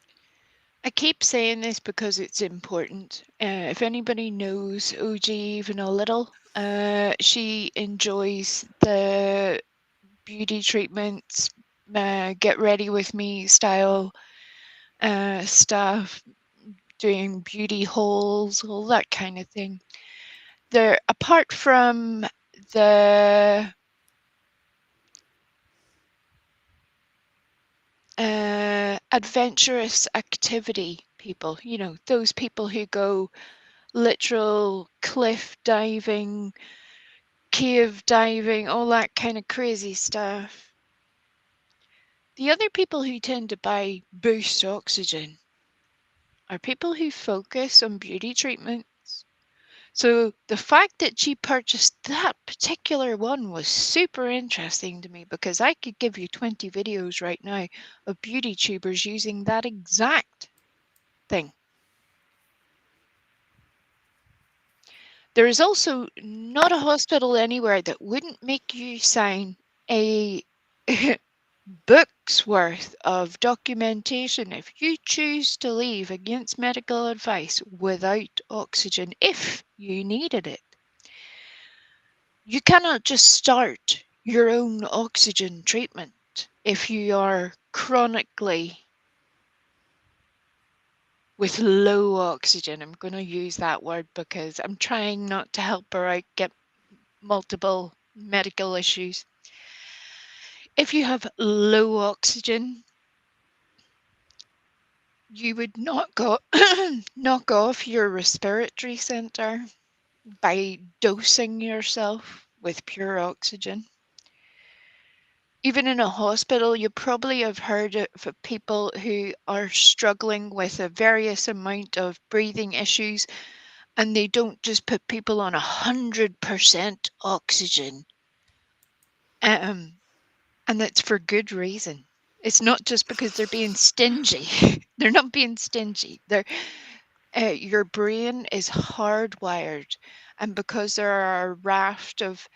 I keep saying this because it's important. If anybody knows OG even a little, she enjoys the beauty treatments, get ready with me style stuff, doing beauty hauls, all that kind of thing. There, apart from the adventurous activity people, you know, those people who go literal cliff diving, cave diving, all that kind of crazy stuff. The other people who tend to buy boost oxygen are people who focus on beauty treatments. So the fact that she purchased that particular one was super interesting to me because I could give you 20 videos right now of beauty tubers using that exact thing. There is also not a hospital anywhere that wouldn't make you sign a book's worth of documentation if you choose to leave against medical advice without oxygen if you needed it. You cannot just start your own oxygen treatment if you are chronically with low oxygen. I'm going to use that word because I'm trying not to help her out get multiple medical issues. If you have low oxygen, you would not go knock off your respiratory center by dosing yourself with pure oxygen. Even in a hospital, you probably have heard of people who are struggling with a various amount of breathing issues, and they don't just put people on 100% oxygen. And that's for good reason. It's not just because they're being stingy. They're not being stingy. Your brain is hardwired, and because there are a raft of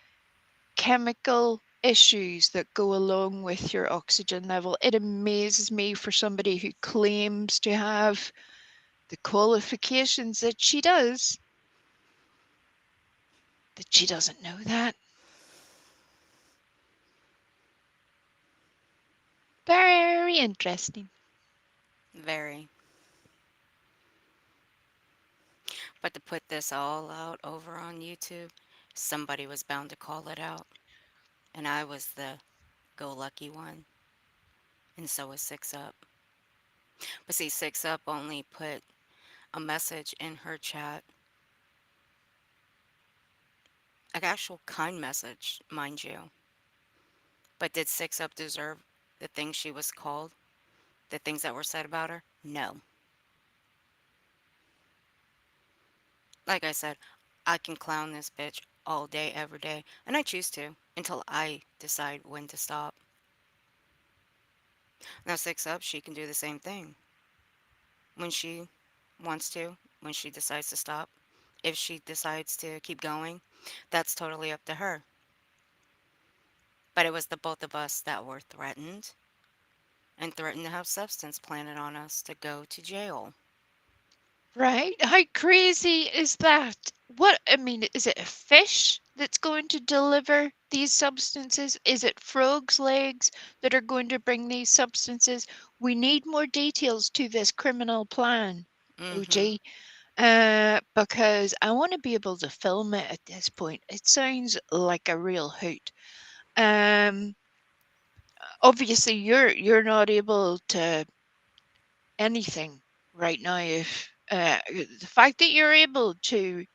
chemical issues that go along with your oxygen level, it amazes me for somebody who claims to have the qualifications that she does, that she doesn't know that. Very interesting. Very. But to put this all out over on YouTube, somebody was bound to call it out. And I was the go lucky one. And so was Six Up. But see, Six Up only put a message in her chat, an actual kind message, mind you. But did Six Up deserve the things she was called? The things that were said about her? No. Like I said, I can clown this bitch all day, every day, and I choose to until I decide when to stop. Now, Six Up, she can do the same thing when she wants to, when she decides to stop. If she decides to keep going, that's totally up to her. But it was the both of us that were threatened and threatened to have substance planted on us to go to jail. Right? How crazy is that? What, I mean, is it a fish that's going to deliver these substances? Is it frogs' legs that are going to bring these substances? We need more details to this criminal plan, Mm-hmm. OG, because I want to be able to film it at this point. It sounds like a real hoot. Um, Obviously, you're not able to anything right now. If the fact that you're able to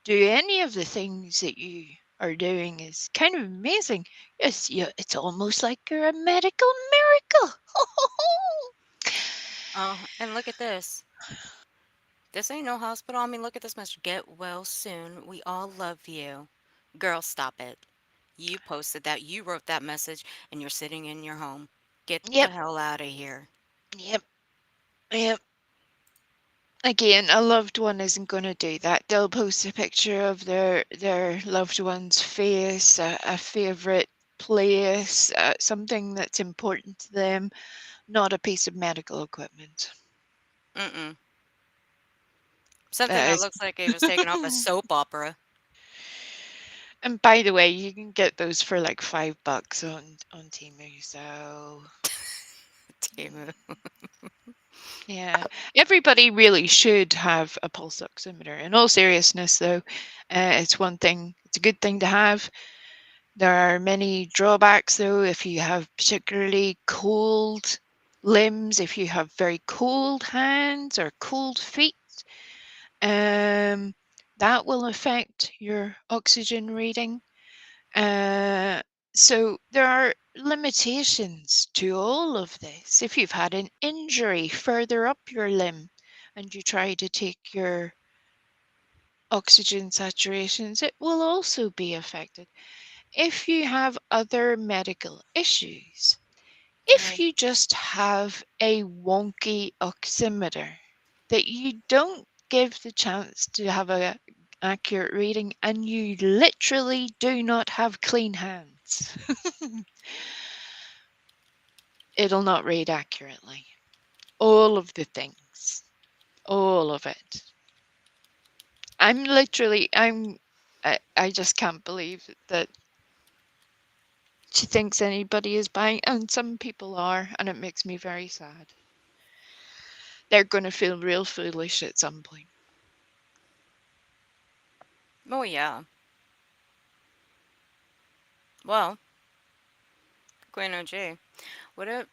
do any of the things that you are doing is kind of amazing. It's almost like you're a medical miracle. Oh, and look at this. This ain't no hospital. I mean, look at this message. Get well soon. We all love you. Girl, stop it. You posted that. You wrote that message, and you're sitting in your home. Get the Yep, hell out of here. yep, yep. Again, a loved one isn't going to do that. They'll post a picture of their loved one's face, a favorite place, something that's important to them, not a piece of medical equipment. Mm-mm. Something That that is. looks like it was taken off a soap opera. And by the way, you can get those for like $5 on Temu. So Timu. yeah, everybody really should have a pulse oximeter. In all seriousness, though, it's one thing. It's a good thing to have. There are many drawbacks, though. If you have particularly cold limbs, if you have very cold hands or cold feet, that will affect your oxygen reading. So there are limitations to all of this. If you've had an injury further up your limb and you try to take your oxygen saturations, it will also be affected. If you have other medical issues, if Right. you just have a wonky oximeter that you don't give the chance to have a accurate reading and you literally do not have clean hands, it'll not read accurately. All of the things, all of it. I just can't believe that she thinks anybody is buying, and some people are, and it makes me very sad. They're going to feel real foolish at some point. Oh, yeah. Well, Queen OG, would it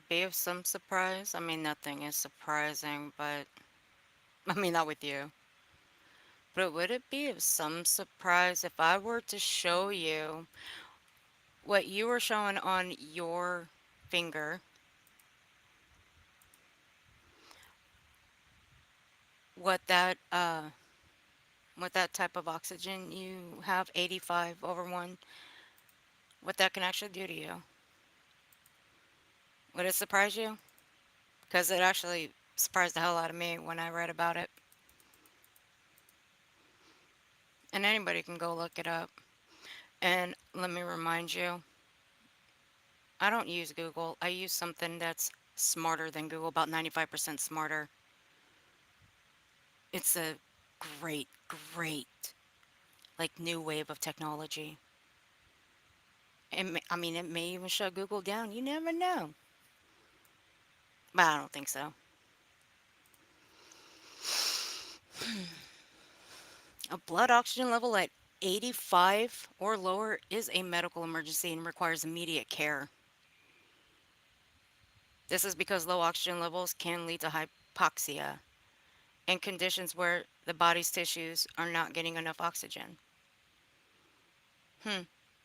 be of some surprise? I mean, nothing is surprising, but I mean, not with you. But would it be of some surprise if I were to show you what you were showing on your finger, what that type of oxygen you have, 85 over 1, what that can actually do to you? Would it surprise you? Because it actually surprised the hell out of me when I read about it. And anybody can go look it up. And let me remind you, I don't use Google. I use something that's smarter than Google, about 95% smarter. It's a great, great, like, new wave of technology. I mean, it may even shut Google down. You never know. But I don't think so. A blood oxygen level at 85 or lower is a medical emergency and requires immediate care. This is because low oxygen levels can lead to hypoxia and conditions where the body's tissues are not getting enough oxygen. Hmm.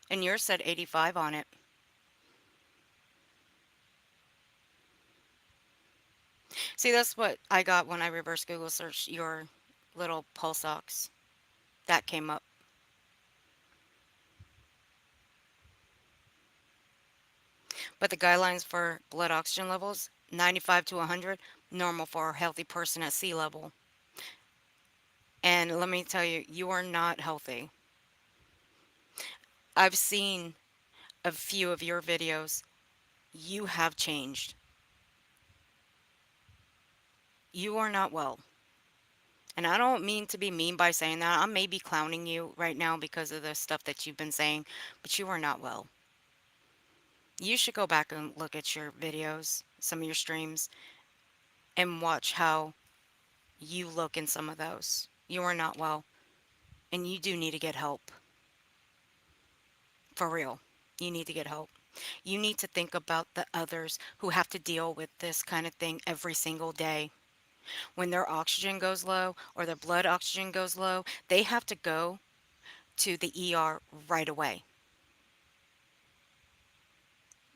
And yours said 85 on it. See, that's what I got when I reverse Google searched your little pulse ox. That came up. But the guidelines for blood oxygen levels, 95 to 100, normal for a healthy person at sea level. And let me tell you, you are not healthy. I've seen a few of your videos. You have changed. You are not well. And I don't mean to be mean by saying that. I may be clowning you right now because of the stuff that you've been saying, but you are not well. You should go back and look at your videos, some of your streams, and watch how you look in some of those. You are not well, and you do need to get help. For real. You need to get help. You need to think about the others who have to deal with this kind of thing every single day. When their oxygen goes low or their blood oxygen goes low, they have to go to the ER right away.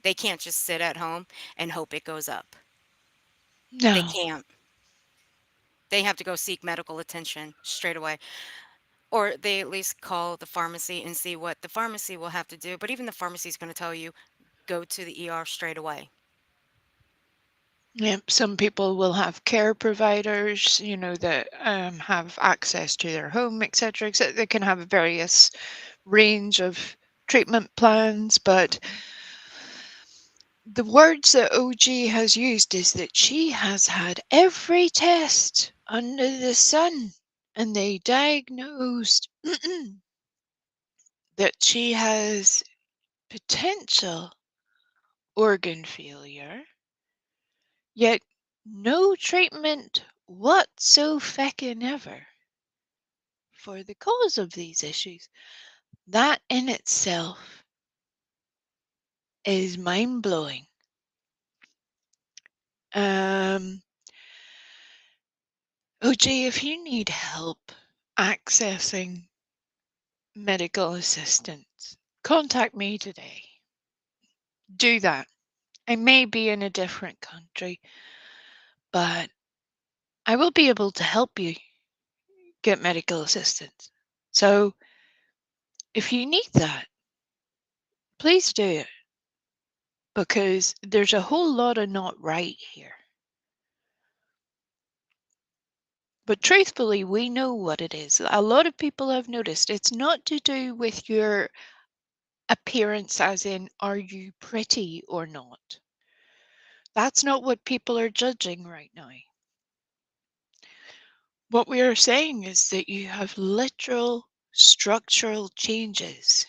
They can't just sit at home and hope it goes up. They No. can't. They have to go seek medical attention straight away. Or they at least call the pharmacy and see what the pharmacy will have to do. But even the pharmacy is going to tell you, go to the ER straight away. Yep, some people will have care providers, that have access to their home, etc., etc. They can have a various range of treatment plans, but the words that OG has used is that she has had every test under the sun, and they diagnosed that she has potential organ failure, yet no treatment whatsoever for the cause of these issues. That in itself is mind blowing. OG, if you need help accessing medical assistance, contact me today. Do that. I may be in a different country, but I will be able to help you get medical assistance. So if you need that, please do it, because there's a whole lot of not right here. But truthfully, we know what it is. A lot of people have noticed it's not to do with your appearance, as in, are you pretty or not? That's not what people are judging right now. What we are saying is that you have literal structural changes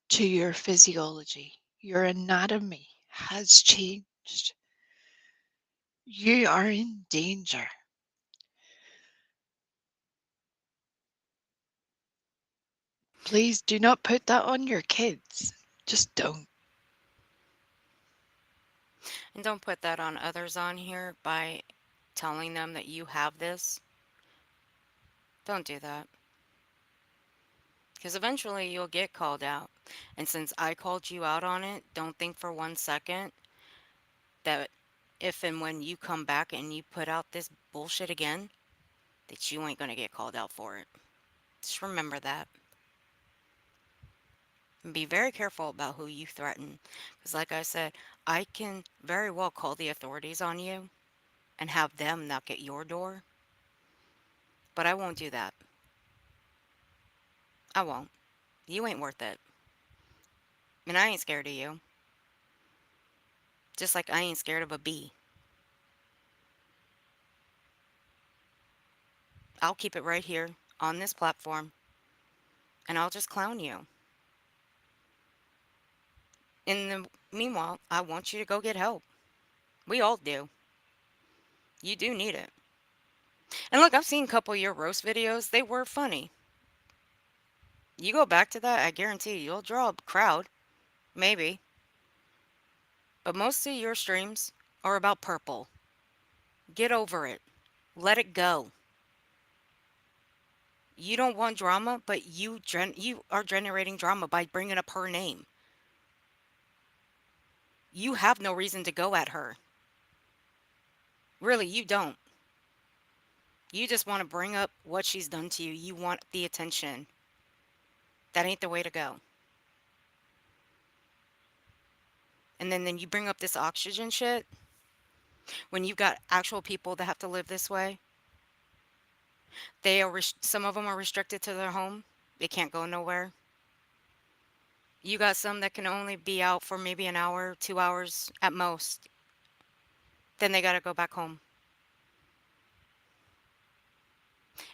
to your physiology. Your anatomy has changed. You are in danger. Please do not put that on your kids. Just don't. And don't put that on others on here by telling them that you have this. Don't do that. Because eventually you'll get called out. And since I called you out on it, don't think for 1 second that if and when you come back and you put out this bullshit again, that you ain't going to get called out for it. Just remember that. And be very careful about who you threaten. Because, like I said, I can very well call the authorities on you and have them knock at your door. But I won't do that. I won't. You ain't worth it. And I ain't scared of you. Just like I ain't scared of a bee. I'll keep it right here on this platform and I'll just clown you. In the meanwhile, I want you to go get help. We all do. You do need it. And look, I've seen a couple of your roast videos. They were funny. You go back to that, I guarantee you'll draw a crowd. Maybe. But most of your streams are about purple. Get over it. Let it go. You don't want drama, but you are generating drama by bringing up her name. You have no reason to go at her. Really, you don't. You just want to bring up what she's done to you. You want the attention. That ain't the way to go. And then you bring up this oxygen shit when you've got actual people that have to live this way. Some of them are restricted to their home. They can't go nowhere. You got some that can only be out for maybe an hour, 2 hours at most. Then they got to go back home.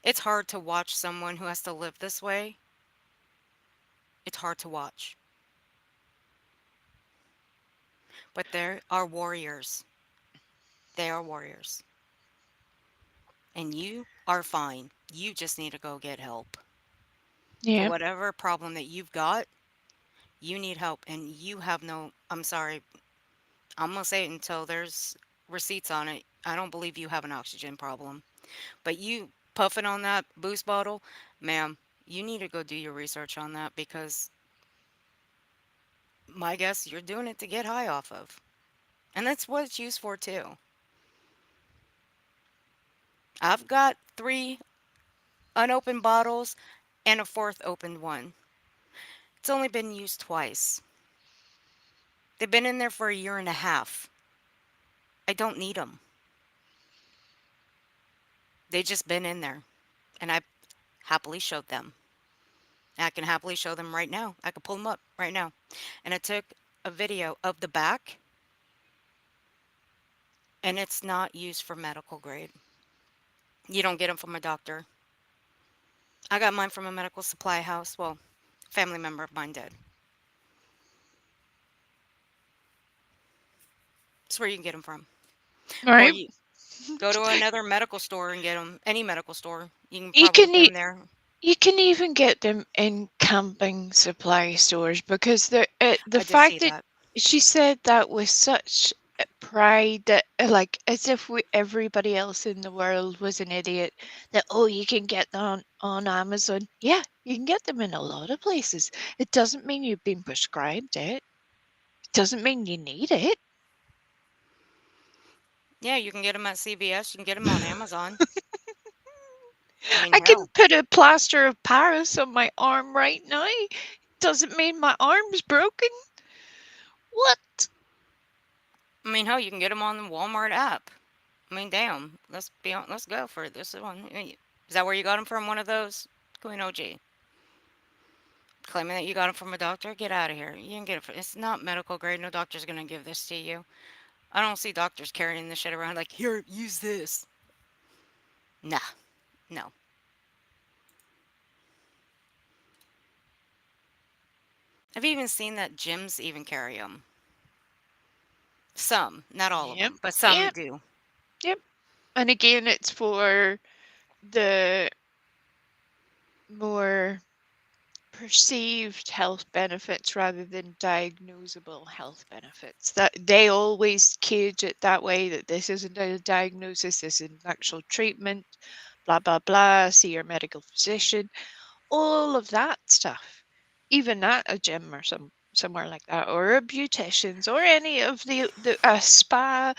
It's hard to watch someone who has to live this way. It's hard to watch. But they are warriors. They are warriors. And you are fine. You just need to go get help. For Yeah. whatever problem that you've got, you need help. And you have no, I'm sorry, I'm going to say it until there's receipts on it. I don't believe you have an oxygen problem. But you puffing on that boost bottle, ma'am, You need to go do your research on that because my guess you're doing it to get high off of. And that's what it's used for too. I've got 3 unopened bottles and a 4th opened one. It's only been used twice. They've been in there for a year and a half. I don't need them. They just been in there. And I happily showed them. I can happily show them right now. I could pull them up right now. And I took a video of the back, and it's not used for medical grade. You don't get them from a doctor. I got mine from a medical supply house. Well, a family member of mine did. That's where you can get them from. All Or right. you go to another medical store and get them. Any medical store. You can You probably can get them there. you can even get them in camping supply stores because the I did see fact that that. she said that with such pride that like as if everybody else in the world was an idiot, that oh, you can get them on Amazon. Yeah, you can get them in a lot of places. It doesn't mean you've been prescribed it. It doesn't mean you need it. Yeah, you can get them at CVS. You can get them on Amazon. I mean, I can hell. put a plaster of Paris on my arm right now. Doesn't mean my arm's broken. What? I mean, hell, you can get them on the Walmart app. I mean, damn. Let's be on. Let's go for this one. Is that where you got them from? One of those? Queen OG. Claiming that you got them from a doctor? Get out of here. You can get it. It's not medical grade. No doctor's gonna give this to you. I don't see doctors carrying this shit around like, here, use this. Nah, no. I've even seen that gyms even carry them. Some, not all of Yep. them, but some Yep. do. Yep. And again, it's for the more perceived health benefits rather than diagnosable health benefits. That they always cage it that way, that this isn't a diagnosis, this is an actual treatment, blah blah blah, see your medical physician, all of that stuff. Even at a gym or somewhere like that, or a beautician's, or any of the a spa,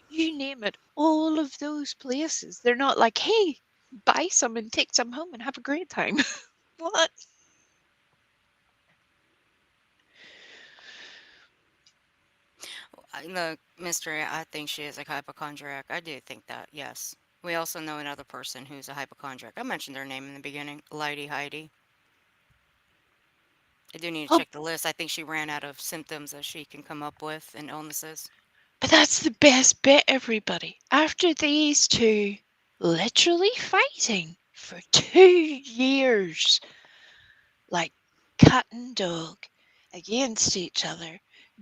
you name it, all of those places. They're not like, hey, buy some and take some home and have a great time. What? Look, mystery, I think she is a hypochondriac. I do think that, yes. We also know another person who's a hypochondriac. I mentioned their name in the beginning, Lady Heidi. I do need to Oh, check the list. I think she ran out of symptoms that she can come up with and illnesses. but that's the best bit, everybody. After these two literally fighting for 2 years, like cat and dog, against each other,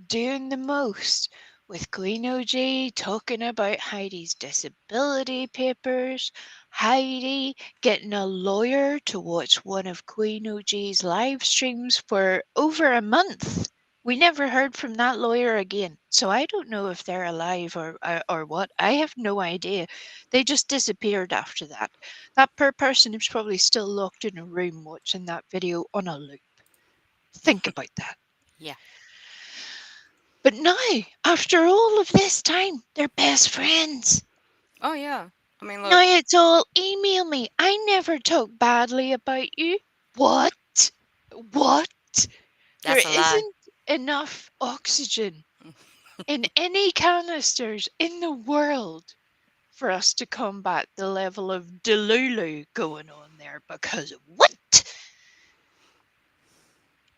doing the most, with Queen OJ talking about Heidi's disability papers, Heidi getting a lawyer to watch one of Queen OJ's live streams for over a month. We never heard from that lawyer again. So I don't know if they're alive or what. I have no idea. They just disappeared after that. That per person is probably still locked in a room watching that video on a loop. Think about that. Yeah. But now, after all of this time, they're best friends. Oh, yeah. I mean, Now look, it's all email me. I never talk badly about you. What? What? There that's a lie. isn't enough oxygen in any canisters in the world for us to combat the level of delulu going on there, because what?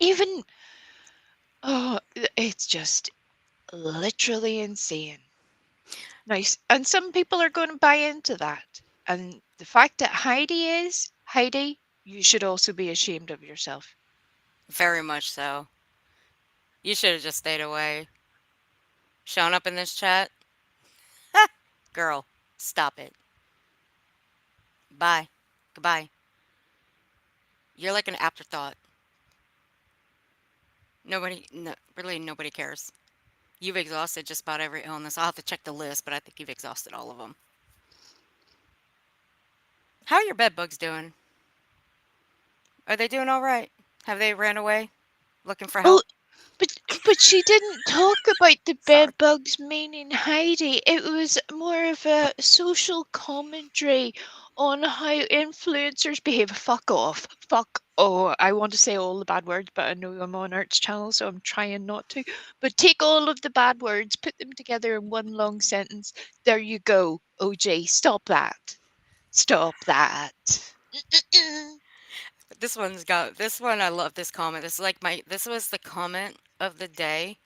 Even, oh, it's just literally insane. Nice. And some people are going to buy into that. And the fact that Heidi, you should also be ashamed of yourself. Very much so. You should have just stayed away. Shown up in this chat? Girl, stop it. Bye. Goodbye. You're like an afterthought. Nobody, no, really, nobody cares. You've exhausted just about every illness. I'll have to check the list, but I think you've exhausted all of them. How are your bed bugs doing? Are they doing all right? Have they ran away looking for Oh, help? but she didn't talk about the Sorry. bed bugs meaning Heidi. It was more of a social commentary on how influencers behave. Fuck off. Fuck. Oh, I want to say all the bad words, but I know I'm on Art's channel, so I'm trying not to. But take all of the bad words, put them together in one long sentence. There you go, OJ. Stop that. Stop that. This one. I love this comment. This was the comment of the day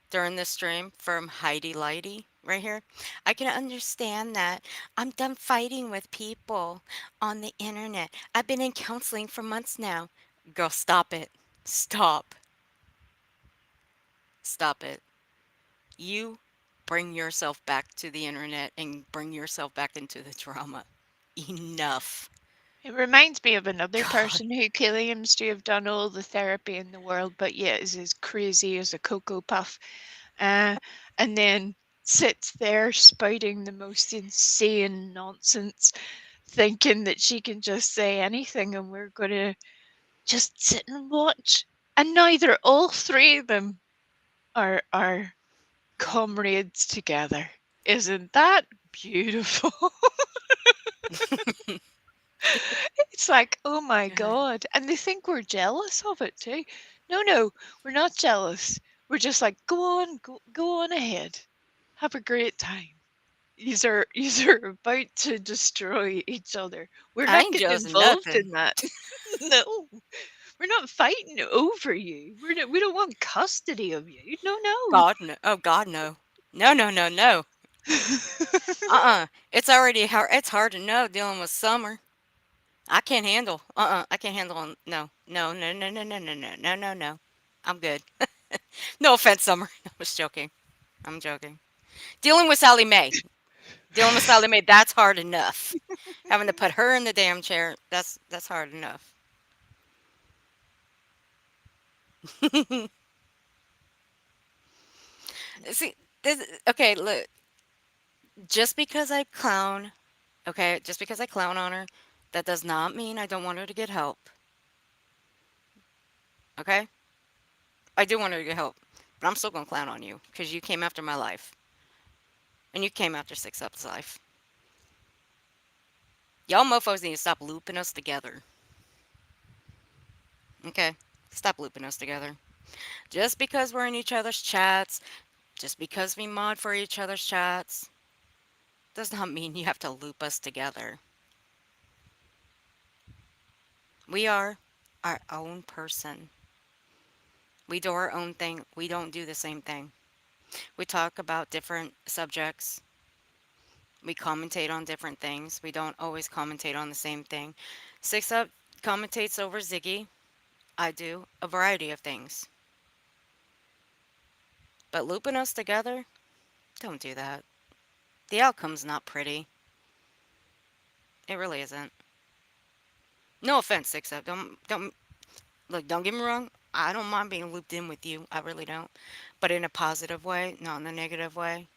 during the stream from Heidi Lighty right here. I can understand that. I'm done fighting with people on the internet. I've been in counseling for months now. Girl, stop it. Stop. Stop it. You bring yourself back to the internet and bring yourself back into the drama. Enough. It reminds me of another God. person who claims to have done all the therapy in the world, but yet is as crazy as a Cocoa Puff, uh, and then sits there spouting the most insane nonsense, thinking that she can just say anything and we're going to just sit and watch. And neither all three of them are comrades together. Isn't that beautiful? It's like, oh my God. God. And they think we're jealous of it too. No, no, we're not jealous. We're just like, go on ahead. Have a great time. You're about to destroy each other. We're I not ain't getting jealous of involved nothing. in that. No, we're not fighting over you. We don't want custody of you. No, no. God no. Oh God no. No no no no. It's already hard. It's hard to know dealing with summer. I can't handle. I can't handle. No no no no no no no no no no no. I'm good. No offense, Summer. I'm just joking. I'm joking. Dealing with Sally Mae. Dealing with Sally Mae. That's hard enough. Having to put her in the damn chair. That's hard enough. See, okay. Look, just because I clown, okay, just because I clown on her, that does not mean I don't want her to get help. Okay, I do want her to get help, but I'm still gonna clown on you because you came after my life, and you came after Six Up's life. Y'all mofos need to stop looping us together. Okay, stop looping us together. Just because we're in each other's chats, just because we mod for each other's chats, does not mean you have to loop us together. We are our own person. We do our own thing. We don't do the same thing. We talk about different subjects. We commentate on different things. We don't always commentate on the same thing. Six Up commentates over Ziggy. I do a variety of things. But looping us together, don't do that. The outcome's not pretty. It really isn't. No offense, Six Up. Don't look. Don't get me wrong. I don't mind being looped in with you. I really don't. But in a positive way, not in a negative way.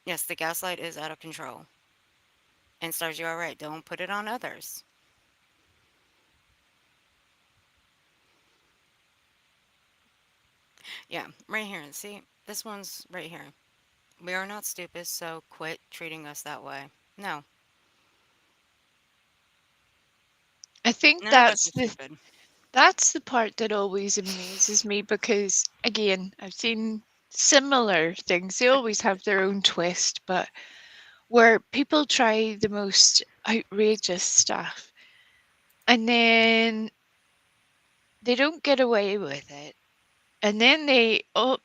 Yes, the gaslight is out of control. And Stars, you're all right. Don't put it on others. Yeah, right here. See, this one's right here. We are not stupid, so quit treating us that way. No, I think none of us are stupid. that's the part that always amazes me because again, I've seen similar things. They always have their own twist, but where people try the most outrageous stuff and then they don't get away with it. And then they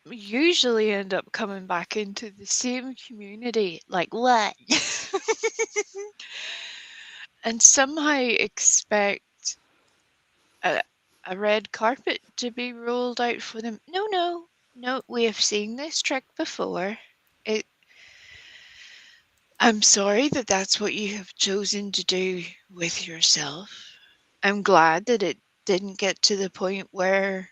usually end up coming back into the same community. Like, what? And somehow expect a, a red carpet to be rolled out for them. No, no, no, we have seen this trick before. It, I'm sorry that that's what you have chosen to do with yourself. I'm glad that it didn't get to the point where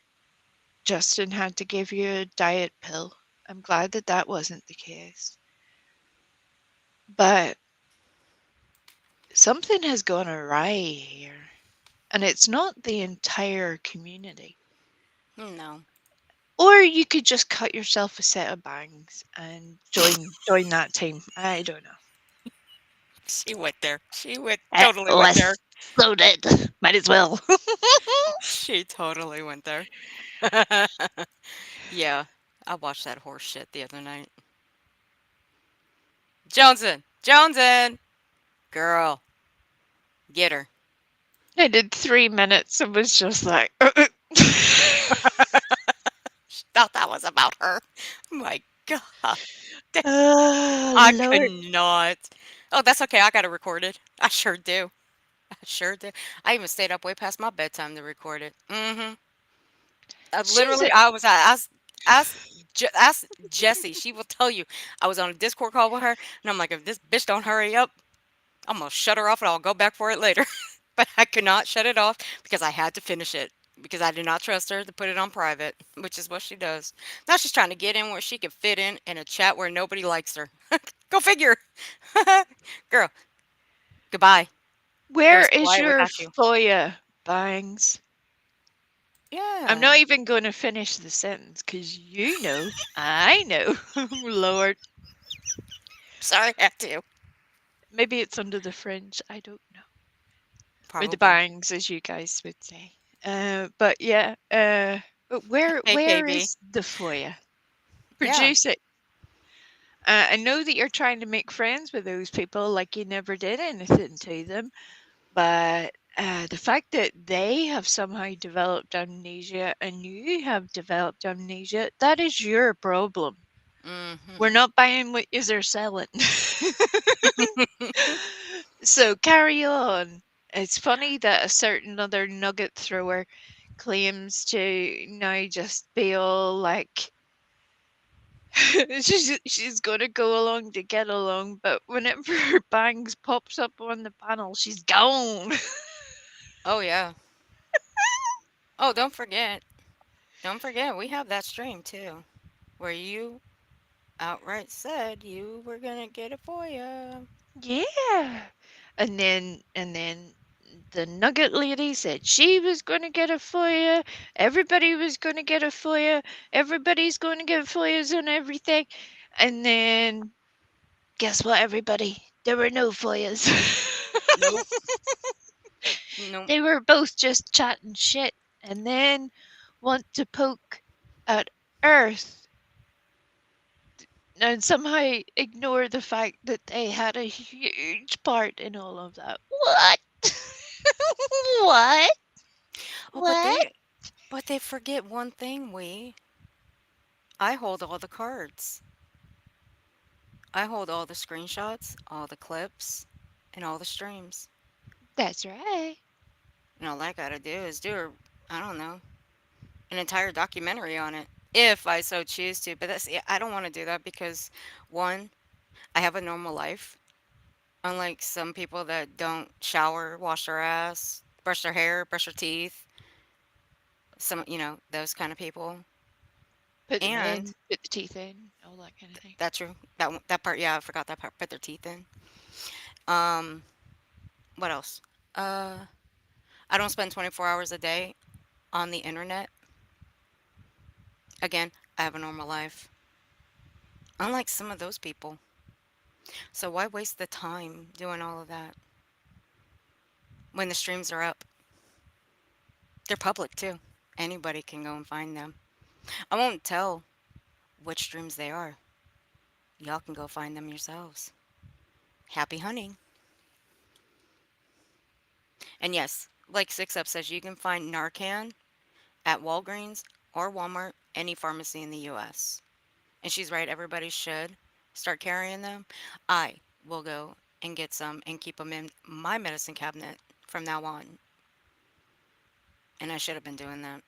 Justin had to give you a diet pill. I'm glad that that wasn't the case. But something has gone awry here. and it's not the entire community. No. Or you could just cut yourself a set of bangs and join that team. I don't know. She went there. She went Eh, totally went there. so did. Might as well. She totally went there. Yeah. I watched that horse shit the other night. Joneson! Joneson! Girl, get her. I did 3 minutes and was just like, She thought that was about her. My God. oh, I could Lord. not. Oh, that's okay. I got it recorded. I sure do. I sure do. I even stayed up way past my bedtime to record it. Mm-hmm. She's a, I was ask Jessie. She will tell you. I was on a Discord call with her, and I'm like, if this bitch don't hurry up, I'm gonna shut her off, and I'll go back for it later. But I could not shut it off because I had to finish it because I did not trust her to put it on private, which is what she does. Now she's trying to get in where she can fit in a chat where nobody likes her. Go figure. Girl, goodbye. It where was is quiet your without you. FOIA, Bangs? I'm Yeah. not even going to finish the sentence because you know, I know. Lord. Sorry, I had to. Maybe it's under the fringe. I don't know. Or the Probably. bangs, as you guys would say. But yeah, but where Hey, where KB. is the FOIA? Yeah. Produce it. I know that you're trying to make friends with those people like you never did anything to them, but the fact that they have somehow developed amnesia and you have developed amnesia, that is your problem. Mm-hmm. We're not buying what you're selling. So carry on. It's funny that a certain other nugget thrower claims to now just be all like she's gonna go along to get along, but whenever her bangs pops up on the panel, she's gone. Oh, yeah. Oh, don't forget. Don't forget, we have that stream too, where you outright said you were gonna get it for you. Yeah. And then the nugget lady said she was going to get a FOIA. Everybody was going to get a FOIA. Everybody's going to get FOIAs on everything. And then guess what, everybody? There were no FOIAs. Nope. Nope. They were both just chatting shit and then want to poke at Earth and somehow ignore the fact that they had a huge part in all of that. What? What? Oh, but What? they forget one thing, I hold all the cards. I hold all the screenshots, all the clips, and all the streams. That's right. And all I gotta do is I don't know, an entire documentary on it. If I so choose to. But yeah, I don't want to do that because one, I have a normal life. Unlike some people that don't shower, wash their ass, brush their hair, brush their teeth, those kind of people. Put them And in, put the teeth in, all that kind of thing. that's true. That part, yeah, I forgot that part. Put their teeth in. Um, what else? Uh, I don't spend 24 hours a day on the internet. Again, I have a normal life. Unlike some of those people. So why waste the time doing all of that when the streams are up? They're public too. Anybody can go and find them. I won't tell which streams they are. Y'all can go find them yourselves. Happy hunting. And yes, like Six Up says, you can find Narcan at Walgreens or Walmart, any pharmacy in the US. And she's right, everybody should start carrying them. I will go and get some and keep them in my medicine cabinet from now on. And I should have been doing that.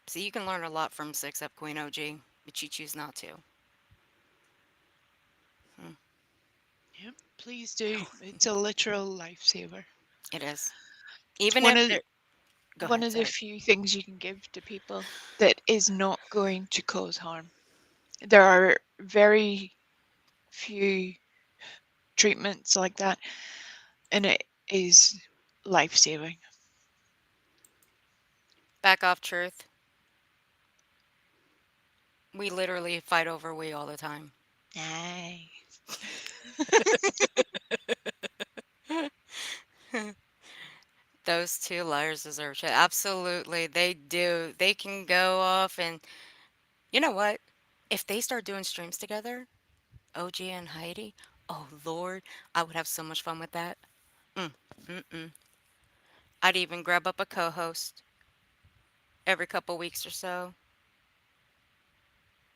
See, you can learn a lot from Six Up Queen OG, but you choose not to. Hmm. Yep, please do. It's a literal lifesaver. It is. It's Even one if of they're. Go one ahead, of the sorry. few things you can give to people that is not going to cause harm. There are very few treatments like that, and it is life-saving. Back off, truth. We literally fight over we all the time. Aye. Those two liars deserve shit. Absolutely. They do. They can go off and you know what? If they start doing streams together, OG and Heidi, oh Lord, I would have so much fun with that. Mm, mm-mm. I'd even grab up a co-host every couple weeks or so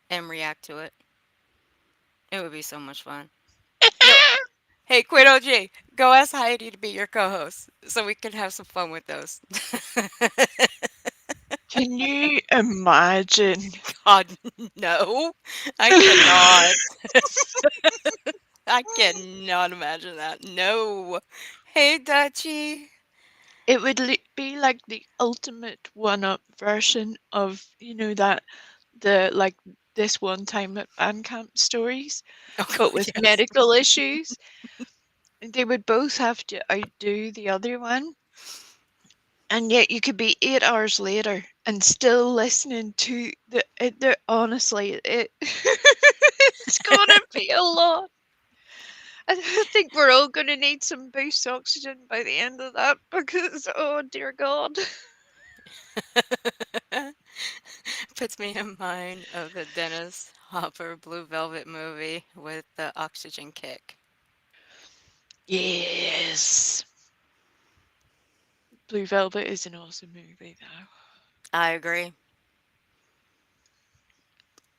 and react to it. It would be so much fun. Yo, hey, Quit OG, go ask Heidi to be your co-host so we can have some fun with those. Can you imagine? God, no, I cannot. I cannot imagine that. No. Hey, Dutchie. It would be like the ultimate one-up version of, that like this one time at band camp stories, Oh, but God, with yes. medical issues. And they would both have to outdo the other one. And yet you could be 8 hours later and still listening to the honestly, it's gonna be a lot. I think we're all gonna need some boost oxygen by the end of that because, oh dear God. Puts me in mind of the Dennis Hopper Blue Velvet movie with the oxygen kick. Yes. Blue Velvet is an awesome movie, though. I agree.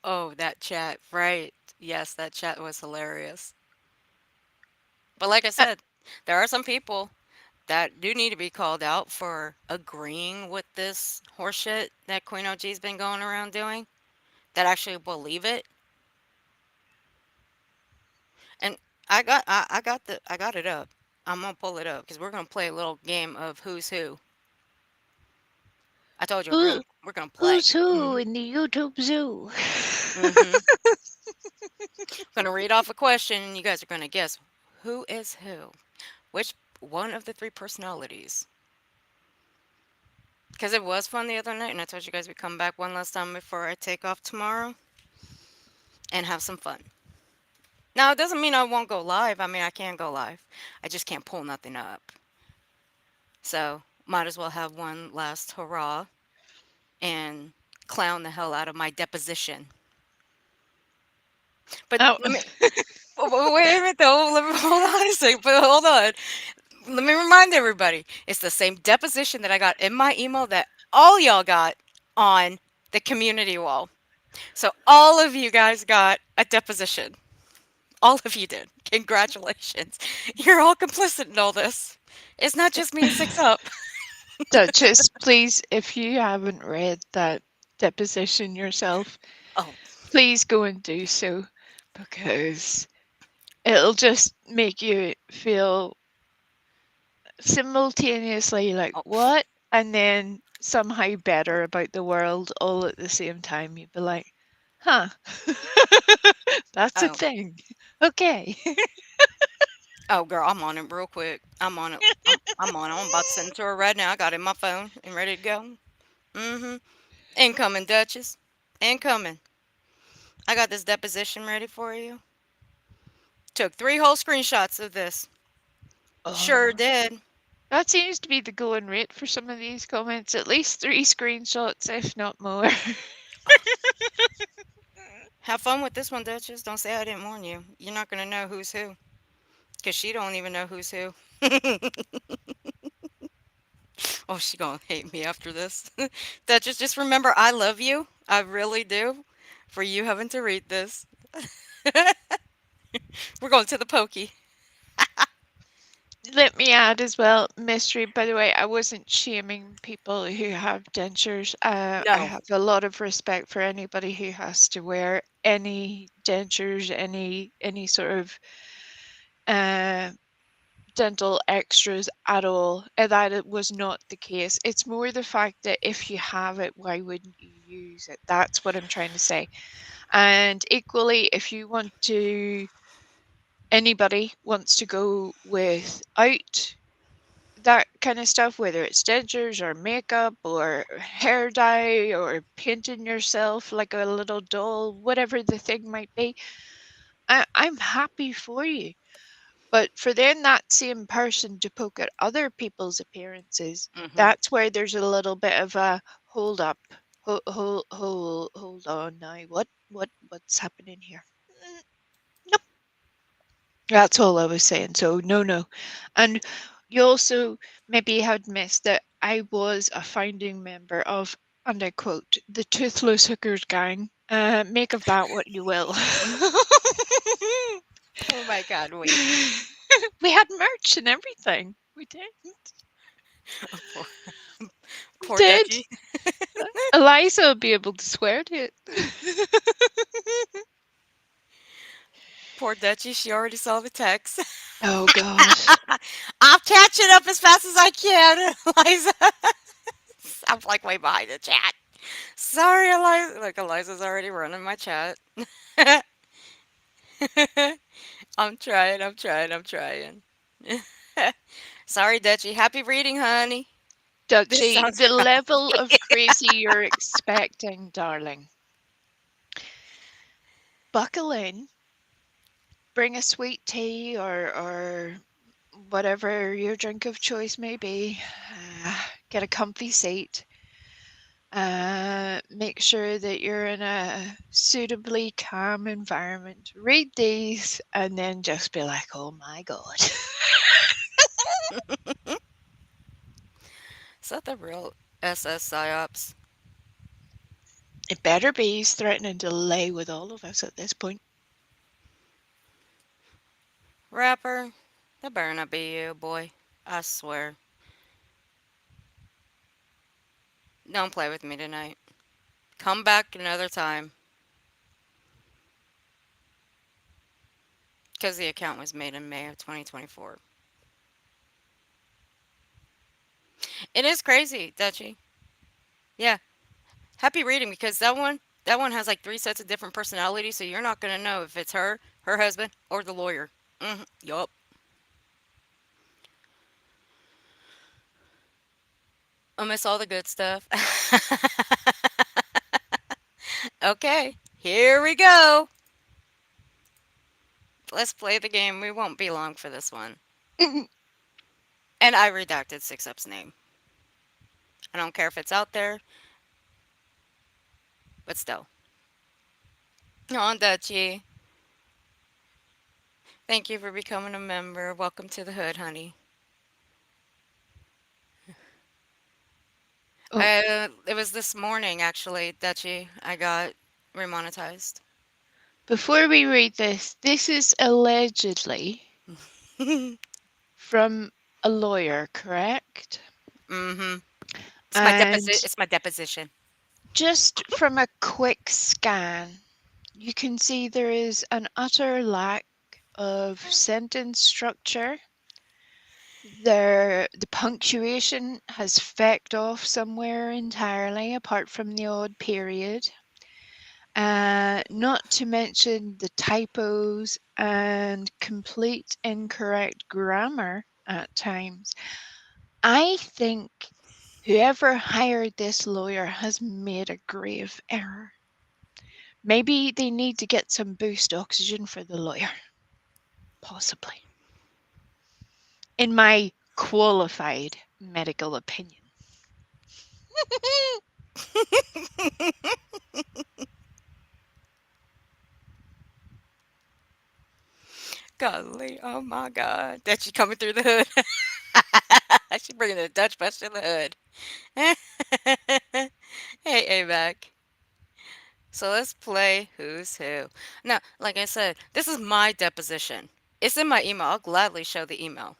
Oh, that chat, right. Yes, that chat was hilarious. But like I Uh, said, there are some people that do need to be called out for agreeing with this horseshit that Queen OG's been going around doing, that actually believe it. And I got it up. I'm gonna pull it up because we're gonna play a little game of who's who. I told you who, we're gonna play. who's who in the YouTube zoo? Mm-hmm. Gonna read off a question and you guys are gonna guess who is who. Which one of the three personalities? Because it was fun the other night, and I told you guys we'd come back one last time before I take off tomorrow and have some fun. Now, it doesn't mean I won't go live. I mean, I can go live. I just can't pull nothing up. So, might as well have one last hurrah and clown the hell out of my deposition. But Oh, let me wait a minute though. Hold on a second. But hold on. Let me remind everybody. It's the same deposition that I got in my email that all y'all got on the community wall. So all of you guys got a deposition. All of you did. Congratulations. You're all complicit in all this. It's not just me and Six Up. Duchess, please, if you haven't read that deposition yourself, Oh, please go and do so because it'll just make you feel simultaneously like, oh. what? And then somehow better about the world all at the same time. You'd be like, huh, that's a Oh. thing. Okay. Oh, girl, I'm on it real quick. I'm on it. I'm on it. I'm about to send it to her right now. I got it in my phone and ready to go. Mm-hmm. Incoming, Duchess. Incoming. I got this deposition ready for you. Took 3 whole screenshots of this. Sure Oh, did. that seems to be the going rate for some of these comments. At least 3 screenshots, if not more. Have fun with this one, Duchess. Don't say I didn't warn you. You're not going to know who's who. Because she don't even know who's who. Oh, she gonna hate me after this. Duchess, just remember I love you. I really do. For you having to read this. We're going to the pokey. Let me add as well, Mystery, by the way, I wasn't shaming people who have dentures. I No. have a lot of respect for anybody who has to wear any dentures, any sort of dental extras at all. That it was not the case. It's more the fact that if you have it, why wouldn't you use it? That's what I'm trying to say. And equally, if you want to, anybody wants to go without that kind of stuff, whether it's dentures or makeup or hair dye or painting yourself like a little doll, whatever the thing might be, I'm happy for you. But for then that same person to poke at other people's appearances, that's where there's a little bit of a hold up. Hold on now. What's happening here? Nope. That's all I was saying. So no. And you also maybe had missed that I was a founding member of, and I quote, the Toothless Hookers Gang. Make of that what you will. Oh my God, wait. We had merch and everything. We did. Poor, We poor did. Dutchie. Eliza will be able to swear to it. Poor Dutchie. She already saw the text. Oh God. I'm catching up as fast as I can, Eliza. I'm like way behind the chat. Sorry, Eliza. Like Eliza's already running my chat. I'm trying. Sorry, Dutchie. Happy reading, honey. This Dutchie, sounds the level of crazy you're expecting, darling. Buckle in. Bring a sweet tea or whatever your drink of choice may be. Get a comfy seat. Make sure that you're in a suitably calm environment. Read these and then just be like, oh my God. Is that the real SS psyops? It better be. He's threatening to lay with all of us at this point. Rapper, that better not be you, boy. I swear. Don't play with me tonight. Come back another time. Because the account was made in May of 2024. It is crazy, Dutchie. Yeah. Happy reading because that one has like 3 sets of different personalities, so you're not gonna know if it's her husband, or the lawyer. Yup. I miss all the good stuff. Okay, here we go. Let's play the game. We won't be long for this one. And I redacted 6up's name. I don't care if it's out there, but still. Oh, Dutchie. Thank you for becoming a member. Welcome to the hood, honey. Oh, It was this morning, actually, Dutchie. I got remonetized. before we read this is allegedly from a lawyer, correct? Mm-hmm. And It's my deposition. just from a quick scan, you can see there is an utter lack of sentence structure. The punctuation has fecked off somewhere entirely, apart from the odd period. Not to mention the typos and complete incorrect grammar at times. I think whoever hired this lawyer has made a grave error. Maybe they need to get some boost oxygen for the lawyer. Possibly. In my qualified medical opinion. Golly, oh my God. That she coming through the hood. She bringing the Dutch bus to the hood. Hey, AVAC. So let's play Who's Who. Now, like I said, this is my deposition. It's in my email. I'll gladly show the email.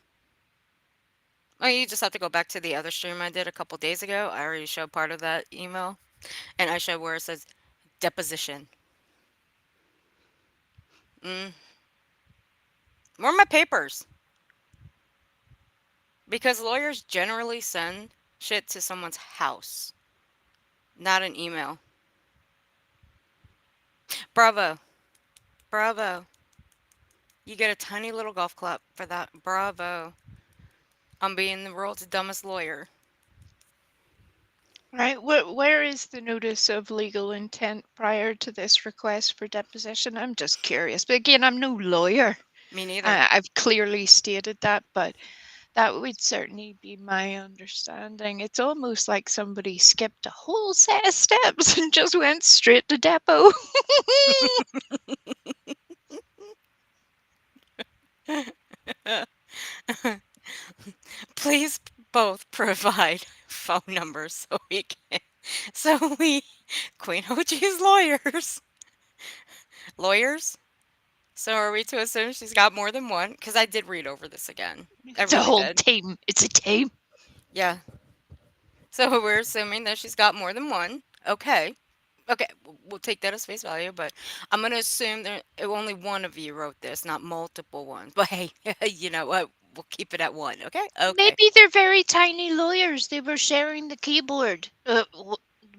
Oh, you just have to go back to the other stream I did a couple days ago. I already showed part of that email. And I showed where it says deposition. Mm. Where are my papers? Because lawyers generally send shit to someone's house, not an email. Bravo. Bravo. You get a tiny little golf clap for that. Bravo. I'm being the world's dumbest lawyer. Right. Where is the notice of legal intent prior to this request for deposition? I'm just curious. But again, I'm no lawyer. Me neither. I've clearly stated that, but that would certainly be my understanding. It's almost like somebody skipped a whole set of steps and just went straight to depo. Please both provide phone numbers so we can, so we, Queen OG's lawyers. So are we to assume she's got more than one? Because I did read over this again. I It's a really whole did. team. It's a team. Yeah. So we're assuming that she's got more than one. Okay. Okay, we'll take that as face value, but I'm gonna assume that only one of you wrote this, not multiple ones. But hey, you know what? We'll keep it at one. Okay. Okay. Maybe they're very tiny lawyers. They were sharing the keyboard.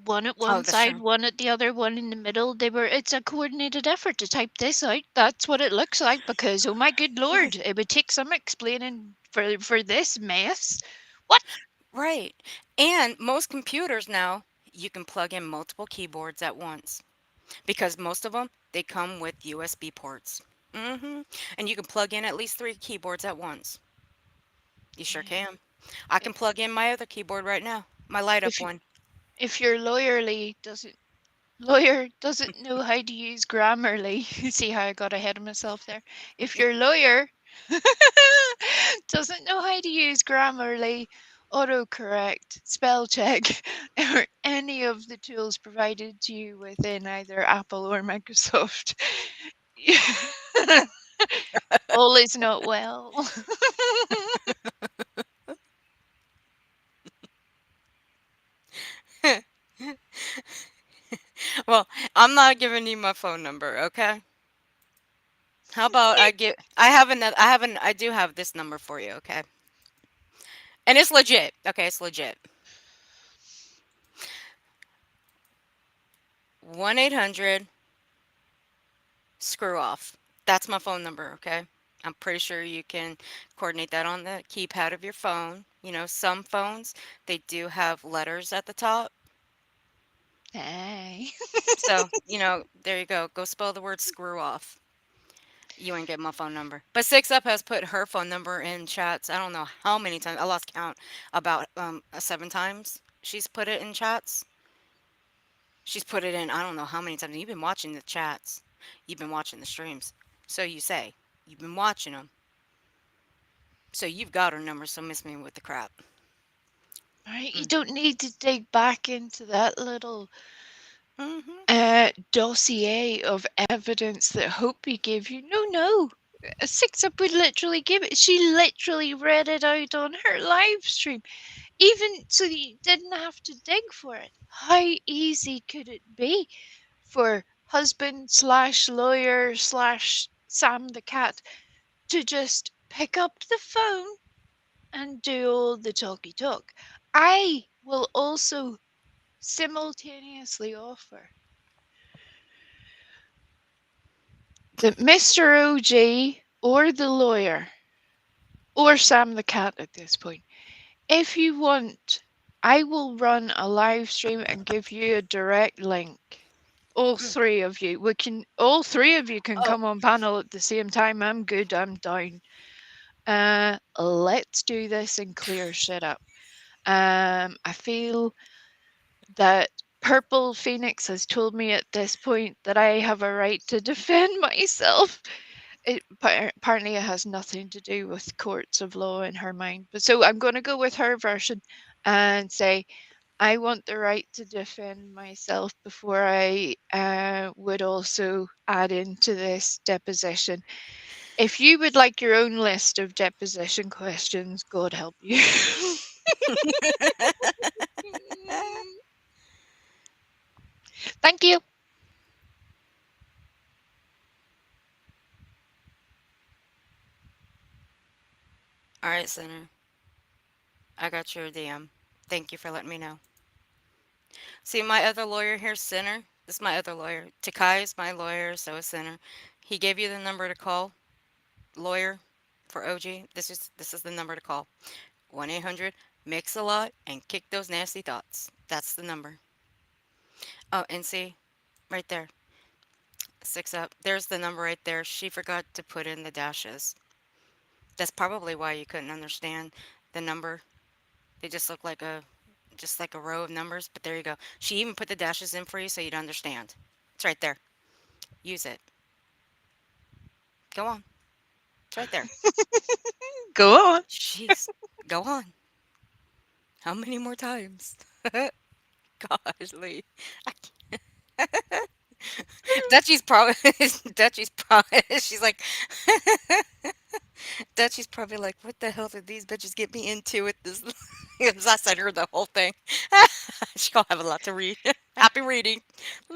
One at Oh, one that's side, true. one at the other, one in the middle. It's a coordinated effort to type this out. That's what it looks like because, oh my good lord, it would take some explaining for this mess. What? Right. And most computers now, you can plug in multiple keyboards at once because most of them they come with USB ports. And you can plug in at least 3 keyboards at once. You sure can. I can plug in my other keyboard right now, my light up If one. if your lawyer doesn't know how to use Grammarly. See how I got ahead of myself there? If your lawyer doesn't know how to use Grammarly, autocorrect, spell check, or any of the tools provided to you within either Apple or Microsoft, all is not well. Well, I'm not giving you my phone number, okay? How about I do have this number for you, okay? And it's legit. Okay, it's legit. 1-800 screw off. That's my phone number, okay? I'm pretty sure you can coordinate that on the keypad of your phone. You know, some phones, they do have letters at the top. Hey. So, there you go. Go spell the word screw off. You ain't get my phone number. But Six Up has put her phone number in chats. I don't know how many times. I lost count. About 7 times she's put it in chats. She's put it in. I don't know how many times. You've been watching the chats. You've been watching the streams. So you say you've been watching them. So you've got her number. So miss me with the crap. Right, you don't need to dig back into that little Mm-hmm. dossier of evidence that Hopi gave you. No. Six Up would literally give it. She literally read it out on her live stream. Even so you didn't have to dig for it. How easy could it be for husband slash lawyer slash Sam the cat to just pick up the phone and do all the talky talk? I will also simultaneously offer that Mr. OG or the lawyer or Sam the cat at this point, if you want, I will run a live stream and give you a direct link. All three of you. All three of you can Oh, come on panel at the same time. I'm good, I'm down. Let's do this and clear shit up. I feel that Purple Phoenix has told me at this point that I have a right to defend myself. Apparently it has nothing to do with courts of law in her mind. But so I'm going to go with her version and say I want the right to defend myself before I would also add into this deposition. If you would like your own list of deposition questions, God help you. Thank you. all right, Senator. I got your DM. Thank you for letting me know. See, my other lawyer here, Sinner. This is my other lawyer. Takai is my lawyer, so is Sinner. He gave you the number to call, lawyer, for OG. This is the number to call. 1-800-mix-a-lot and kick those nasty thoughts. That's the number. Oh, and see, right there, 6 up. There's the number right there. She forgot to put in the dashes. That's probably why you couldn't understand the number. They just like a row of numbers, but there you go. She even put the dashes in for you so you'd understand. It's right there. Use it. Go on. It's right there. Go on. Jeez. Go on. How many more times? Godly. I can't. Dutchie's probably Dutchie's probably she's like Dutchie's probably like, what the hell did these bitches get me into with this? Because I sent her the whole thing. She's gonna have a lot to read. Happy reading.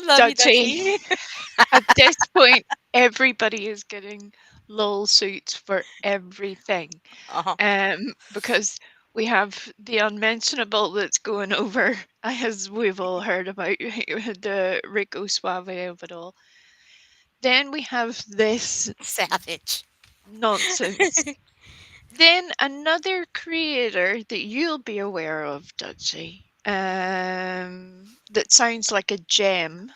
Love you, Dutchie. Dutchie. At this point, everybody is getting lol suits for everything. Because we have the unmentionable that's going over, as we've all heard about the Rico Suave of it all. Then we have this Savage. nonsense. Then another creator that you'll be aware of, Dutchie, that sounds like a gem.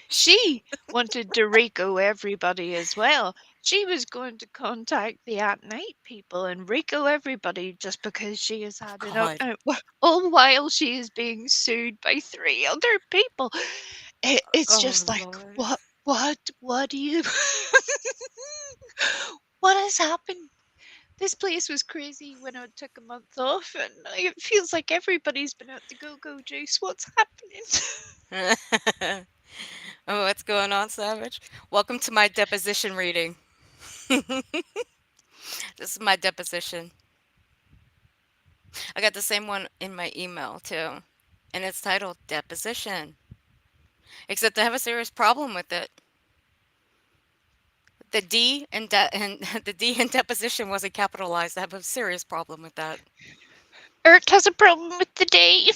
She wanted to Rico everybody as well. She was going to contact the at night people and Rico everybody just because she has had enough. God. All while she is being sued by 3 other people. It's Oh just like, Lord. what do you. What has happened? This place was crazy when I took a month off, and it feels like everybody's been at the go-go juice. What's happening? Oh, what's going on, Savage? Welcome to my deposition reading. This is my deposition. I got the same one in my email too. And it's titled Deposition. Except I have a serious problem with it. The D in and the D in deposition wasn't capitalized. I have a serious problem with that. Earth has a problem with the day.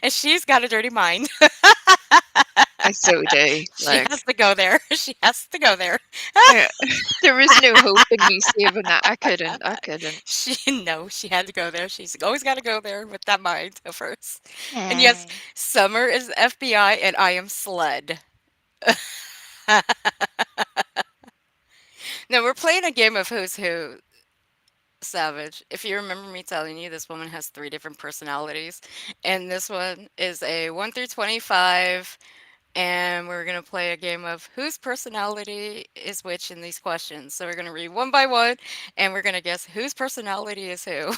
And she's got a dirty mind. I so do. She has to go there. She has to go there. There was no hope in me saving that. I couldn't. She had to go there. She's always got to go there with that mind of hers. And yes, Summer is FBI and I am SLED. No, we're playing a game of Who's Who, Savage. If you remember me telling you, this woman has 3 different personalities. And this one is a 1 through 25. And we're going to play a game of whose personality is which in these questions. So we're going to read one by one, and we're going to guess whose personality is who.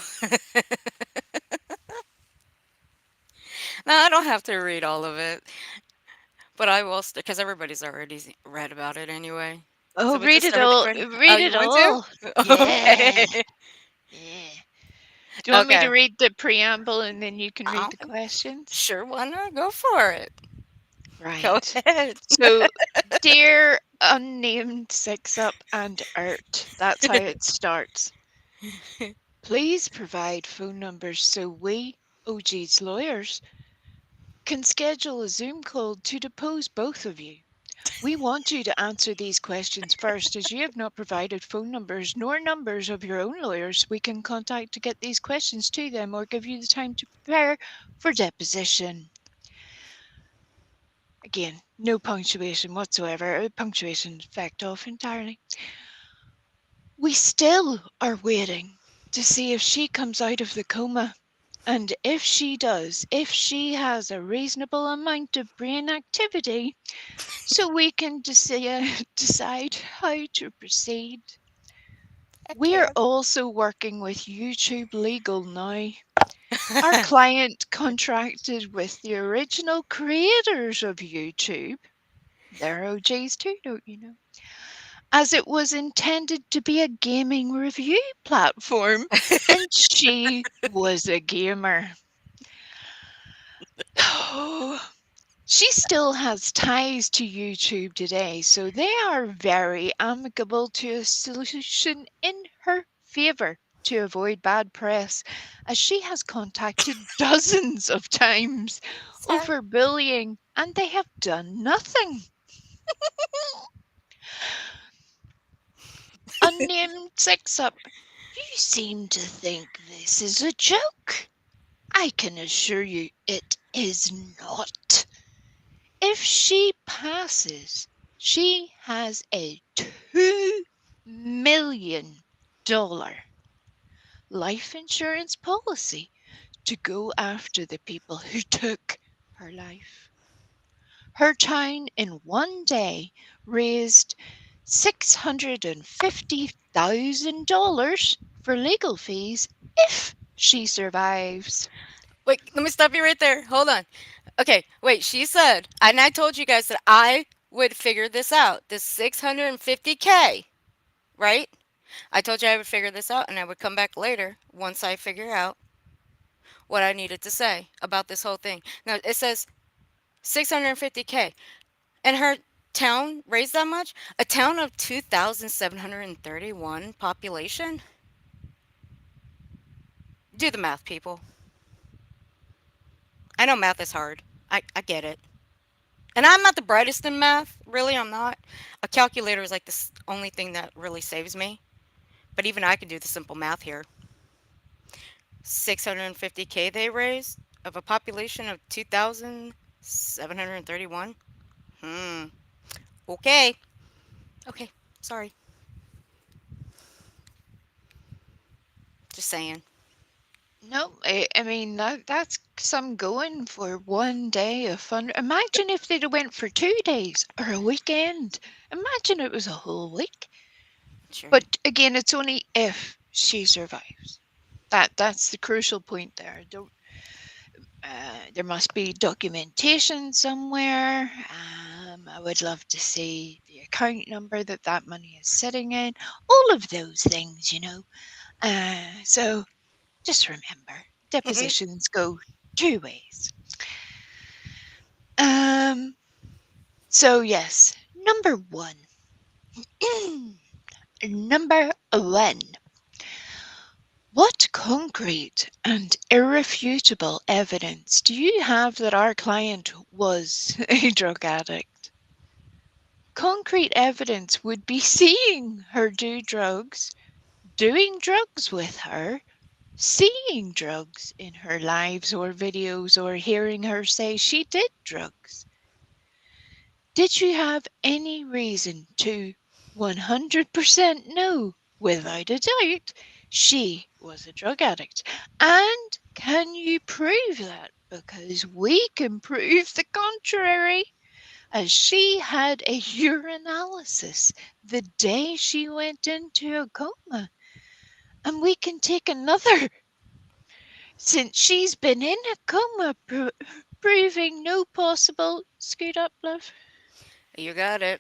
Now, I don't have to read all of it, but I will, because everybody's already read about it anyway. Oh, So we'll read just it start with the all. question. Read You it want all. to? Okay. Yeah. Do you want me to Okay. read the preamble and then you can read the Oh, questions? sure, why not? Go for it. Go Right. ahead. So, dear unnamed 6-up and Ert, that's how it starts. Please provide phone numbers so we, OG's lawyers, can schedule a Zoom call to depose both of you. We want you to answer these questions first, as you have not provided phone numbers nor numbers of your own lawyers we can contact to get these questions to them or give you the time to prepare for deposition. Again, no punctuation whatsoever. Punctuation fact off entirely. We still are waiting to see if she comes out of the coma. And if she does, if she has a reasonable amount of brain activity, so we can decide how to proceed. We're also working with YouTube Legal now. Our client contracted with the original creators of YouTube. They're OGs too, don't you know? As it was intended to be a gaming review platform, and she was a gamer. She still has ties to YouTube today, so they are very amicable to a solution in her favor to avoid bad press, as she has contacted dozens of times over bullying, and they have done nothing. named Six Up, you seem to think this is a joke. I can assure you it is not. If she passes, she has a $2 million life insurance policy to go after the people who took her life. Her town in one day raised $650,000 for legal fees if she survives. Wait, let me stop you right there. Hold on. Okay, wait, she said, and I told you guys that I would figure this out. This 650K, right? I told you I would figure this out and I would come back later once I figure out what I needed to say about this whole thing. Now, it says 650K. And her town raised that much? A town of 2,731 population? Do the math, people. I know math is hard. I get it. And I'm not the brightest in math. Really, I'm not. A calculator is like the only thing that really saves me. But even I can do the simple math here. 650K they raised of a population of 2,731. Okay. Okay. Sorry. Just saying. No, I mean that's some going for one day of fun. Imagine if they'd have went for 2 days or a weekend. Imagine it was a whole week. Sure. But again, it's only if she survives. That's the crucial point there. Don't. There must be documentation somewhere. I would love to see the account number that money is sitting in. All of those things, you know. So just remember, depositions go 2 ways. So yes, number one. Number one. What concrete and irrefutable evidence do you have that our client was a drug addict? Concrete evidence would be seeing her do drugs, doing drugs with her, seeing drugs in her lives or videos, or hearing her say she did drugs. Did you have any reason to 100% know, without a doubt, she was a drug addict? And can you prove that? Because we can prove the contrary, as she had a urinalysis the day she went into a coma. And we can take another since she's been in a coma, proving no possible. Scoot up, love. You got it.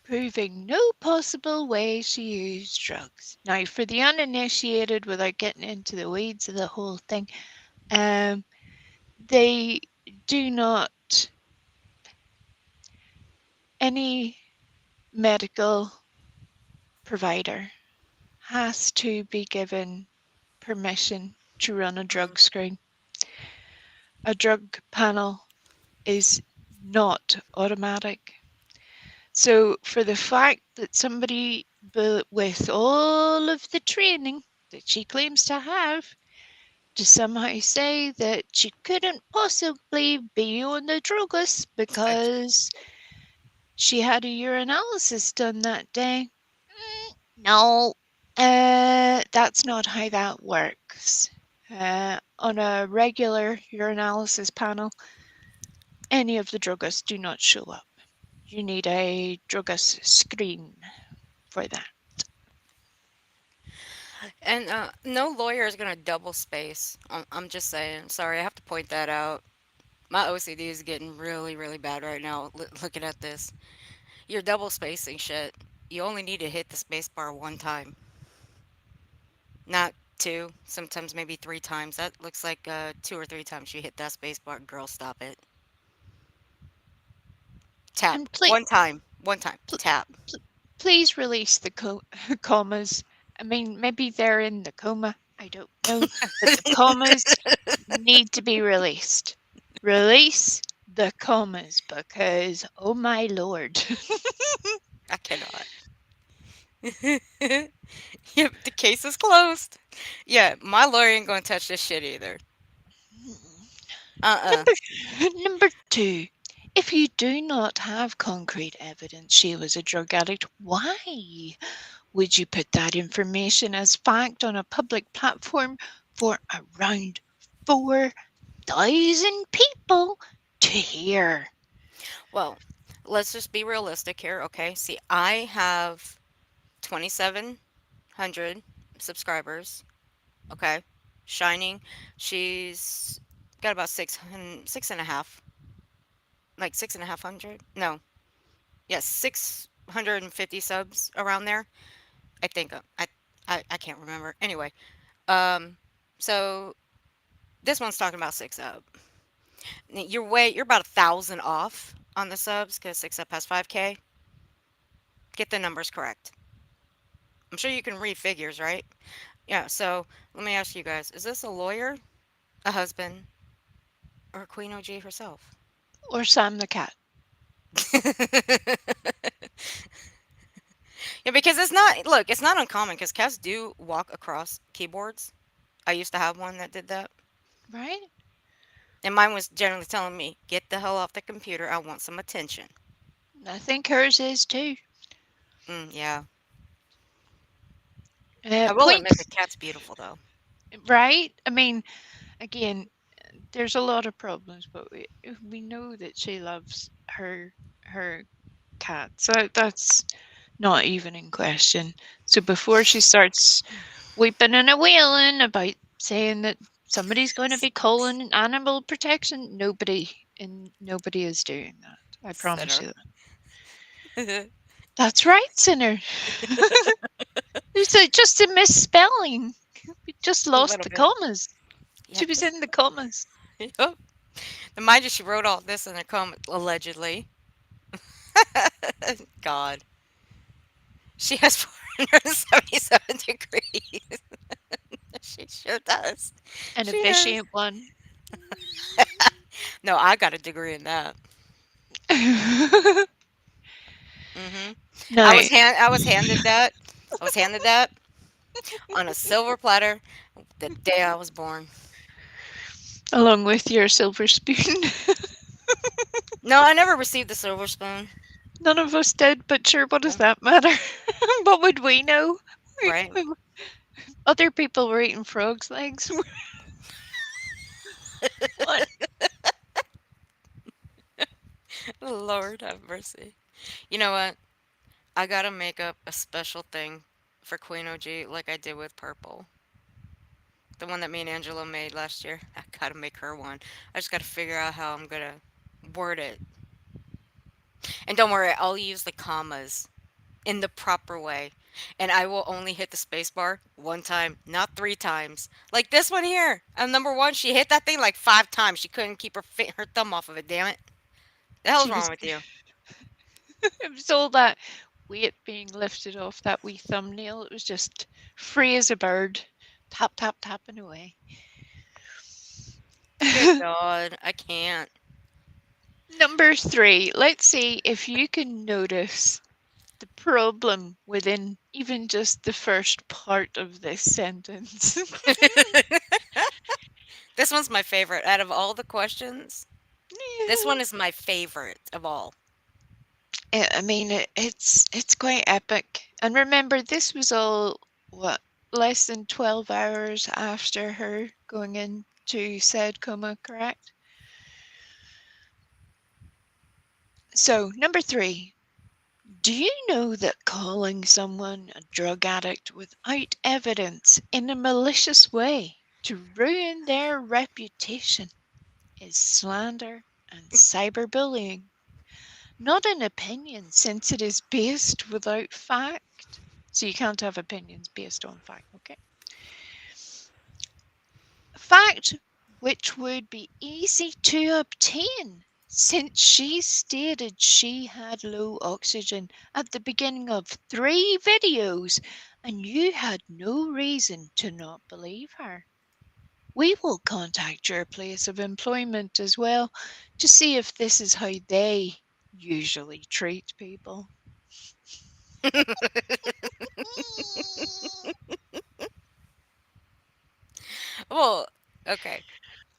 Proving no possible way she used drugs. Now, for the uninitiated, without getting into the weeds of the whole thing, they do not. Any medical provider has to be given permission to run a drug screen. A drug panel is not automatic. So for the fact that somebody with all of the training that she claims to have to somehow say that she couldn't possibly be on the drug list because she had a urinalysis done that day. No, that's not how that works. On a regular urinalysis panel, any of the druggists do not show up. You need a druggist screen for that. And no lawyer is going to double space. I'm just saying. Sorry, I have to point that out. My OCD is getting really, really bad right now looking at this. You're double spacing shit. You only need to hit the space bar one time. Not two, sometimes maybe three times. That looks like 2 or 3 times you hit that space bar. Girl, stop it. Tap. And please, One time. One time. Tap. please release the commas. I mean, maybe they're in the coma. I don't know. But the commas need to be released. Release the commas because, oh my lord. I cannot. Yep, the case is closed. Yeah, my lawyer ain't gonna touch this shit either. Uh-uh. Number 2. If you do not have concrete evidence she was a drug addict, why would you put that information as fact on a public platform for around 4,000 people to hear? Well, let's just be realistic here, okay? See, I have 2,700 subscribers, okay? Shining, she's got about 600, 6.5, like 6,500. No, yes, 650 subs around there. I think I can't remember. Anyway, um, so this one's talking about 6 up. You're about 1,000 off on the subs because 6up has 5K. Get the numbers correct. I'm sure you can read figures, right? Yeah. So let me ask you guys: is this a lawyer, a husband, or Queen OG herself? Or Sam the cat? Yeah, because it's not. Look, it's not uncommon because cats do walk across keyboards. I used to have one that did that. Right? And mine was generally telling me, get the hell off the computer. I want some attention. I think hers is too. Yeah. I will Point, admit the cat's beautiful, though. right? I mean, again, there's a lot of problems, but we know that she loves her cat. So that's not even in question. So before she starts weeping and a wailing about saying that somebody's going to be calling animal protection, nobody is doing that. I promise Sinner. you that. That's right, Sinner. It's just a misspelling. We just A lost little the bit. commas. Yeah, She was in the commas. Yep. And mind you, she wrote all this in her comment, allegedly. God. She has 477 degrees. She sure does. An She does. efficient one. No, I got a degree in that. No. I was handed that. I was handed that on a silver platter the day I was born. Along with your silver spoon. No, I never received the silver spoon. None of us did, but sure, what does No, that matter? What would we know? right? Other people were eating frogs' legs. What? Lord have mercy. You know what? I gotta make up a special thing for Queen OG like I did with Purple. The one that me and Angela made last year. I gotta make her one. I just gotta figure out how I'm gonna word it. And don't worry, I'll use the commas in the proper way. And I will only hit the space bar one time, not 3 times. Like this one here. Number one, she hit that thing like 5 times. She couldn't keep her thumb off of it, damn it. The hell's She wrong was. with you? It was all that weight being lifted off that wee thumbnail. It was just free as a bird. Tap, tap, tapping away. Good God, I can't. Number 3. Let's see if you can notice the problem within even just the first part of this sentence. This one's my favorite. Out of all the questions, this one is my favorite of all. I mean, it's quite epic. And remember, this was all what, less than 12 hours after her going into said coma, correct? So, number 3. Do you know that calling someone a drug addict without evidence in a malicious way to ruin their reputation is slander and cyberbullying? Not an opinion, since it is based without fact. So you can't have opinions based on fact, okay? Fact which would be easy to obtain, since she stated she had low oxygen at the beginning of 3 videos and you had no reason to not believe her. we will contact your place of employment as well to see if this is how they usually treat people. Well, okay.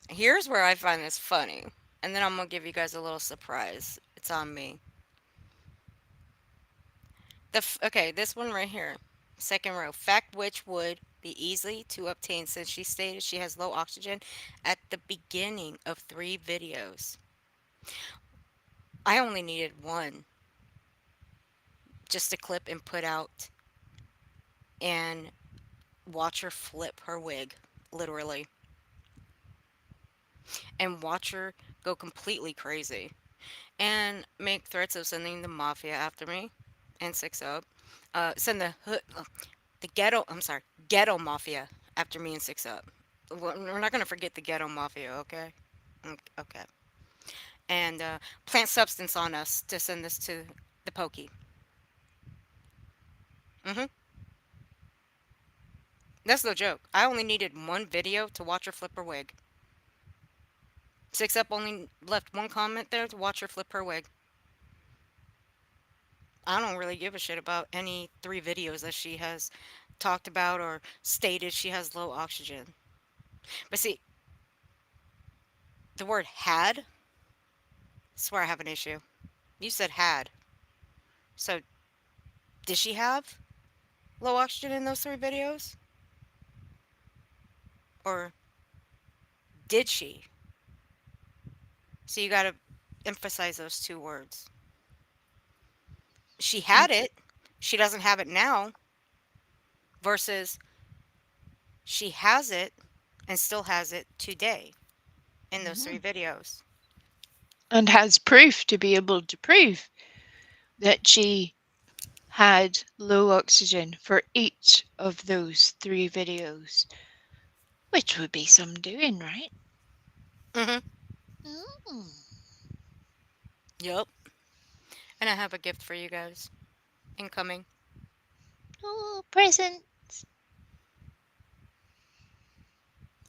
Here's where I find this funny. And then I'm going to give you guys a little surprise. It's on me. Okay, this one right here. Second row. Fact which would be easy to obtain since she stated she has low oxygen at the beginning of 3 videos. I only needed one just to clip and put out and watch her flip her wig, literally, and watch her go completely crazy and make threats of sending the mafia after me and 6 up. Send the hood, the ghetto, I'm sorry, ghetto mafia after me and 6 up. We're not going to forget the ghetto mafia, okay? Okay. And plant substance on us to send this to the pokey. Hmm. That's no joke. I only needed one video to watch her flip her wig. 6 up only left one comment there to watch her flip her wig. I don't really give a shit about any 3 videos that she has talked about or stated she has low oxygen. But see, the word had, that's where I have an issue. You said had. So, did she have low oxygen in those 3 videos? Or did she? So, you gotta emphasize those 2 words. She had it, she doesn't have it now, versus she has it and still has it today in those 3 videos. And has proof to be able to prove that she had low oxygen for each of those 3 videos, which would be some doing, right? Mm-hmm. Mm. Yep. And I have a gift for you guys. Incoming. Oh, present.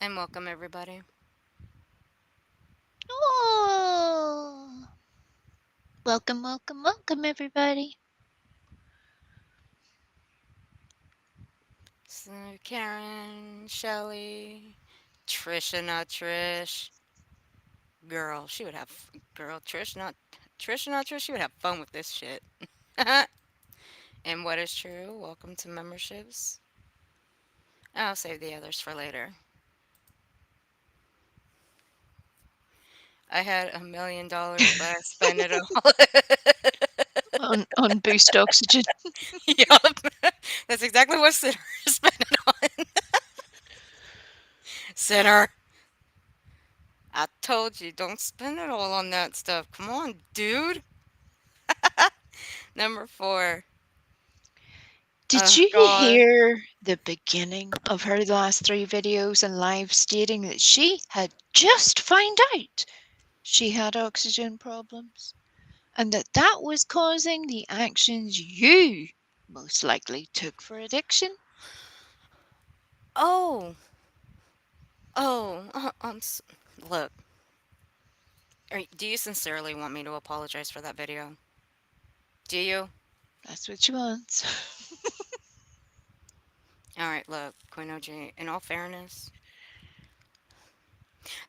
And welcome, everybody. Oh, welcome, welcome, welcome, everybody. So, Karen, Shelly, Trisha, not Trish. Girl, she would have. Girl, Trish, not Trish. She would have fun with this shit. And what is true? Welcome to memberships. I'll save the others for later. I had $1 million, but I spent it all. On boost oxygen. Yup. That's exactly what Sinner spent it on. Sinner. I told you, don't spend it all on that stuff. Come on, dude. Number 4. Did Oh, you God. hear the beginning of her last 3 videos and live stating that she had just found out she had oxygen problems and that was causing the actions you most likely took for addiction? Oh. Oh. Look. Do you sincerely want me to apologize for that video? Do you? That's what she wants. Alright, look, Queen OG, in all fairness,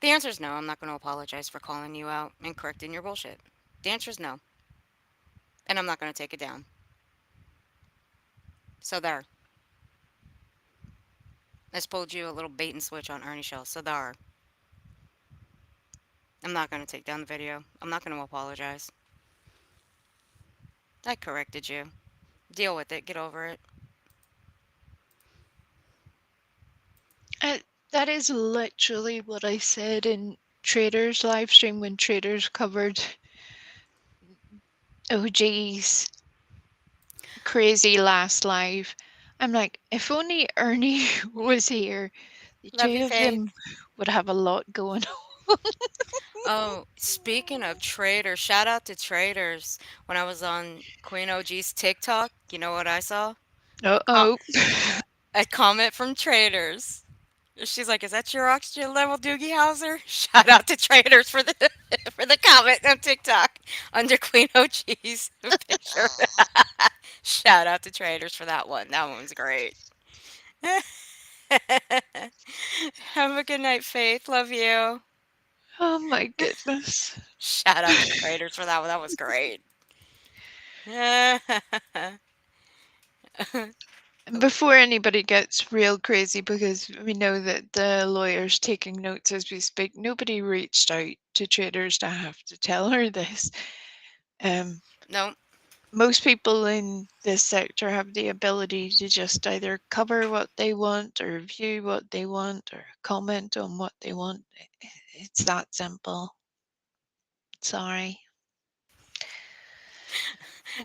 the answer is no. I'm not going to apologize for calling you out and correcting your bullshit. The answer is no. And I'm not going to take it down. So there. I just pulled you a little bait and switch on Ernie Shell. So there. I'm not going to take down the video. I'm not going to apologize. I corrected you. Deal with it. Get over it. That is literally what I said in Traders live stream when Traders covered OG's crazy last live. I'm like, if only Ernie was here, the Love you, two of Faith. them would have a lot going on. Oh, speaking of traders, shout out to traders. When I was on Queen OG's TikTok, you know what I saw? A, com- Uh-oh. a comment from traders. She's like, "Is that your oxygen level, Doogie Howser?" Shout out to traders for the for the comment on TikTok under Queen OG's picture. Shout out to traders for that one. That one was great. Have a good night, Faith. Love you. Oh my goodness. Shout out to traders for that one. That was great. Before anybody gets real crazy, because we know that the lawyer's taking notes as we speak, nobody reached out to traders to have to tell her this. No, Most people in this sector have the ability to just either cover what they want or view what they want or comment on what they want. It's that simple. Sorry.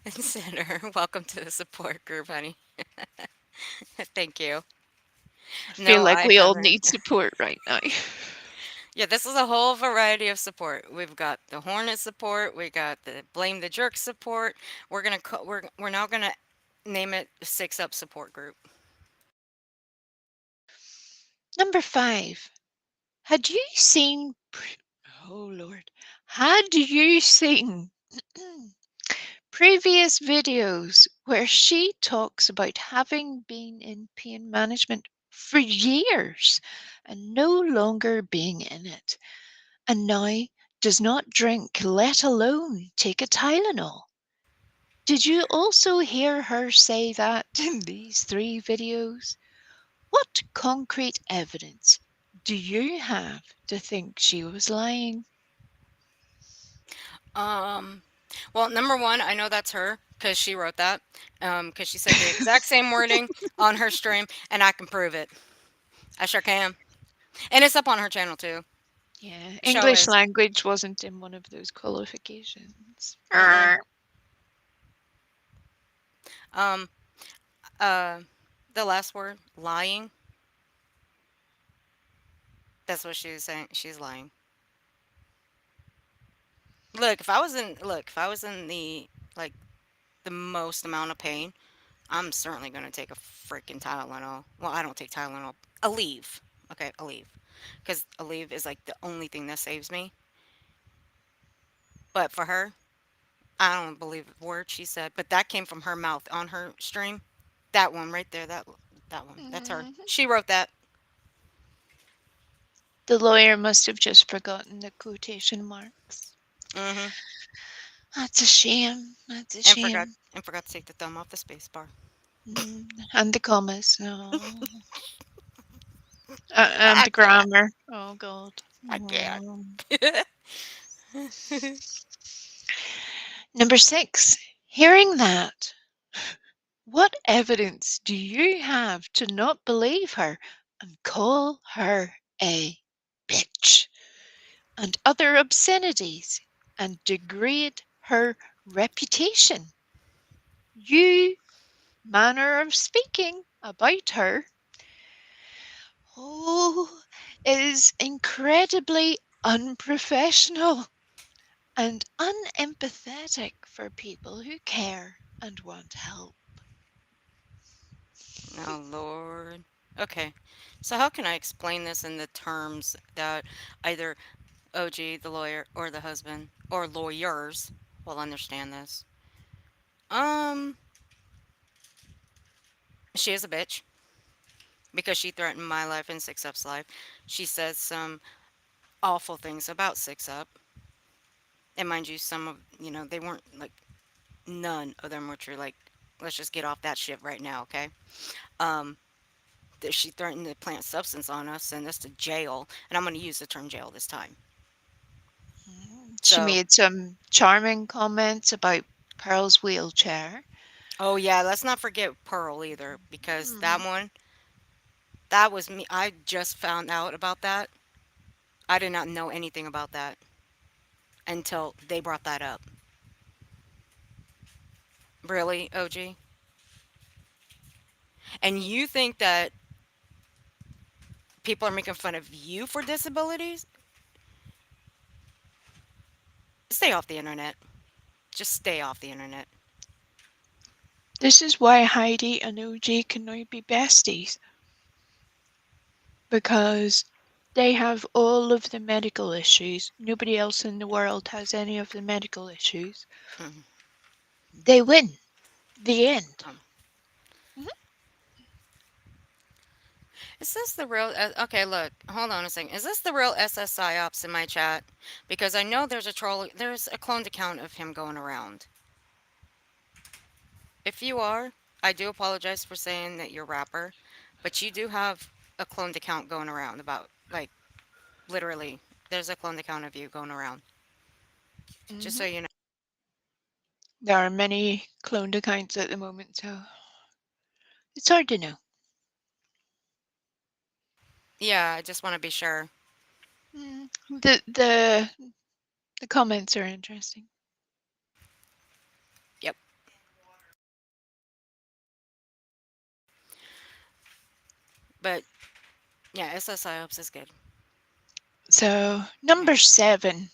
Senator, welcome to the support group, honey. Thank you. I feel No, like I we all haven't. need support right now. Yeah, this is a whole variety of support. We've got the Hornet support. We got the Blame the Jerk support. We're now gonna name it the Six Up support group. Number 5. Had you seen oh Lord. Had you seen previous videos where she talks about having been in pain management for years and no longer being in it, and now does not drink, let alone take a Tylenol? Did you also hear her say that in these 3 videos? What concrete evidence do you have to think she was lying? Um, well, number one, I know that's her because she wrote that. Because she said the exact same wording on her stream, and I can prove it. I sure can, and it's up on her channel too. Yeah, Show English is. language wasn't in one of those qualifications. Mm-mm. Um. Uh. The last word, lying. That's what she was saying. She's lying. If I was in the like the most amount of pain, I'm certainly gonna take a freaking Tylenol. Well, I don't take Tylenol. Aleve. Okay, Aleve. Because Aleve is like the only thing that saves me. But for her, I don't believe a word she said. But that came from her mouth on her stream. That one right there. That one. That's her. Mhm. She wrote that. The lawyer must have just forgotten the quotation marks. Mm-hmm. That's a shame. That's a And forgot shame. and forgot to take the thumb off the space bar. And the commas. Oh. And I the can't. grammar. Oh, God. I can't. Mhm. Number 6. Hearing that, what evidence do you have to not believe her and call her a bitch and other obscenities and degrade her reputation? You manner of speaking about her, oh, is incredibly unprofessional and unempathetic for people who care and want help. Oh Lord. Okay. So how can I explain this in the terms that either OG, the lawyer, or the husband, or lawyers will understand this? Um, she is a bitch because she threatened my life and Six Up's life. She says some awful things about Six Up. And mind you, some of, they weren't like, none of them were true. Like, let's just get off that shit right now, okay? Um, that she threatened to plant substance on us, send us to jail. And I'm going to use the term jail this time. She So, made some charming comments about Pearl's wheelchair. oh yeah, let's not forget Pearl either, because Mhm. that was me. I just found out about that. I did not know anything about that until they brought that up. Really, OG? And you think that people are making fun of you for disabilities? Stay off the internet. Just stay off the internet. This is why Heidi and OJ can now be besties. because they have all of the medical issues. Nobody else in the world has any of the medical issues. Mhm. They win. The end. Um, Is this the real? Okay, look, hold on a second. Is this the real SSI ops in my chat? Because I know there's a troll. There's a cloned account of him going around. If you are, I do apologize for saying that you're a rapper, but you do have a cloned account going around. About like literally, there's a cloned account of you going around. Just so Mhm. you know. There are many cloned accounts at the moment, so it's hard to know. Yeah, I just want to be sure. The comments are interesting. Yep. But yeah, SSI ops is good. So number 7.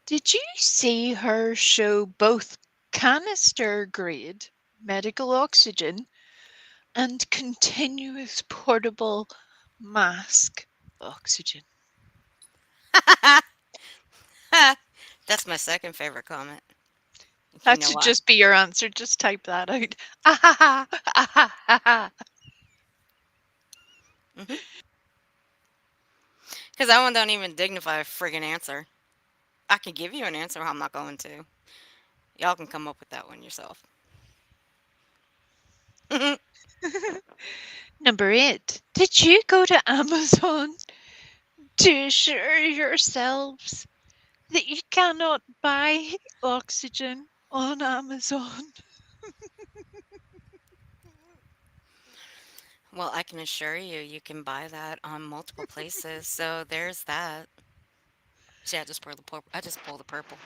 Did you see her show both canister grade medical oxygen and continuous portable mask oxygen? That's my second favorite comment. You That know should why? just be your answer. Just type that out. Ah, ha, ha, ah, ha, ha, ha. Because that one don't even dignify a friggin' answer. I can give you an answer, I'm not going to. Y'all can come up with that one yourself. Number 8. Did you go to Amazon to assure yourselves that you cannot buy oxygen on Amazon? Well, I can assure you, you can buy that on multiple places. So there's that. See, I just pulled the purple. I just pulled the purple.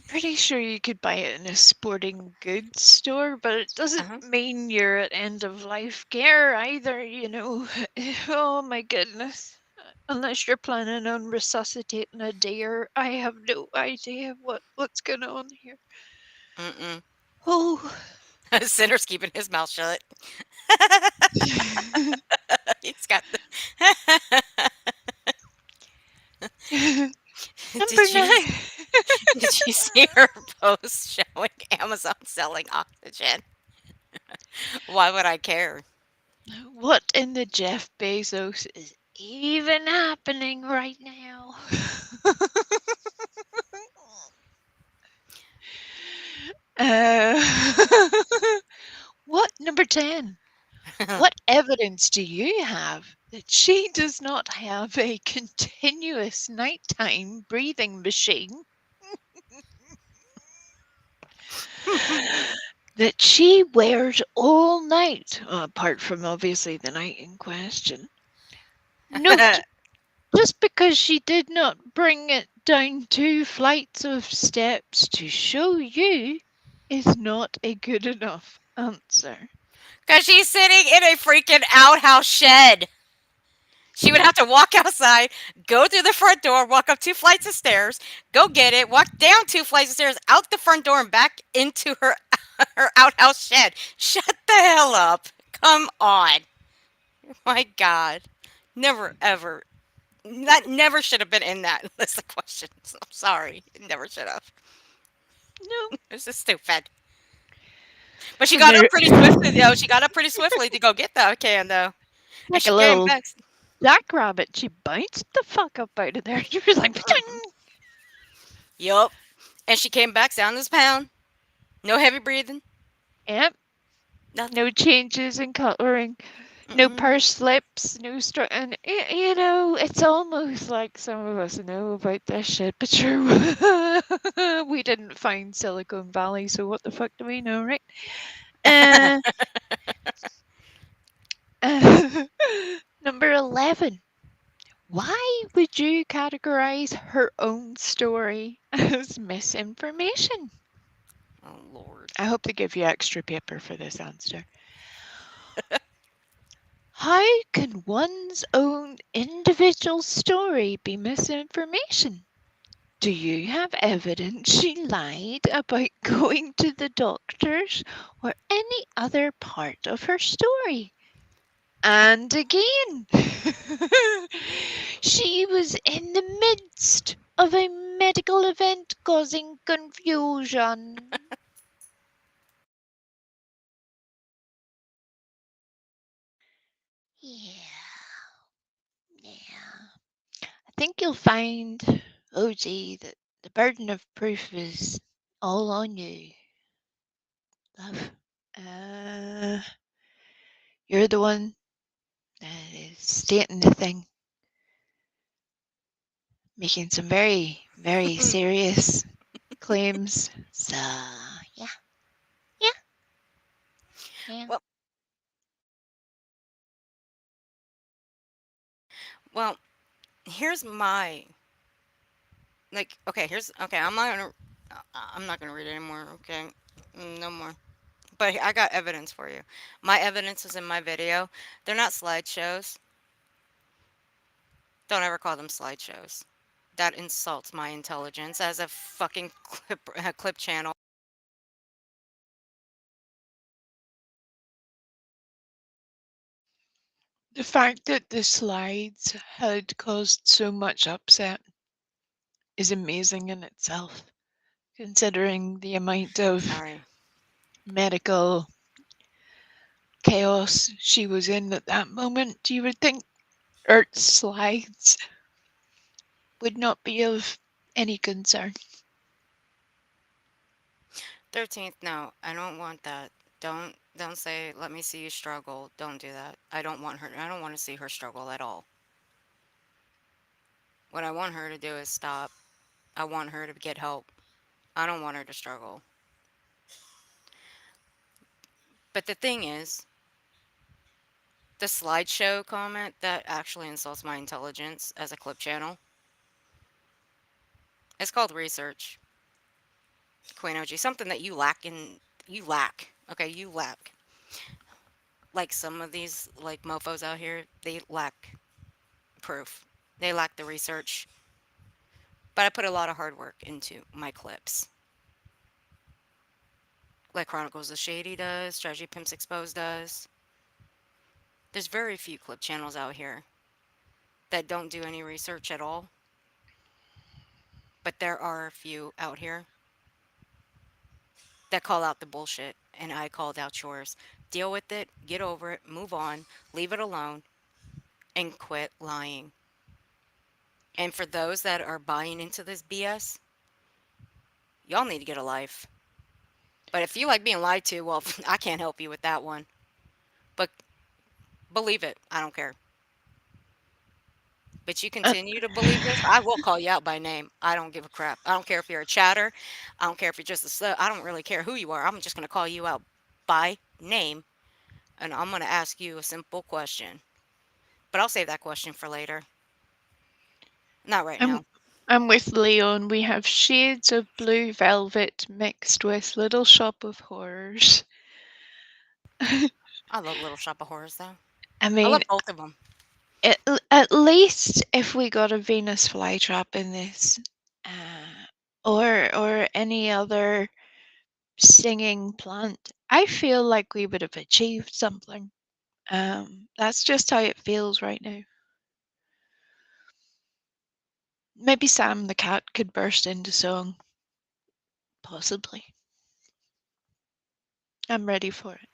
Pretty sure you could buy it in a sporting goods store, but it doesn't Uh-huh. mean you're at end of life care either, you know. Oh my goodness. Unless you're planning on resuscitating a deer, I have no idea what's going on here. Mm-mm. Oh. Sinner's keeping his mouth shut. He's got the. Number Did you 9. did you see her post showing Amazon selling oxygen? Why would I care? What in the Jeff Bezos is even happening right now? What? Number 10. What evidence do you have that she does not have a continuous nighttime breathing machine? That she wears all night, apart from obviously the night in question. Note, just because she did not bring it down 2 flights of steps to show you is not a good enough answer. Because she's sitting in a freaking outhouse shed. She would have to walk outside, go through the front door, walk up 2 flights of stairs, go get it, walk down 2 flights of stairs, out the front door, and back into her her outhouse shed. Shut the hell up! Come on, my God, never ever. That never should have been in that list of questions. I'm sorry, it never should have. No. It's just stupid. But she got There, up pretty swiftly, though. She got up pretty swiftly to go get that can, though, and like a she came little back. jackrabbit, she bounced the fuck up out of there. She was like, Yup. And she came back sound as a pound. No heavy breathing. yep, Nothing. no changes in coloring, no Mm-mm. pursed lips, no and you know, it's almost like some of us know about this shit, but sure, we didn't find Silicon Valley, so what the fuck do we know, right? Uh, Number 11. Why would you categorize her own story as misinformation? Oh, Lord. I hope they give you extra paper for this answer. How can one's own individual story be misinformation? Do you have evidence she lied about going to the doctors or any other part of her story? And again, she was in the midst of a medical event causing confusion. Yeah, yeah. I think you'll find, OG, that the burden of proof is all on you, love. Uh, you're the one that is stating the thing, making some very, very serious claims. So, yeah, yeah, yeah. Well, well, here's my okay. I'm not gonna read it anymore. Okay, no more. But I got evidence for you. My evidence is in my video. They're not slideshows. Don't ever call them slideshows. That insults my intelligence as a fucking clip channel. The fact that the slides had caused so much upset is amazing in itself, considering the amount of Sorry. medical chaos she was in at that moment. You would think Earth slides would not be of any concern. 13th, no, I don't want that. Don't say let me see you struggle. Don't do that. I don't want to see her struggle at all. What I want her to do is stop. I want her to get help. I don't want her to struggle. But the thing is, the slideshow comment that actually insults my intelligence as a clip channel. It's called research. Queen OG, something that you lack. Okay, you lack. Like some of these like mofos out here, they lack proof. They lack the research. But I put a lot of hard work into my clips. Like Chronicles of Shady does, Strategy Pimps Exposed does. There's very few clip channels out here that don't do any research at all. But there are a few out here that call out the bullshit, and I called out yours. Deal with it, get over it, move on, leave it alone, and quit lying. And for those that are buying into this BS, y'all need to get a life. But if you like being lied to, well, I can't help you with that one. But believe it, I don't care. But you Uh, continue to believe this, I will call you out by name. I don't give a crap. I don't care if you're a chatter. I don't care if you're just a slut. I don't really care who you are. I'm just going to call you out by name, and I'm going to ask you a simple question. But I'll save that question for later. Not right I'm, now. I'm with Leon. We have shades of blue velvet mixed with Little Shop of Horrors. I love Little Shop of Horrors, though. I I mean, love both of them. at least if we got a Venus flytrap in this, or any other singing plant, I feel like we would have achieved something. That's just how it feels right now. Maybe Sam the cat could burst into song. Possibly. I'm ready for it.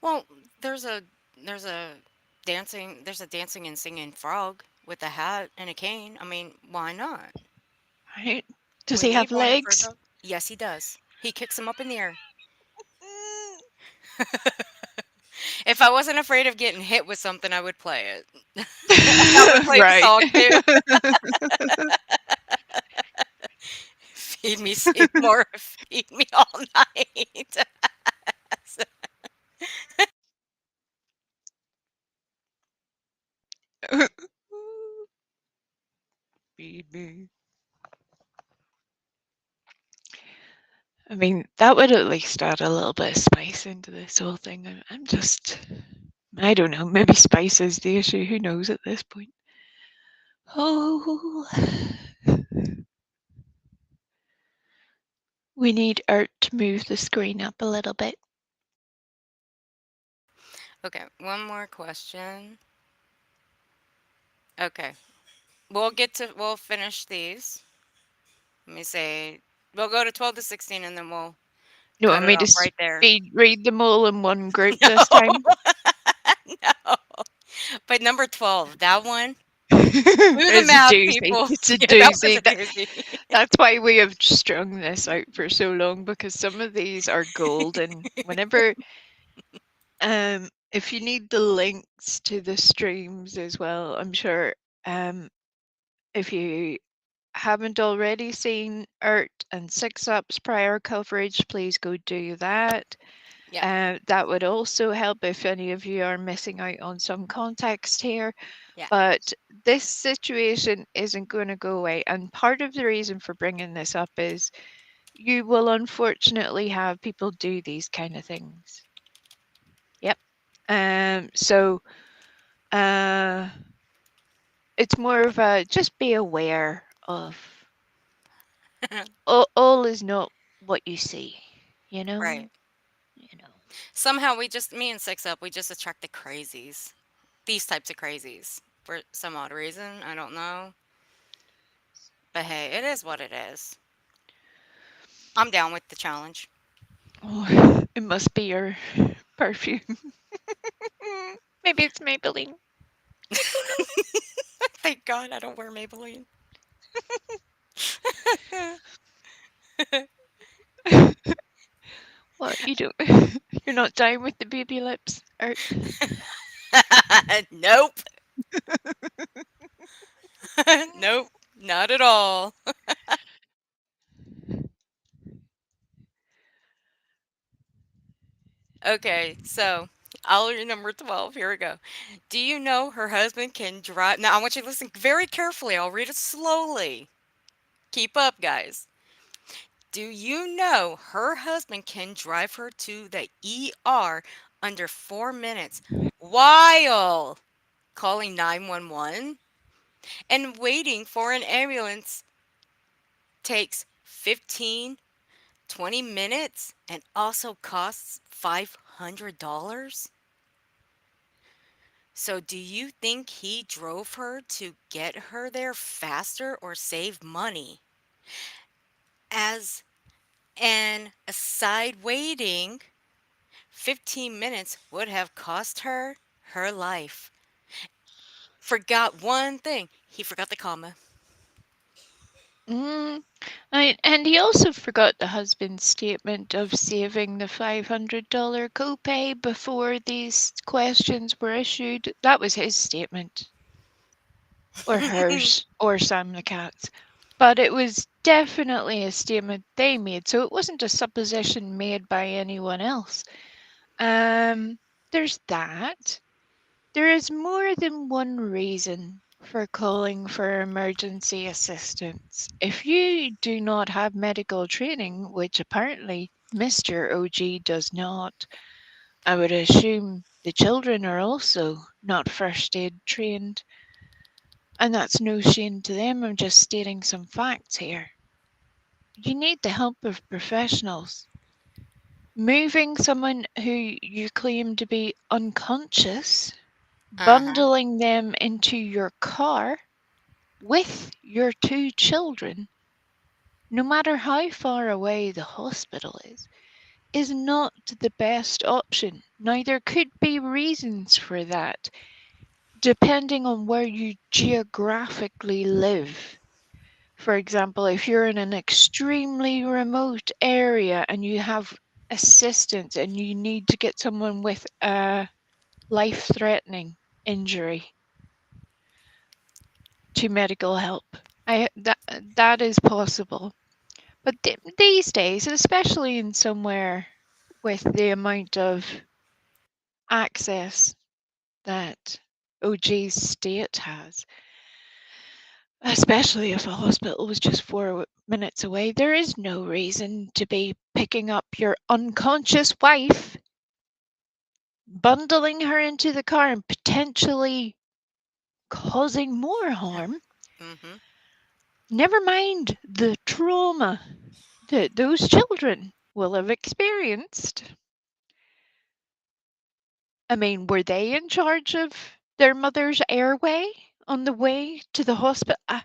Well, there's a there's a there's a dancing and singing frog with a hat and a cane. I mean, why not? Right? Does We he need have one for legs? the. Yes, he does. He kicks them up in the air. If I wasn't afraid of getting hit with something, I would play it. I would play the Right. song too. Feed me, Seymour. Feed me all night. Baby. I mean, that would at least add a little bit of spice into this whole thing. I'm just, I don't know, maybe spice is the issue. Who knows at this point? Oh, We need Art to move the screen up a little bit. Okay, one more question. Okay, we'll finish these. Let me say, we'll go to 12 to 16 and then we'll You cut want it me to off right there. read them all in one group No, this time? no. But number 12, that one, do the It's a math, doozy. people. It's a Yeah, that was a doozy. doozy. That's why we have strung this out for so long, because some of these are gold, and whenever if you need the links to the streams as well, I'm sure if you haven't already seen Art and Six Up's prior coverage, please go do that. Yeah, That would also help if any of you are missing out on some context here. yeah. But this situation isn't going to go away. And part of the reason for bringing this up is you will unfortunately have people do these kind of things. Yep. So it's more of a just be aware of all is not what you see, you know? Right. You know. Somehow me and Six Up, we just attract the crazies. These types of crazies. For some odd reason. I don't know. But hey, it is what it is. I'm down with the challenge. Oh, it must be your perfume. Maybe it's Maybelline. Thank God I don't wear Maybelline. What, you don't you're not dying with the baby lips, Art? Nope. Nope. Not at all. Okay, so I'll read number 12. Here we go. Do you know her husband can drive? Now, I want you to listen very carefully. I'll read it slowly. Keep up, guys. Do you know her husband can drive her to the ER under 4 minutes while calling 911 and waiting for an ambulance takes 15, 20 minutes and also costs $500? So, do you think he drove her to get her there faster or save money? As an aside, waiting 15 minutes would have cost her her life. Forgot one thing. He forgot the comma. And he also forgot the husband's statement of saving the $500 copay before these questions were issued. That was his statement, or hers, or Sam the cat's. But it was definitely a statement they made, so it wasn't a supposition made by anyone else. There's that. There is more than one reason for calling for emergency assistance. If you do not have medical training, which apparently Mr. OG does not, I would assume the children are also not first aid trained. And that's no shame to them, I'm just stating some facts here. You need the help of professionals. Moving someone who you claim to be unconscious, Uh-huh. bundling them into your car with your two children, no matter how far away the hospital is not the best option. Now, there could be reasons for that, depending on where you geographically live. For example, if you're in an extremely remote area and you have assistance and you need to get someone with a life-threatening injury to medical help, that is possible. But these days, especially in somewhere with the amount of access that OG's state has, especially if a hospital was just 4 minutes away, there is no reason to be picking up your unconscious wife, bundling her into the car, and potentially causing more harm. Mm-hmm. Never mind the trauma that those children will have experienced. I mean, were they in charge of their mother's airway on the way to the hospital? I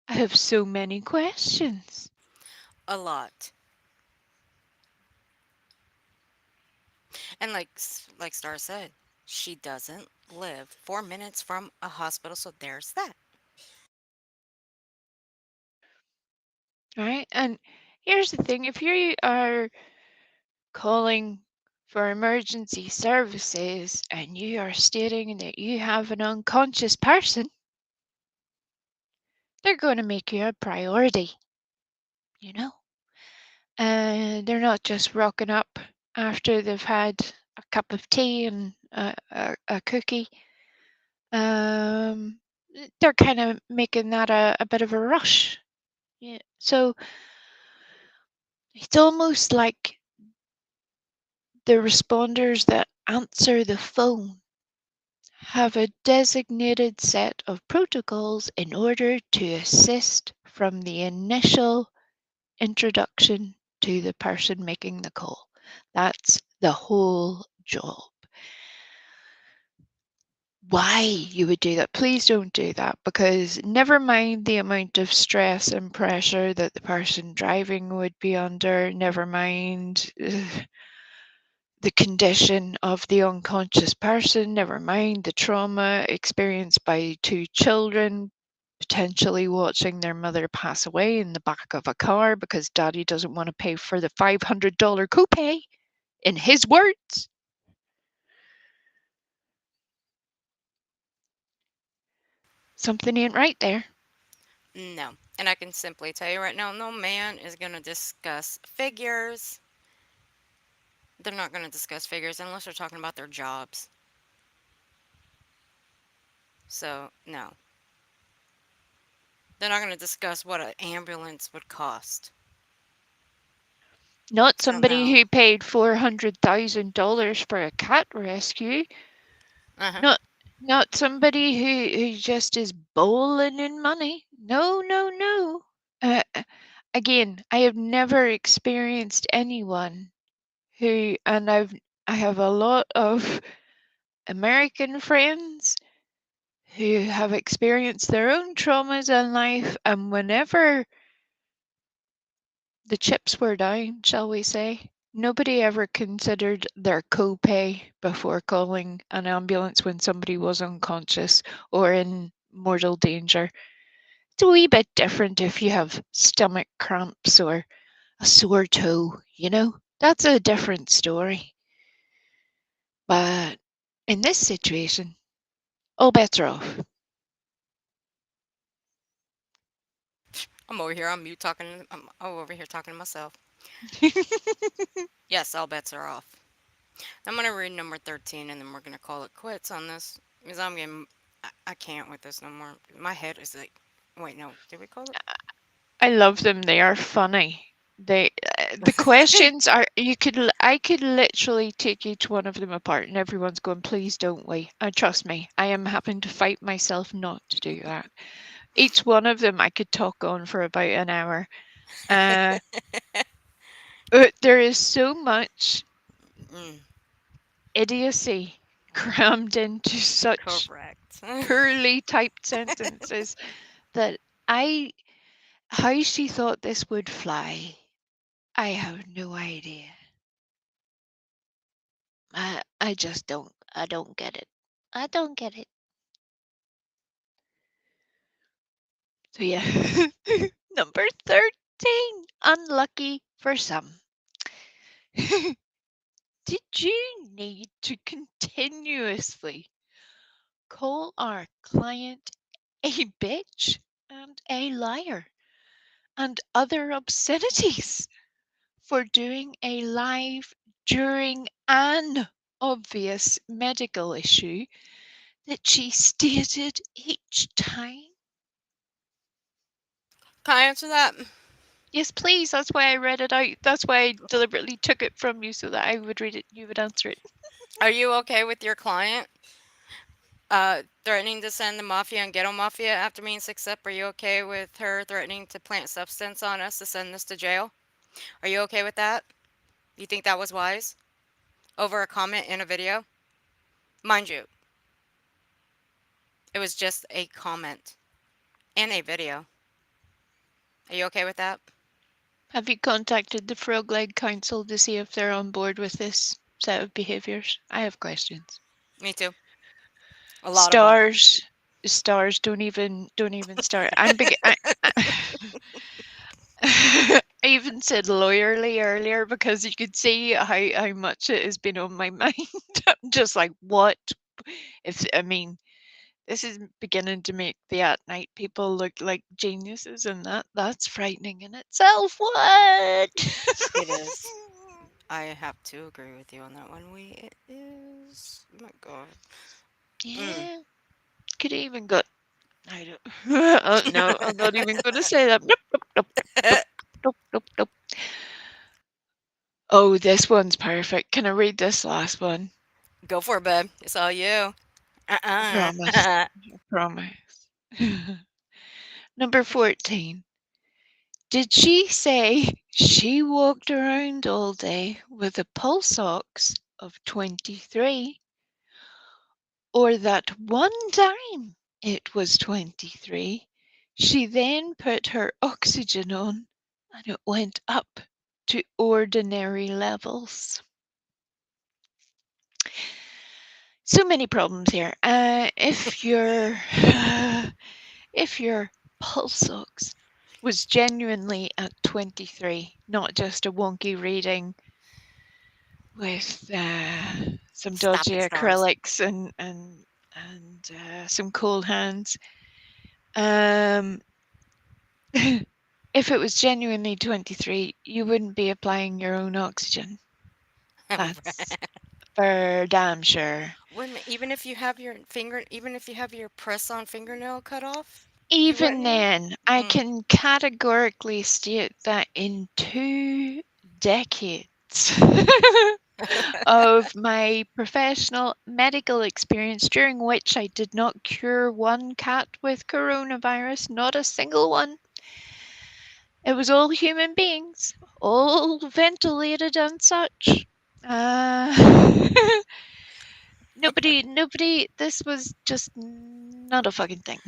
have so many questions. A lot. And like Star said, she doesn't live 4 minutes from a hospital, so there's that. Right? And here's the thing, if you are calling for emergency services and you are stating that you have an unconscious person, they're going to make you a priority, you know? And they're not just rocking up after they've had a cup of tea and a cookie. Um, they're kind of making that a bit of a rush. Yeah. So it's almost like the responders that answer the phone have a designated set of protocols in order to assist from the initial introduction to the person making the call. That's the whole job. Why you would do that? Please don't do that, because never mind the amount of stress and pressure that the person driving would be under, never mind the condition of the unconscious person, never mind the trauma experienced by two children potentially watching their mother pass away in the back of a car because daddy doesn't want to pay for the $500 copay, in his words. Something ain't right there. No. And I can simply tell you right now, no man is going to discuss figures. They're not going to discuss figures unless they're talking about their jobs. So, no. They're not going to discuss what an ambulance would cost. Not So, somebody no. who paid $400,000 for a cat rescue. Uh-huh. Not somebody who just is bowling in money. No, no, no. Again, I have never experienced anyone who, and I have a lot of American friends who have experienced their own traumas in life, and whenever the chips were down, shall we say, nobody ever considered their copay before calling an ambulance when somebody was unconscious or in mortal danger. It's a wee bit different if you have stomach cramps or a sore toe, you know? That's a different story. But in this situation, all bets are off. I'm over here on mute talking. I'm over here talking to myself. Yes, all bets are off. I'm going to read number 13 and then we're going to call it quits on this. Because I'm getting. I can't with this no more. My head is like. Wait, no. Did we call I love them. They are funny. They the questions are I could literally take each one of them apart and everyone's going, please don't we? And trust me, I am having to fight myself not to do that. Each one of them I could talk on for about an hour. Uh, but there is so much Mm, idiocy crammed into such correct. poorly typed sentences that I how she thought this would fly, I have no idea. I just I don't get it. I don't get it. So yeah. Number 13. Unlucky for some. Did you need to continuously call our client a bitch and a liar and other obscenities for doing a live during an obvious medical issue that she stated each time? Can I answer that? Yes, please. That's why I read it out. That's why I deliberately took it from you so that I would read it, you would answer it. Are you okay with your client threatening to send the mafia and ghetto mafia after being 6 up? Are you okay with her threatening to plant substance on us to send us to jail? Are you okay with that? You think that was wise? Over a comment in a video? Mind you, it was just a comment in a video. Are you okay with that? Have you contacted the Frog Leg Council to see if they're on board with this set of behaviors? I have questions. Me too. A lot of them. Stars, don't even start. I even said lawyerly earlier because you could see how much it has been on my mind. I'm just like, what? This is beginning to make the at night people look like geniuses, and that's frightening in itself. What? It is. I have to agree with you on that one. It is. Oh my God. Mm. Yeah, could have even got. I don't. Oh, no, I'm not even going to say that. Nope, nope, nope, nope, nope, nope, nope. Oh, this one's perfect. Can I read this last one? Go for it, babe. It's all you. I promise. Uh-uh. I promise. Number 14. Did she say she walked around all day with a pulse ox of 23, or that one time it was 23, she then put her oxygen on and it went up to ordinary levels? So many problems here. If your if your pulse ox was genuinely at 23, not just a wonky reading with some Stop dodgy it, stars. acrylics and some cold hands. Um, if it was genuinely 23, you wouldn't be applying your own oxygen. That's for damn sure. Wait a minute, even if you have your press-on fingernail cut off, you Even wouldn't? then, I Mm. can categorically state that in 2 decades of my professional medical experience, during which I did not cure one cat with coronavirus, not a single one. It was all human beings, all ventilated and such. Uh, nobody, this was just not a fucking thing.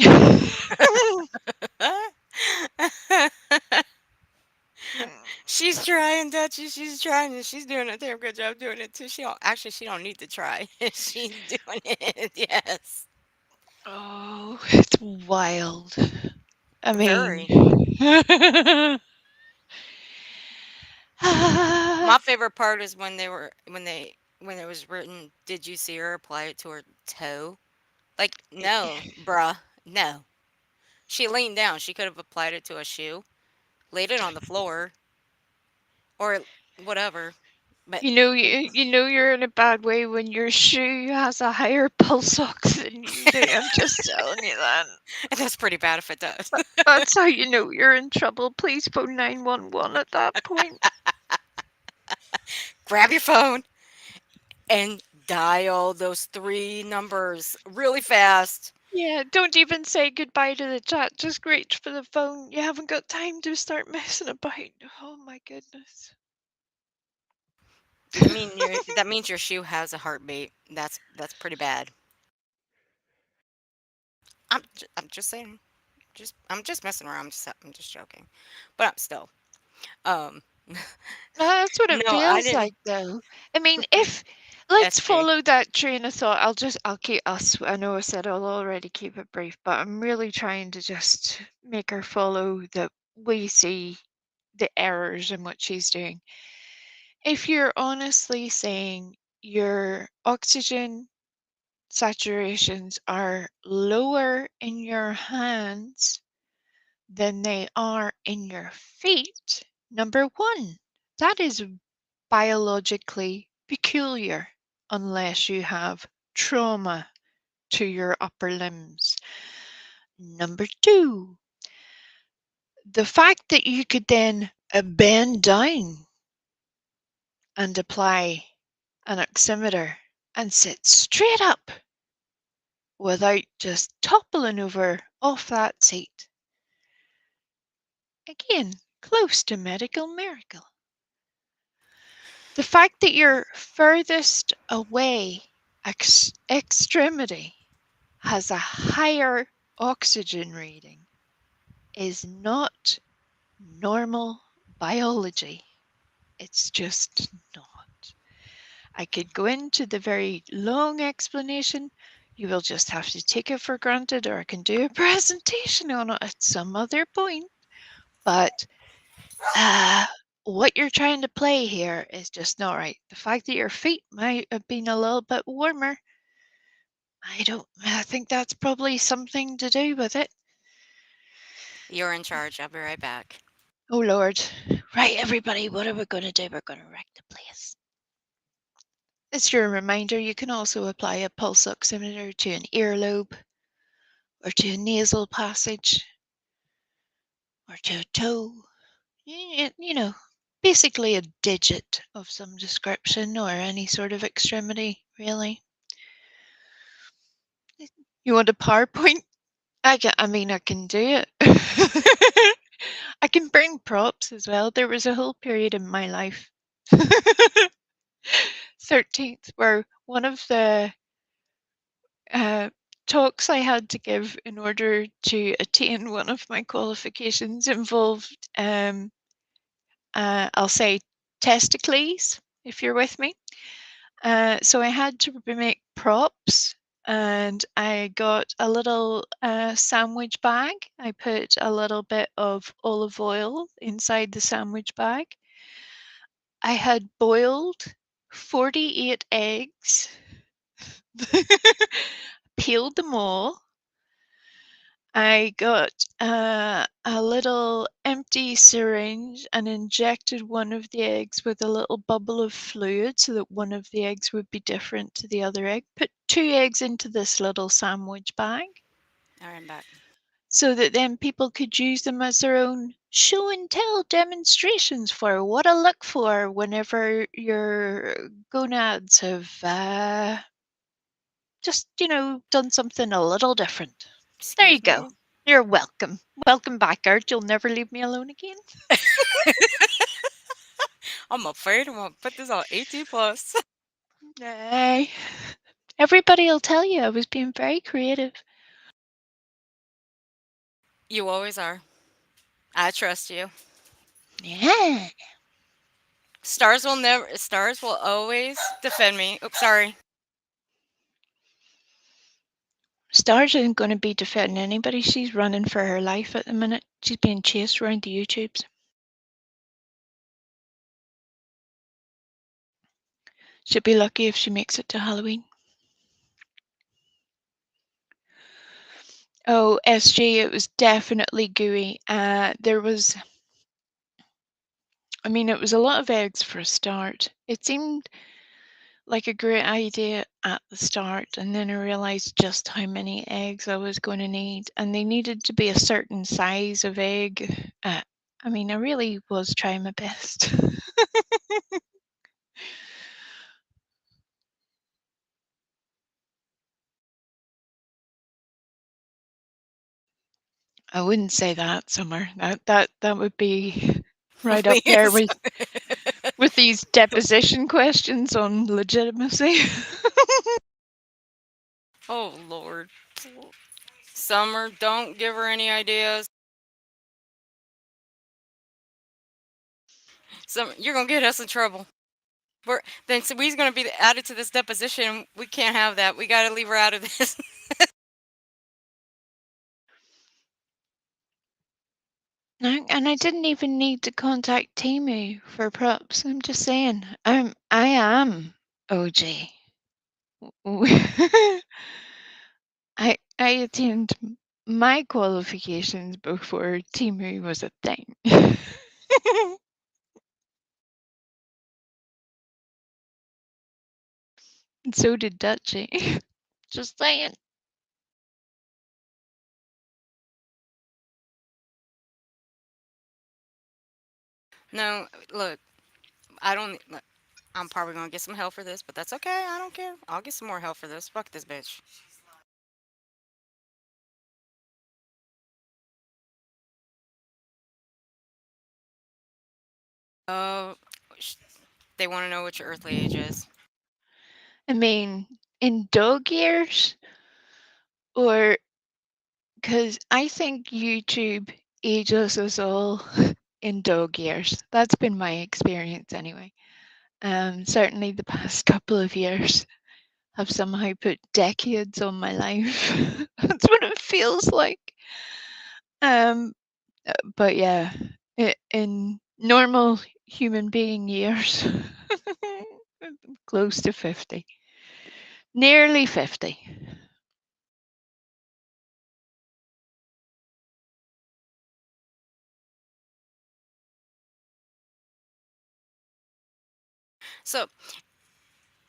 She's trying, Dutchie. She's trying, and she's doing a damn good job doing it too. She don't need to try. She's doing it. Yes. Oh, it's wild. I mean, Very. My favorite part is when it was written, "Did you see her apply it to her toe?" Like, no, bruh, no. She leaned down. She could have applied it to a shoe, laid it on the floor, or whatever. But you know you're in a bad way when your shoe has a higher pulse ox than you do. I'm just telling you that. that's pretty bad if it does. That's how you know you're in trouble. Please phone 911 at that point. Grab your phone and dial those 3 numbers really fast. Yeah, don't even say goodbye to the chat. Just reach for the phone. You haven't got time to start messing about. Oh my goodness. That means your shoe has a heartbeat. That's pretty bad. I'm just saying. I'm just messing around. I'm just joking. But I'm still. Um That's what it no, I feels didn't. like, though. I mean, if let's SP. follow that train of thought. I'll keep us. I know I said I'll already keep it brief, but I'm really trying to just make her follow that we see the errors in what she's doing. If you're honestly saying your oxygen saturations are lower in your hands than they are in your feet, number one, that is biologically peculiar unless you have trauma to your upper limbs. Number two, the fact that you could then bend down and apply an oximeter and sit straight up without just toppling over off that seat. Again, close to medical miracle. The fact that your furthest away extremity has a higher oxygen reading is not normal biology. It's just not. I could go into the very long explanation. You will just have to take it for granted, or I can do a presentation on it at some other point. But what you're trying to play here is just not right. The fact that your feet might have been a little bit warmer, I think that's probably something to do with it. You're in charge. I'll be right back. Oh Lord. Right, everybody, what are we going to do? We're going to wreck the place. As your reminder, you can also apply a pulse oximeter to an earlobe, or to a nasal passage, or to a toe. You know, basically a digit of some description, or any sort of extremity, really. You want a PowerPoint? I can do it. I can bring props as well. There was a whole period in my life, 13th, where one of the talks I had to give in order to attain one of my qualifications involved, I'll say, testicles, if you're with me. So I had to make props, and I got a little sandwich bag. I put a little bit of olive oil inside the sandwich bag. I had boiled 48 eggs, peeled them all. I got a little empty syringe and injected one of the eggs with a little bubble of fluid so that one of the eggs would be different to the other egg. Put 2 eggs into this little sandwich bag All right, I'm back. so that then people could use them as their own show and tell demonstrations for what to look for whenever your gonads have just, done something a little different. There you Excuse go. me. You're welcome. Welcome back, Art. You'll never leave me alone again. I'm afraid I'm gonna put this on 18 plus. Nay. Everybody will tell you I was being very creative. You always are. I trust you. Yeah. Stars will always defend me. Oops, sorry. Stars isn't going to be defending anybody. She's running for her life at the minute. She's being chased around the YouTubes. She'll be lucky if she makes it to Halloween. Oh, SG, it was definitely gooey. It was a lot of eggs for a start. It seemed like a great idea at the start, and then I realized just how many eggs I was going to need, and they needed to be a certain size of egg. I really was trying my best. I wouldn't say that, Summer. That would be right up there Please. with these deposition questions on legitimacy. Oh Lord. Summer, don't give her any ideas. Summer, you're gonna get us in trouble. So we's gonna be added to this deposition. We can't have that. We gotta leave her out of this. And I didn't even need to contact Timu for props. I'm just saying, I am OG. I attained my qualifications before Timu was a thing. And so did Dutchie. Just saying. No, look, I don't. Look, I'm probably gonna get some help for this, but that's okay. I don't care. I'll get some more help for this. Fuck this bitch. Uh, sh- They want to know what your earthly age is. I mean, in dog years, or because I think YouTube ages us all in dog years. That's been my experience anyway. Certainly the past couple of years have somehow put decades on my life. That's what it feels like. Um, but yeah, in normal human being years, close to 50, nearly 50. So,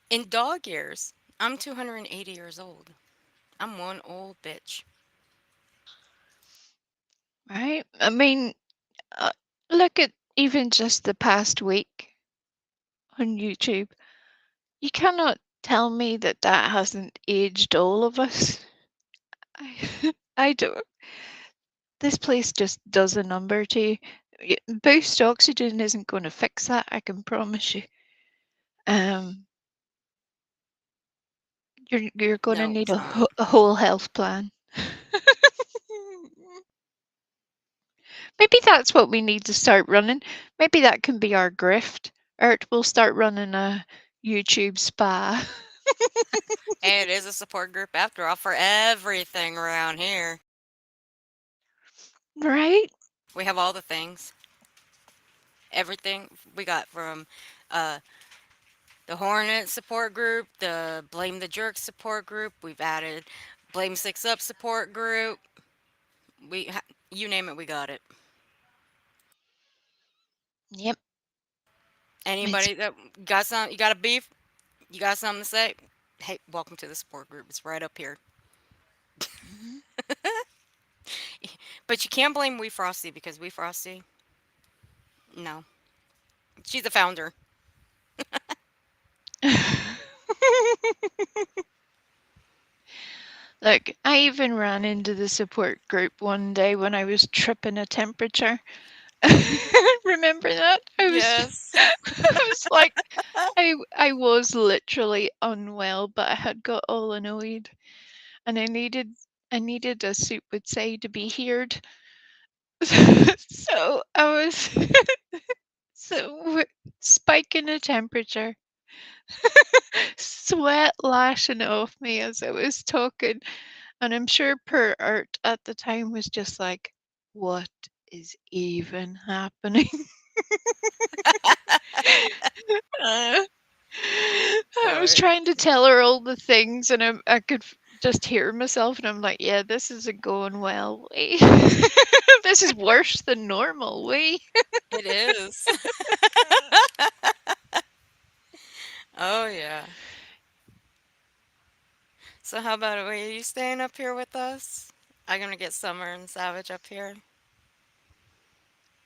in dog years, I'm 280 years old. I'm one old bitch. Right? I mean, uh, look at even just the past week on YouTube. You cannot tell me that that hasn't aged all of us. I, I don't. This place just does a number to you. Boost oxygen isn't going to fix that. I can promise you. Um, you're going to No, need it's not. a whole health plan. Maybe that's what we need to start running. Maybe that can be our grift. Art will start running a YouTube spa. Hey, it is a support group after all for everything around here. Right? We have all the things. Everything we got from uh, the Hornet support group, the Blame the Jerk support group. We've added Blame Six Up support group. You name it, we got it. Yep. It's Anybody that got you got a beef, you got something to say? Hey, welcome to the support group. It's right up here. mhm. But you can't blame Wee Frosty because Wee Frosty, no, she's the founder. Look, I even ran into the support group one day when I was tripping a temperature. Remember that? Yes. I was like, I was literally unwell, but I had got all annoyed, and I needed, as Soup would say, to be heard. So I was so spiking the temperature, sweat lashing off me as I was talking, and I'm sure poor Art at the time was just like, "What is even happening?" Uh, I was Sorry. trying to tell her all the things, and I could just hear myself, and I'm like, "Yeah, this isn't going well. We this is worse than normal. We." It is. Oh yeah. So how about it? Are you staying up here with us? I'm gonna get Summer and Savage up here.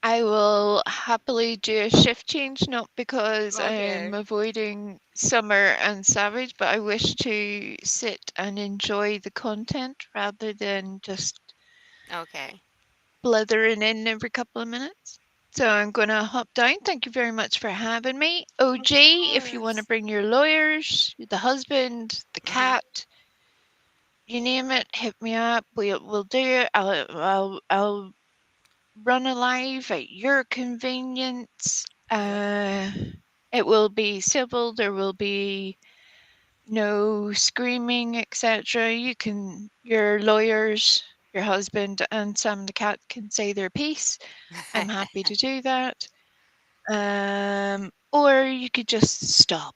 I will happily do a shift change, not because I'm Okay. avoiding Summer and Savage, but I wish to sit and enjoy the content rather than just Okay. blithering in every couple of minutes. So I'm going to hop down. Thank you very much for having me. Of OJ, if you want to course. bring your lawyers, the husband, the Mhm. cat, you name it, hit me up. We'll do it. I'll run a live at your convenience. Yep. It will be civil. There will be no screaming, etc. Your lawyers, your husband, and Sam the cat can say their piece. I'm happy to do that. Or you could just stop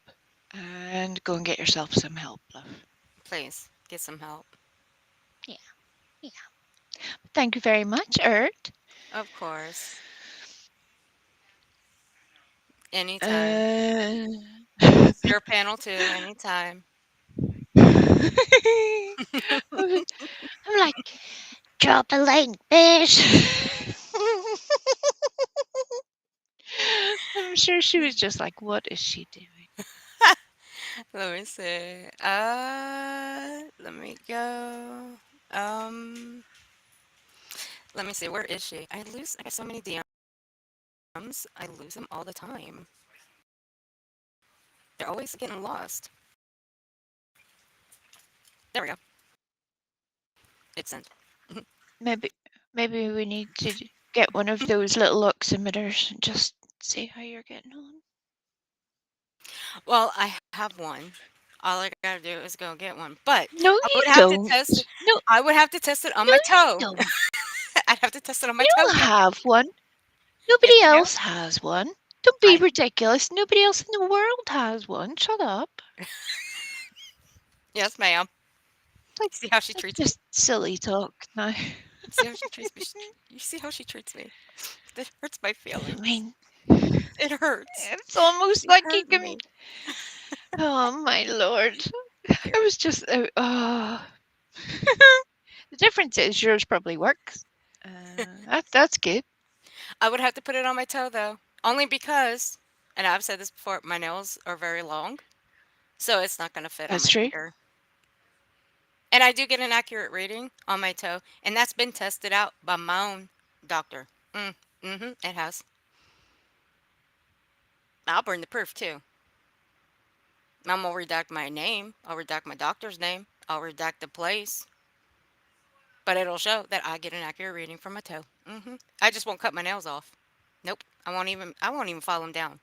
and go and get yourself some help, love. Please get some help. Yeah, yeah. Thank you very much, Ert. Of course. Anytime. Uh, This is your panel too. Anytime. I'm like, drop a link, bitch. I'm sure she was just like, what is she doing? Let me see. Let me go. Um, Let me see. Where is she? I got so many DMs. I lose them all the time. They're always getting lost. There we go. It's sent. Maybe maybe we need to get one of those little oximeters and just see how you're getting on. Well, I have one. All I gotta do is go get one. But No, I you would have to don't. test it. No, I would have to test it on no, my you toe. don't. I'd have to test it on my You toe, Gabby. have one. Yes, Nobody ma'am. else has one. Don't be I ridiculous. Nobody else in the world has one. Shut up. yes, ma'am. Like, See how she that's treats me. just silly talk now. See how she treats me. You see how she treats me. That hurts my I feelings. mean, It hurts. it's almost She like you hurt can. me. Oh my lord! Here. I was just. Oh. The difference is yours probably works. That's good. I would have to put it on my toe though, only because, and I've said this before, my nails are very long, so it's not gonna fit on That's my true. finger. And I do get an accurate reading on my toe, and that's been tested out by my own doctor. It has. I'll bring the proof too. I'm gonna redact my name. I'll redact my doctor's name. I'll redact the place, but it'll show that I get an accurate reading from my toe. I just won't cut my nails off. Nope. I won't even. I won't even file them down.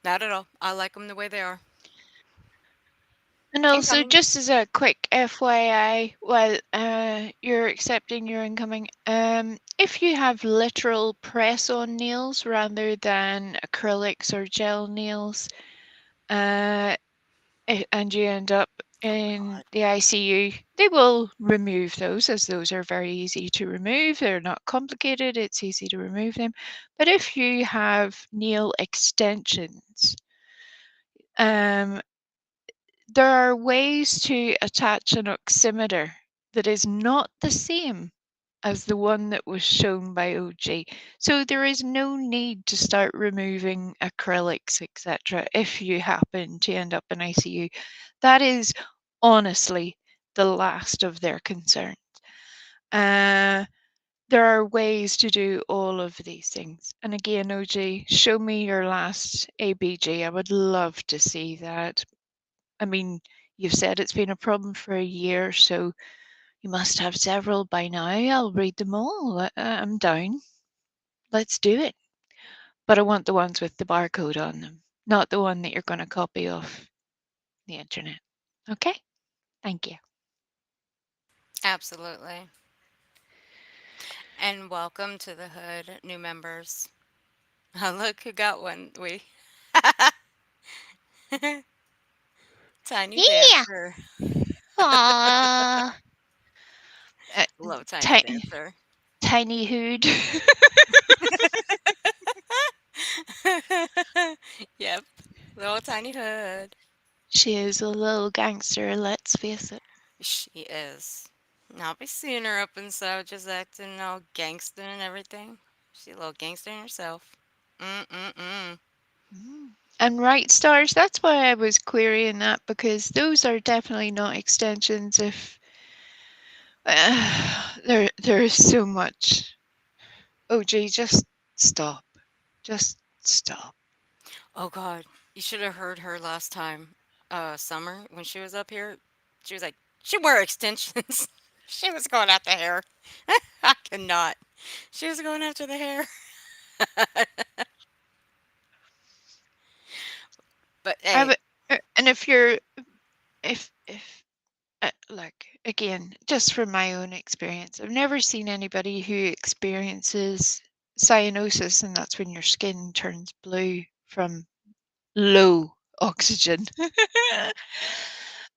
Not at all. I like them the way they are. And also, Incoming. just as a quick FYI, while you're accepting your incoming, if you have literal press-on nails rather than acrylics or gel nails, and you end up in the ICU, they will remove those, as those are very easy to remove. They're not complicated, it's easy to remove them. But if you have nail extensions, there are ways to attach an oximeter that is not the same as the one that was shown by OG. So there is no need to start removing acrylics, etc., if you happen to end up in ICU. That is honestly the last of their concerns. There are ways to do all of these things. And again, OG, show me your last ABG. I would love to see that. I mean, you've said it's been a problem for a year, so you must have several by now. I'll read them all. I'm down. Let's do it. But I want the ones with the barcode on them, not the one that you're going to copy off the internet. Okay? Thank you. Absolutely. And welcome to the hood, new members. Look who got one. We tiny Yeah. dancer. Aww. Uh, Love tiny tiny, dancer. tiny hood. Yep. Little tiny hood. She is a little gangster, let's face it. She is. I'll be seeing her up inside just acting all gangster and everything. She a little gangster in herself. Mm-mm-mm. And right stars, that's why I was querying that, because those are definitely not extensions. If there is so much. Oh gee, just stop. Just stop. Oh God. You should have heard her last time, summer, when she was up here. She was like, she wear extensions. She was going after hair. I cannot. She was going after the hair. But I hey, would, and if you're, if like again, just from my own experience, I've never seen anybody who experiences cyanosis, and that's when your skin turns blue from low oxygen.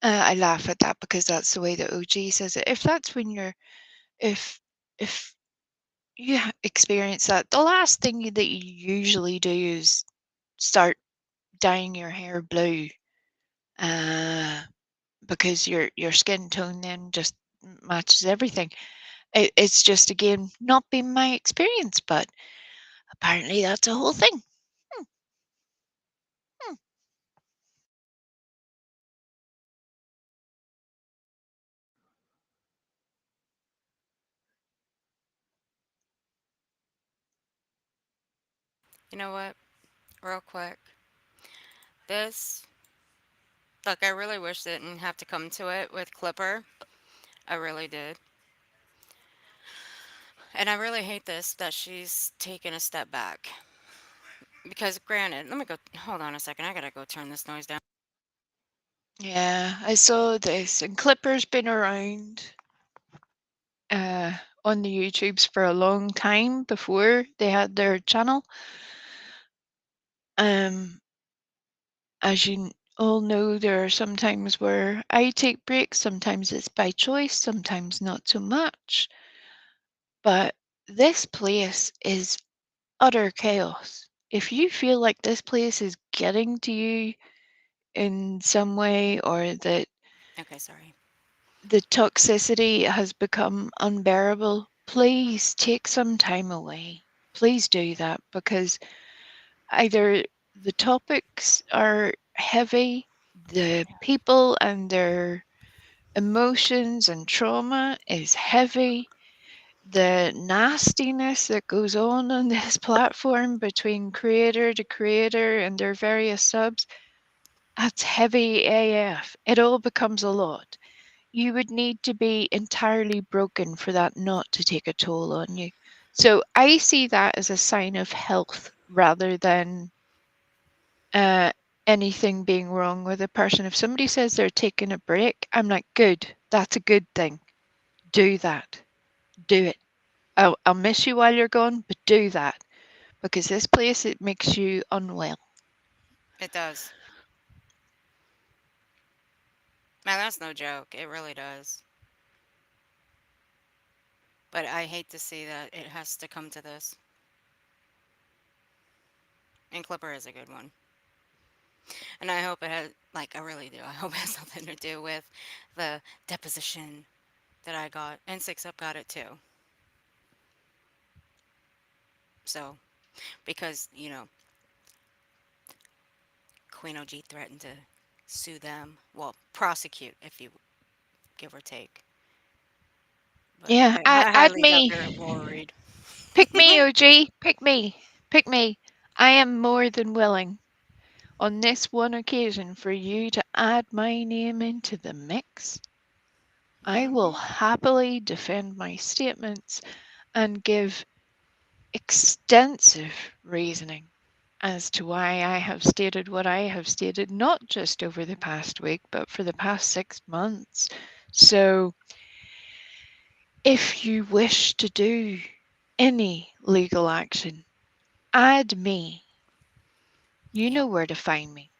I laugh at that because that's the way that OG says it. If that's when you're, if you experience that, the last thing that you usually do is start dyeing your hair blue, uh, because your skin tone then just matches everything. It's just again not been my experience, but apparently that's a whole thing. Hmm, hmm. you know what? Real quick. This, look, I really wish it didn't have to come to it with Clipper. I really did. And I really hate this that she's taken a step back. Because, granted, let me go, hold on a second. I gotta go turn this noise down. Yeah, I saw this, and Clipper's been around on the YouTubes for a long time before they had their channel. As you all know, there are some times where I take breaks, sometimes it's by choice, sometimes not so much. But this place is utter chaos. If you feel like this place is getting to you in some way, or that Okay, sorry. the toxicity has become unbearable, please take some time away. Please do that, because either the topics are heavy, the people and their emotions and trauma is heavy, the nastiness that goes on this platform between creator to creator and their various subs, that's heavy AF. It all becomes a lot. You would need to be entirely broken for that not to take a toll on you. So I see that as a sign of health rather than uh, anything being wrong with a person. If somebody says they're taking a break, I'm like, good, that's a good thing. Do that. Do it. I'll miss you while you're gone, but do that. Because this place, it makes you unwell. It does. Man, that's no joke. It really does. But I hate to see that it has to come to this. And Clipper is a good one. And I hope it has, like, I really do. I hope it has something to do with the deposition that I got. And 6 Up got it too. So, because, Queen OG threatened to sue them. Well, prosecute, if you give or take. But Yeah, I add highly doubt me. they're worried. Pick me, OG. Pick me. Pick me. I am more than willing on this one occasion for you to add my name into the mix. I will happily defend my statements and give extensive reasoning as to why I have stated what I have stated, not just over the past week, but for the past 6 months. So if you wish to do any legal action, add me. You Yep. know where to find me.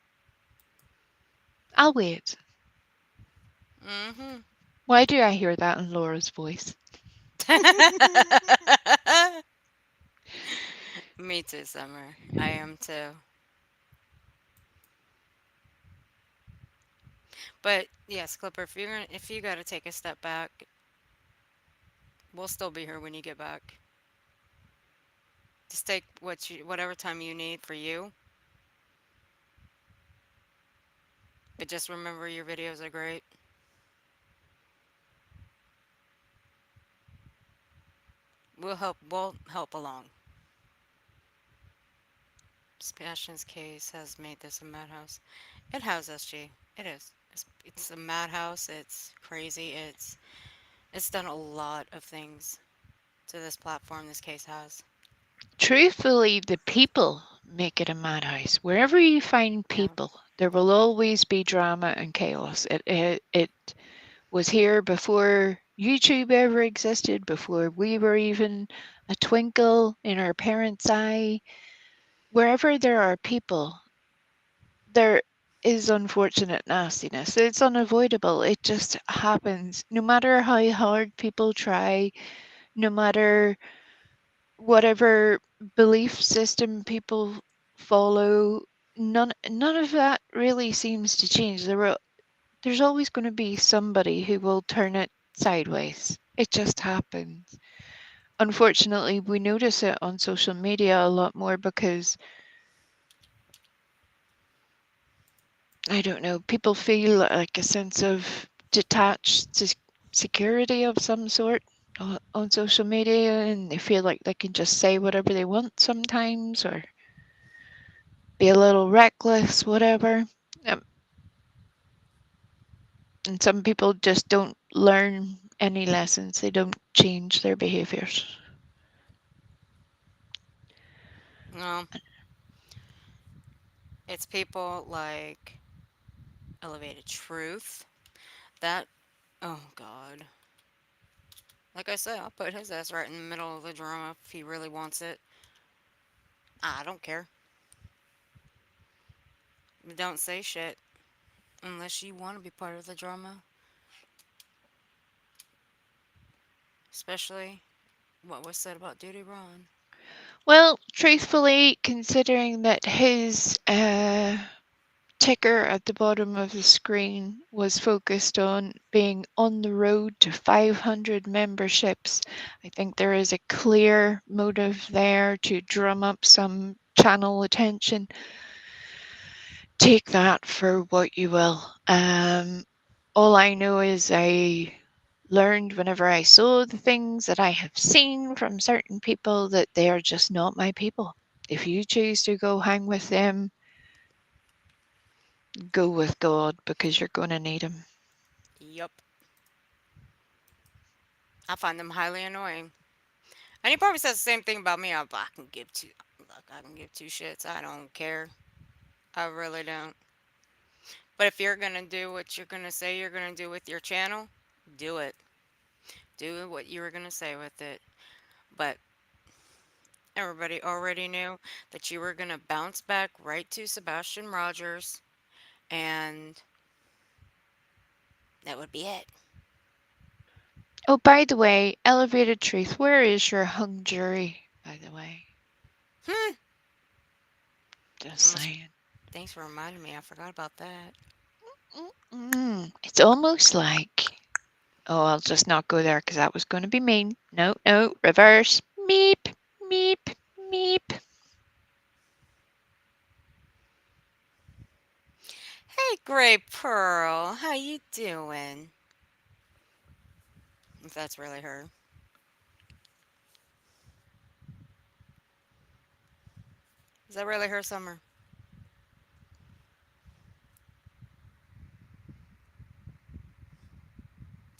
I'll wait. Mm-hmm. Why do I hear that in Laura's voice? Me too, Summer. I am too. But yes, Clipper, if you gotta take a step back, we'll still be here when you get back. Just take whatever time you need for you. But just remember your videos are great. We'll help along. Sebastian's case has made this a madhouse. It has, SG. It is. It's a madhouse. It's crazy. It's done a lot of things to this platform. This case has. Truthfully, the people make it a madhouse. Wherever you find Yeah. people, there will always be drama and chaos. It was here before YouTube ever existed, before we were even a twinkle in our parents' eye. Wherever there are people, there is unfortunate nastiness. It's unavoidable. It just happens. No matter how hard people try, no matter whatever belief system people follow, none of that really seems to change. There's always going to be somebody who will turn it sideways. It just happens. Unfortunately, we notice it on social media a lot more because I don't know, people feel like a sense of detached security of some sort on social media, and they feel like they can just say whatever they want sometimes, or be a little reckless, whatever. And some people just don't learn any lessons, they don't change their behaviors. No, it's people like Elevated Truth. That, oh God. Like I said, I'll put his ass right in the middle of the drama if he really wants it. I don't care. Don't say shit unless you want to be part of the drama. Especially what was said about Dudy Ron. Well, truthfully, considering that his ticker at the bottom of the screen was focused on being on the road to 500 memberships, I think there is a clear motive there to drum up some channel attention. Take that for what you will. All I know is I learned whenever I saw the things that I have seen from certain people that they are just not my people. If you choose to go hang with them, go with God because you're going to need him. Yup. I find them highly annoying. And he probably says the same thing about me. I can give two. Look, I can give two shits. I don't care. I really don't. But if you're gonna do what you're gonna say you're gonna do with your channel, do it. Do what you were gonna say with it. But everybody already knew that you were gonna bounce back right to Sebastian Rogers, and that would be it. Oh, by the way, Elevated Truth, where is your hung jury, by the way? Hmm. Just Almost- saying. Thanks for reminding me. I forgot about that. It's almost like. Oh, I'll just not go there because that was going to be mean. No, no, reverse. Meep, meep, meep. Hey, Gray Pearl, how you doing? If that's really her. Is that really her, Summer?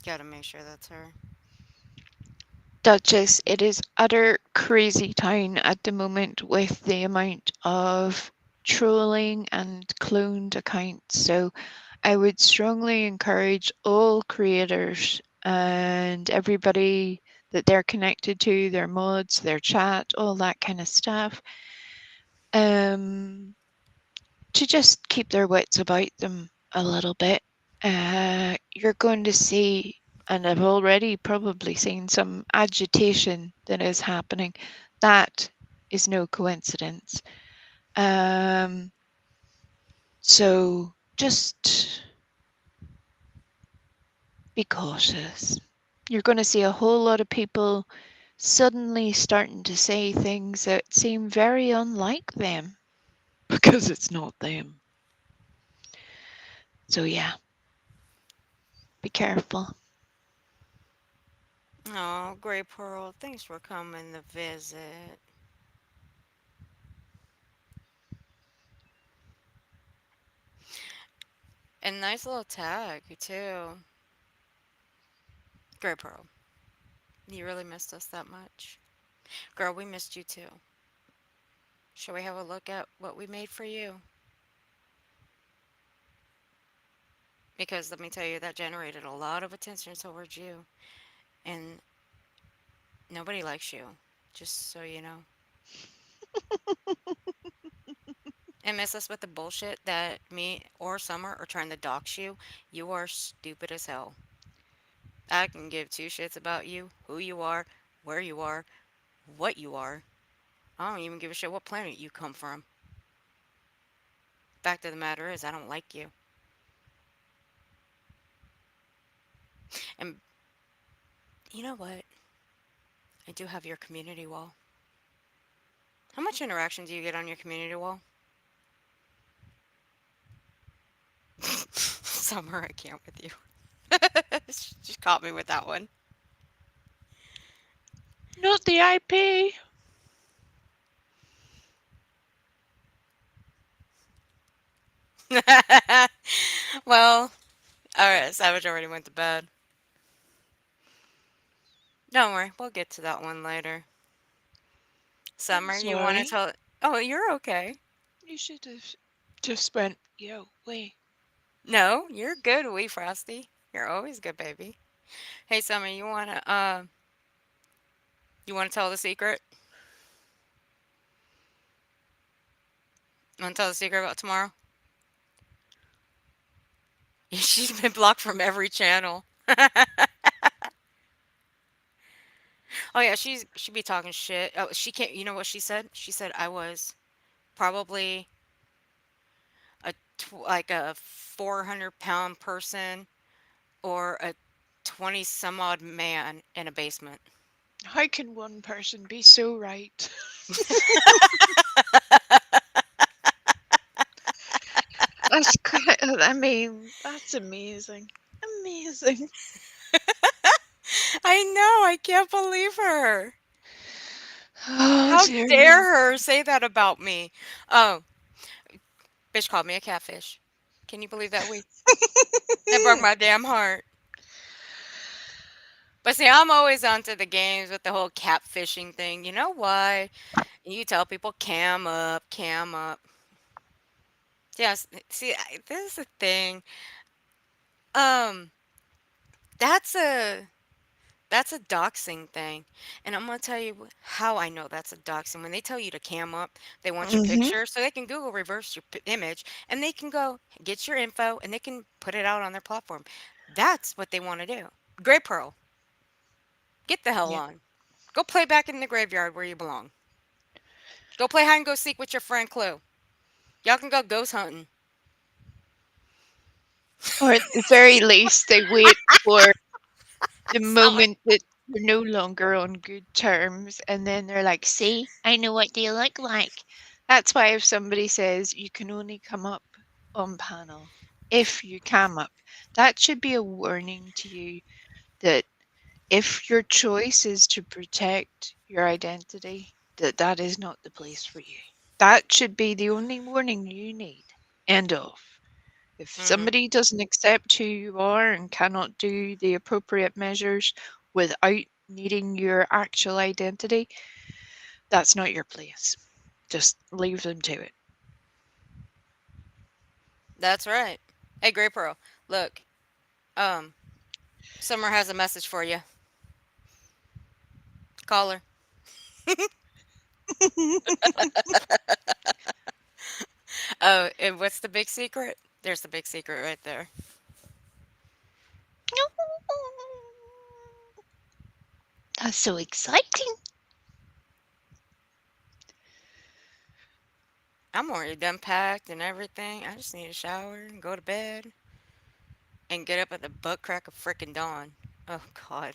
Gotta make sure that's her. Duchess, it is utter crazy town at the moment with the amount of trolling and cloned accounts. So I would strongly encourage all creators and everybody that they're connected to, their mods, their chat, all that kind of stuff, to just keep their wits about them a little bit. You're going to see, and I've already probably seen some agitation that is happening. That is no coincidence. So just be cautious. You're going to see a whole lot of people suddenly starting to say things that seem very unlike them because it's not them. So yeah, be careful. Oh, Gray Pearl, thanks for coming to visit. And nice little tag, too. Gray Pearl, you really missed us that much? Girl, we missed you too. Shall we have a look at what we made for you? Because let me tell you, that generated a lot of attention towards you. And nobody likes you, just so you know. And miss us with the bullshit that me or Summer are trying to dox you. You are stupid as hell. I can give two shits about you, who you are, where you are, what you are. I don't even give a shit what planet you come from. Fact of the matter is, I don't like you. And you know what? I do have your community wall. How much interaction do you get on your community wall? Summer, I can't with you. She just caught me with that one. Not the IP. Well, all right. Savage already went to bed. Don't worry, we'll get to that one later. I'm Summer, you want to sorry. tell? Oh, you're okay. You should have just went, yo, wait. No, you're good, wee Frosty. You're always good, baby. Hey, Summer, you wanna tell the secret? Want to tell the secret about tomorrow? She's been blocked from every channel. Oh yeah, she be talking shit. Oh, she can't. You know what she said? She said I was probably like a 400-pound person or a 20 some odd man in a basement. How can one person be so right? That's quite, I mean, that's amazing. Amazing. I know. I can't believe her. Oh How dear me. dare her say that about me? Oh, bitch called me a catfish. Can you believe that? That broke my damn heart. But see, I'm always onto the games with the whole catfishing thing. You know why? You tell people cam up, cam up. Yes, see, this is the thing. Um, that's a doxing thing, and I'm gonna tell you how I know that's a doxing. When they tell you to cam up, they want your Mm-hmm. picture, so they can Google reverse your image, and they can go get your info, and they can put it out on their platform. That's what they want to do. Gray Pearl, get the hell Yeah. on. Go play back in the graveyard where you belong. Go play hide and go seek with your friend Clue. Y'all can go ghost hunting. Or at the very least, they wait for the Sound like moment that you're no longer on good terms, and then they're like, see, I know what they look like. That's why if somebody says you can only come up on panel if you cam up, that should be a warning to you that if your choice is to protect your identity, that that is not the place for you. That should be the only warning you need. End of. If hmm somebody doesn't accept who you are and cannot do the appropriate measures without needing your actual identity, that's not your place. Just leave them to it. That's right. Hey, Gray Pearl, look. Um, Summer has a message for you. Call her. Oh, and what's the big secret? There's the big secret right there. That's so exciting. I'm already done packed and everything. I just need a shower and go to bed and get up at the butt crack of frickin' dawn. Oh God,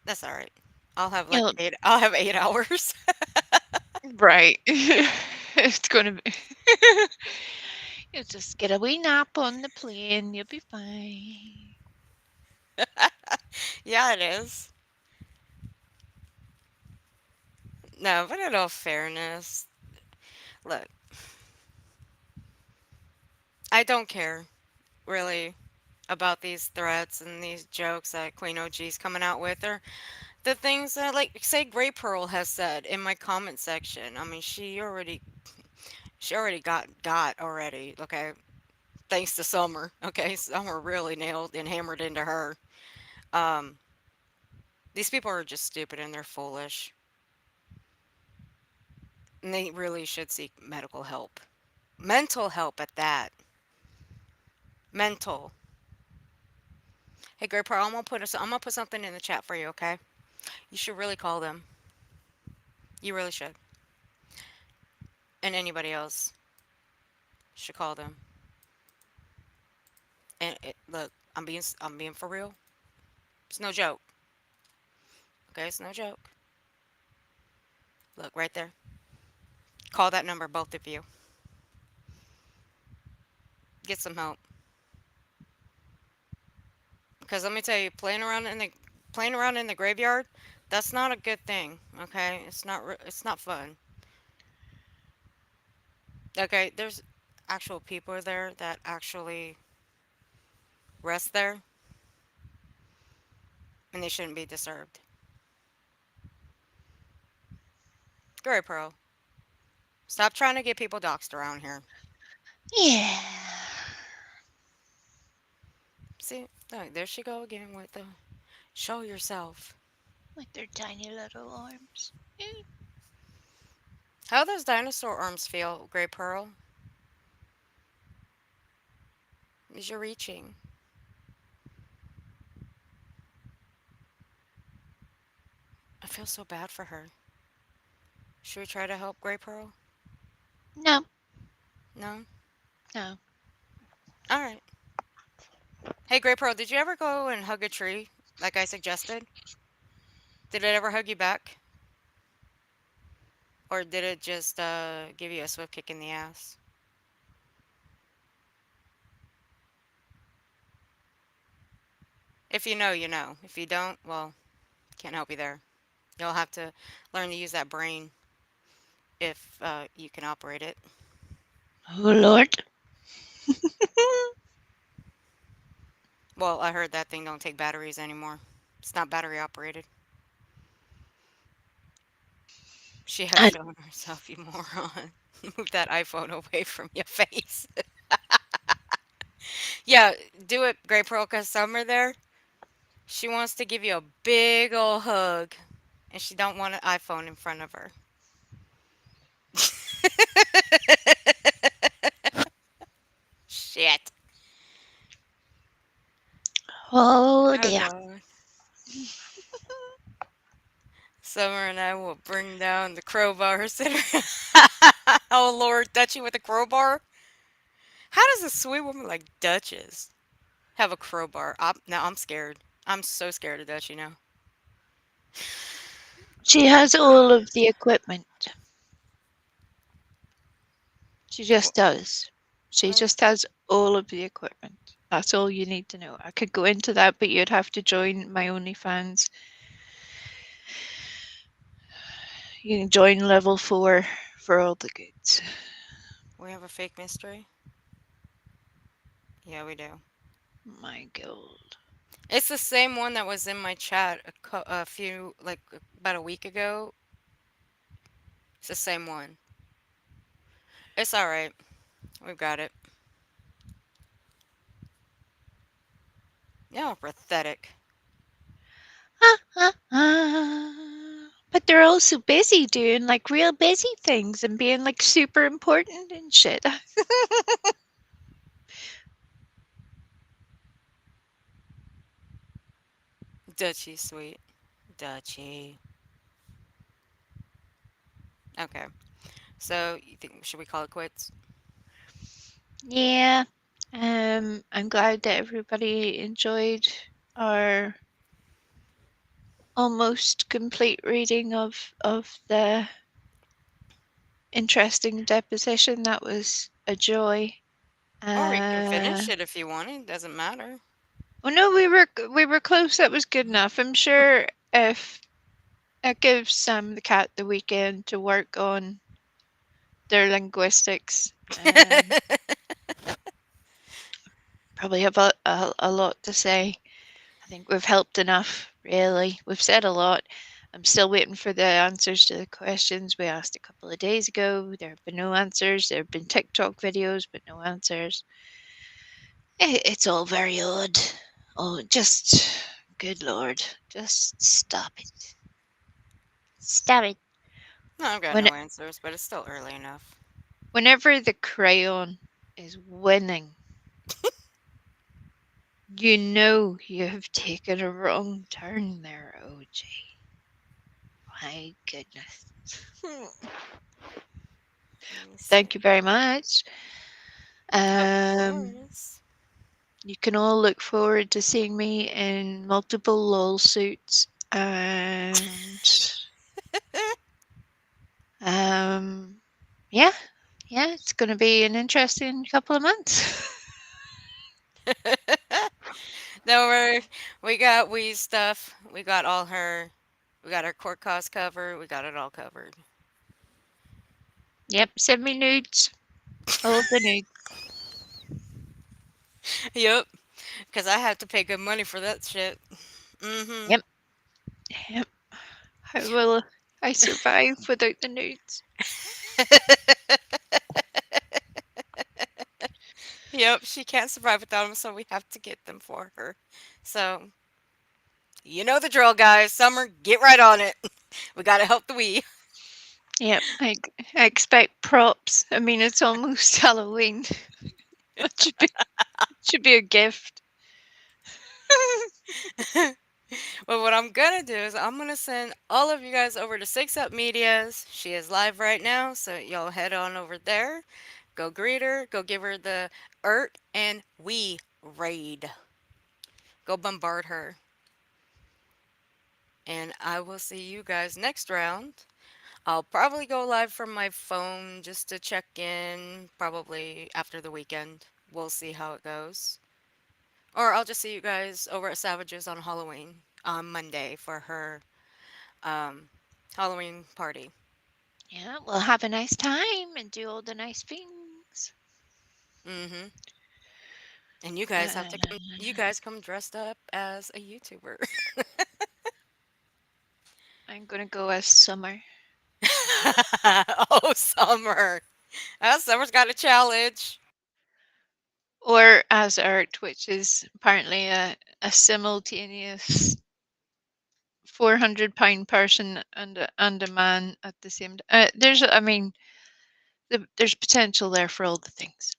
that's all right. I'll have like You'll, eight. I'll have 8 hours. right. It's going to be. You'll just get a wee nap on the plane. You'll be fine. Yeah, it is. No, but in all fairness, look, I don't care really about these threats and these jokes that Queen OG's coming out with, or the things that, like, say, Gray Pearl has said in my comment section. I mean, she already got already. Okay, thanks to Summer. Okay, Summer really nailed and hammered into her. Um, these people are just stupid and they're foolish, and they really should seek medical help, mental help at that. Mental. Hey, Gray Pearl, I'm gonna put something in the chat for you. Okay, you should really call them. You really should, and anybody else should call them. And look, I'm being for real. It's no joke. Okay, it's no joke. Look right there. Call that number, both of you. Get some help. Because let me tell you, playing around in the graveyard, that's not a good thing. Okay, it's not fun. Okay, there's actual people there that actually rest there, and they shouldn't be disturbed. Gray Pearl, stop trying to get people doxxed around here. Yeah. See, there she go again with the show yourself. With their tiny little arms. How does dinosaur arms feel, Gray Pearl? As you're reaching. I feel so bad for her. Should we try to help Gray Pearl? No, No? no. Alright. Hey, Gray Pearl, did you ever go and hug a tree like I suggested? Did it ever hug you back? Or did it just give you a swift kick in the ass? If you know, you know. If you don't, well, can't help you there. You'll have to learn to use that brain if you can operate it. Oh, Lord. Well, I heard that thing don't take batteries anymore. It's not battery operated. She had I, shown herself, you moron. Move that iPhone away from your face. Yeah, do it, Gray Pearl, because Summer there, she wants to give you a big old hug, and she don't want an iPhone in front of her. Shit. oh, Oh, dear. God. Summer and I will bring down the crowbars that are... Oh, Lord, Dutchie with a crowbar? How does a sweet woman like Duchess have a crowbar? Now I'm scared. I'm so scared of Dutchie now. She has all of the equipment. She just does. She Well, just has all of the equipment. That's all you need to know. I could go into that, but you'd have to join my OnlyFans. You can join level 4 for all the goods. we have a fake mystery? Yeah, we do. My God. It's the same one that was in my chat a few, like, about a week ago. It's the same one. It's alright. We've got it. Yeah, pathetic. But they're also busy doing like real busy things and being like super important and shit. Dutchie, sweet. Dutchie. Okay. So, you think, should we call it quits? Yeah. I'm glad that everybody enjoyed our almost complete reading of the interesting deposition. That was a joy. Or we can finish it if you want it. Doesn't matter. Oh no, we were close. That was good enough. I'm sure if it gives Sam the cat the weekend to work on their linguistics, probably have a lot to say. I think we've helped enough, really. We've said a lot. I'm still waiting for the answers to the questions we asked a couple of days ago. There have been no answers. There have been TikTok videos, but no answers. It's all very odd. Oh, just, good Lord, just stop it. Stop it. No, I've got When, no answers, but it's still early enough. whenever the crayon is winning, you know you have taken a wrong turn there, OJ. My goodness. Thank you very much. Of Um, course. you can all look forward to seeing me in multiple LOL suits and yeah, it's going to be an interesting couple of months. Don't worry. We got Wee stuff. We got all her. We got her court costs covered. We got it all covered. Yep, send me nudes. All the nudes. Yep, because I had to pay good money for that shit. Mm-hmm. Yep. Yep. How will I survive without the nudes? Yep, she can't survive without them, so we have to get them for her. So, you know the drill, guys. Summer, get right on it. We gotta help the wee. Yep. I expect props. I mean, it's almost Halloween. It should be a gift. But what I'm gonna do is I'm gonna send all of you guys over to Six Up Medias. She is live right now, so y'all head on over there. Go greet her. Go give her the and we raid. Go bombard her. And I will see you guys next round. I'll probably go live from my phone just to check in, probably after the weekend. We'll see how it goes. Or I'll just see you guys over at Savages on Halloween on Monday for her Halloween party. Yeah, we'll have a nice time and do all the nice things. Mm-hmm. And you guys have to come. You guys come dressed up as a YouTuber. I'm gonna go as Summer. Oh, Summer. Summer's got a challenge. Or as Art, which is apparently a simultaneous 400-pound person and a man at the same time. I mean, there's potential there for all the things.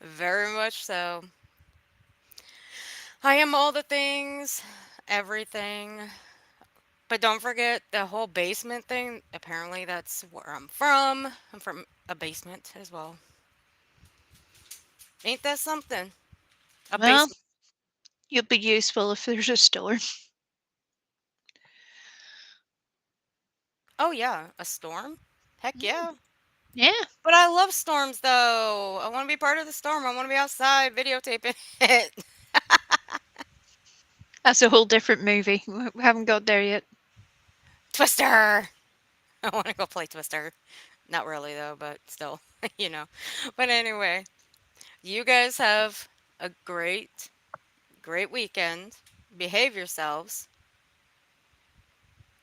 Very much so. I am all the things, everything. But don't forget the whole basement thing. Apparently, that's where I'm from. I'm from a basement as well. Ain't that something? A Well, basement. you'll be useful if there's a storm. Oh, yeah. A storm? Heck yeah. Yeah, But I love storms, though. I want to be part of the storm. I want to be outside videotaping it. that's a whole different movie. We haven't got there yet. Twister! I want to go play Twister. Not really, though, but still, you know. But anyway, you guys have a great, great weekend. Behave yourselves.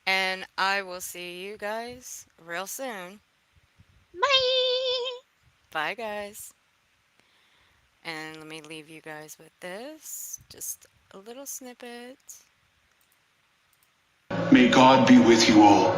And I will see you guys real soon. Bye. Bye, guys. And let me leave you guys with this. Just a little snippet. May God be with you all.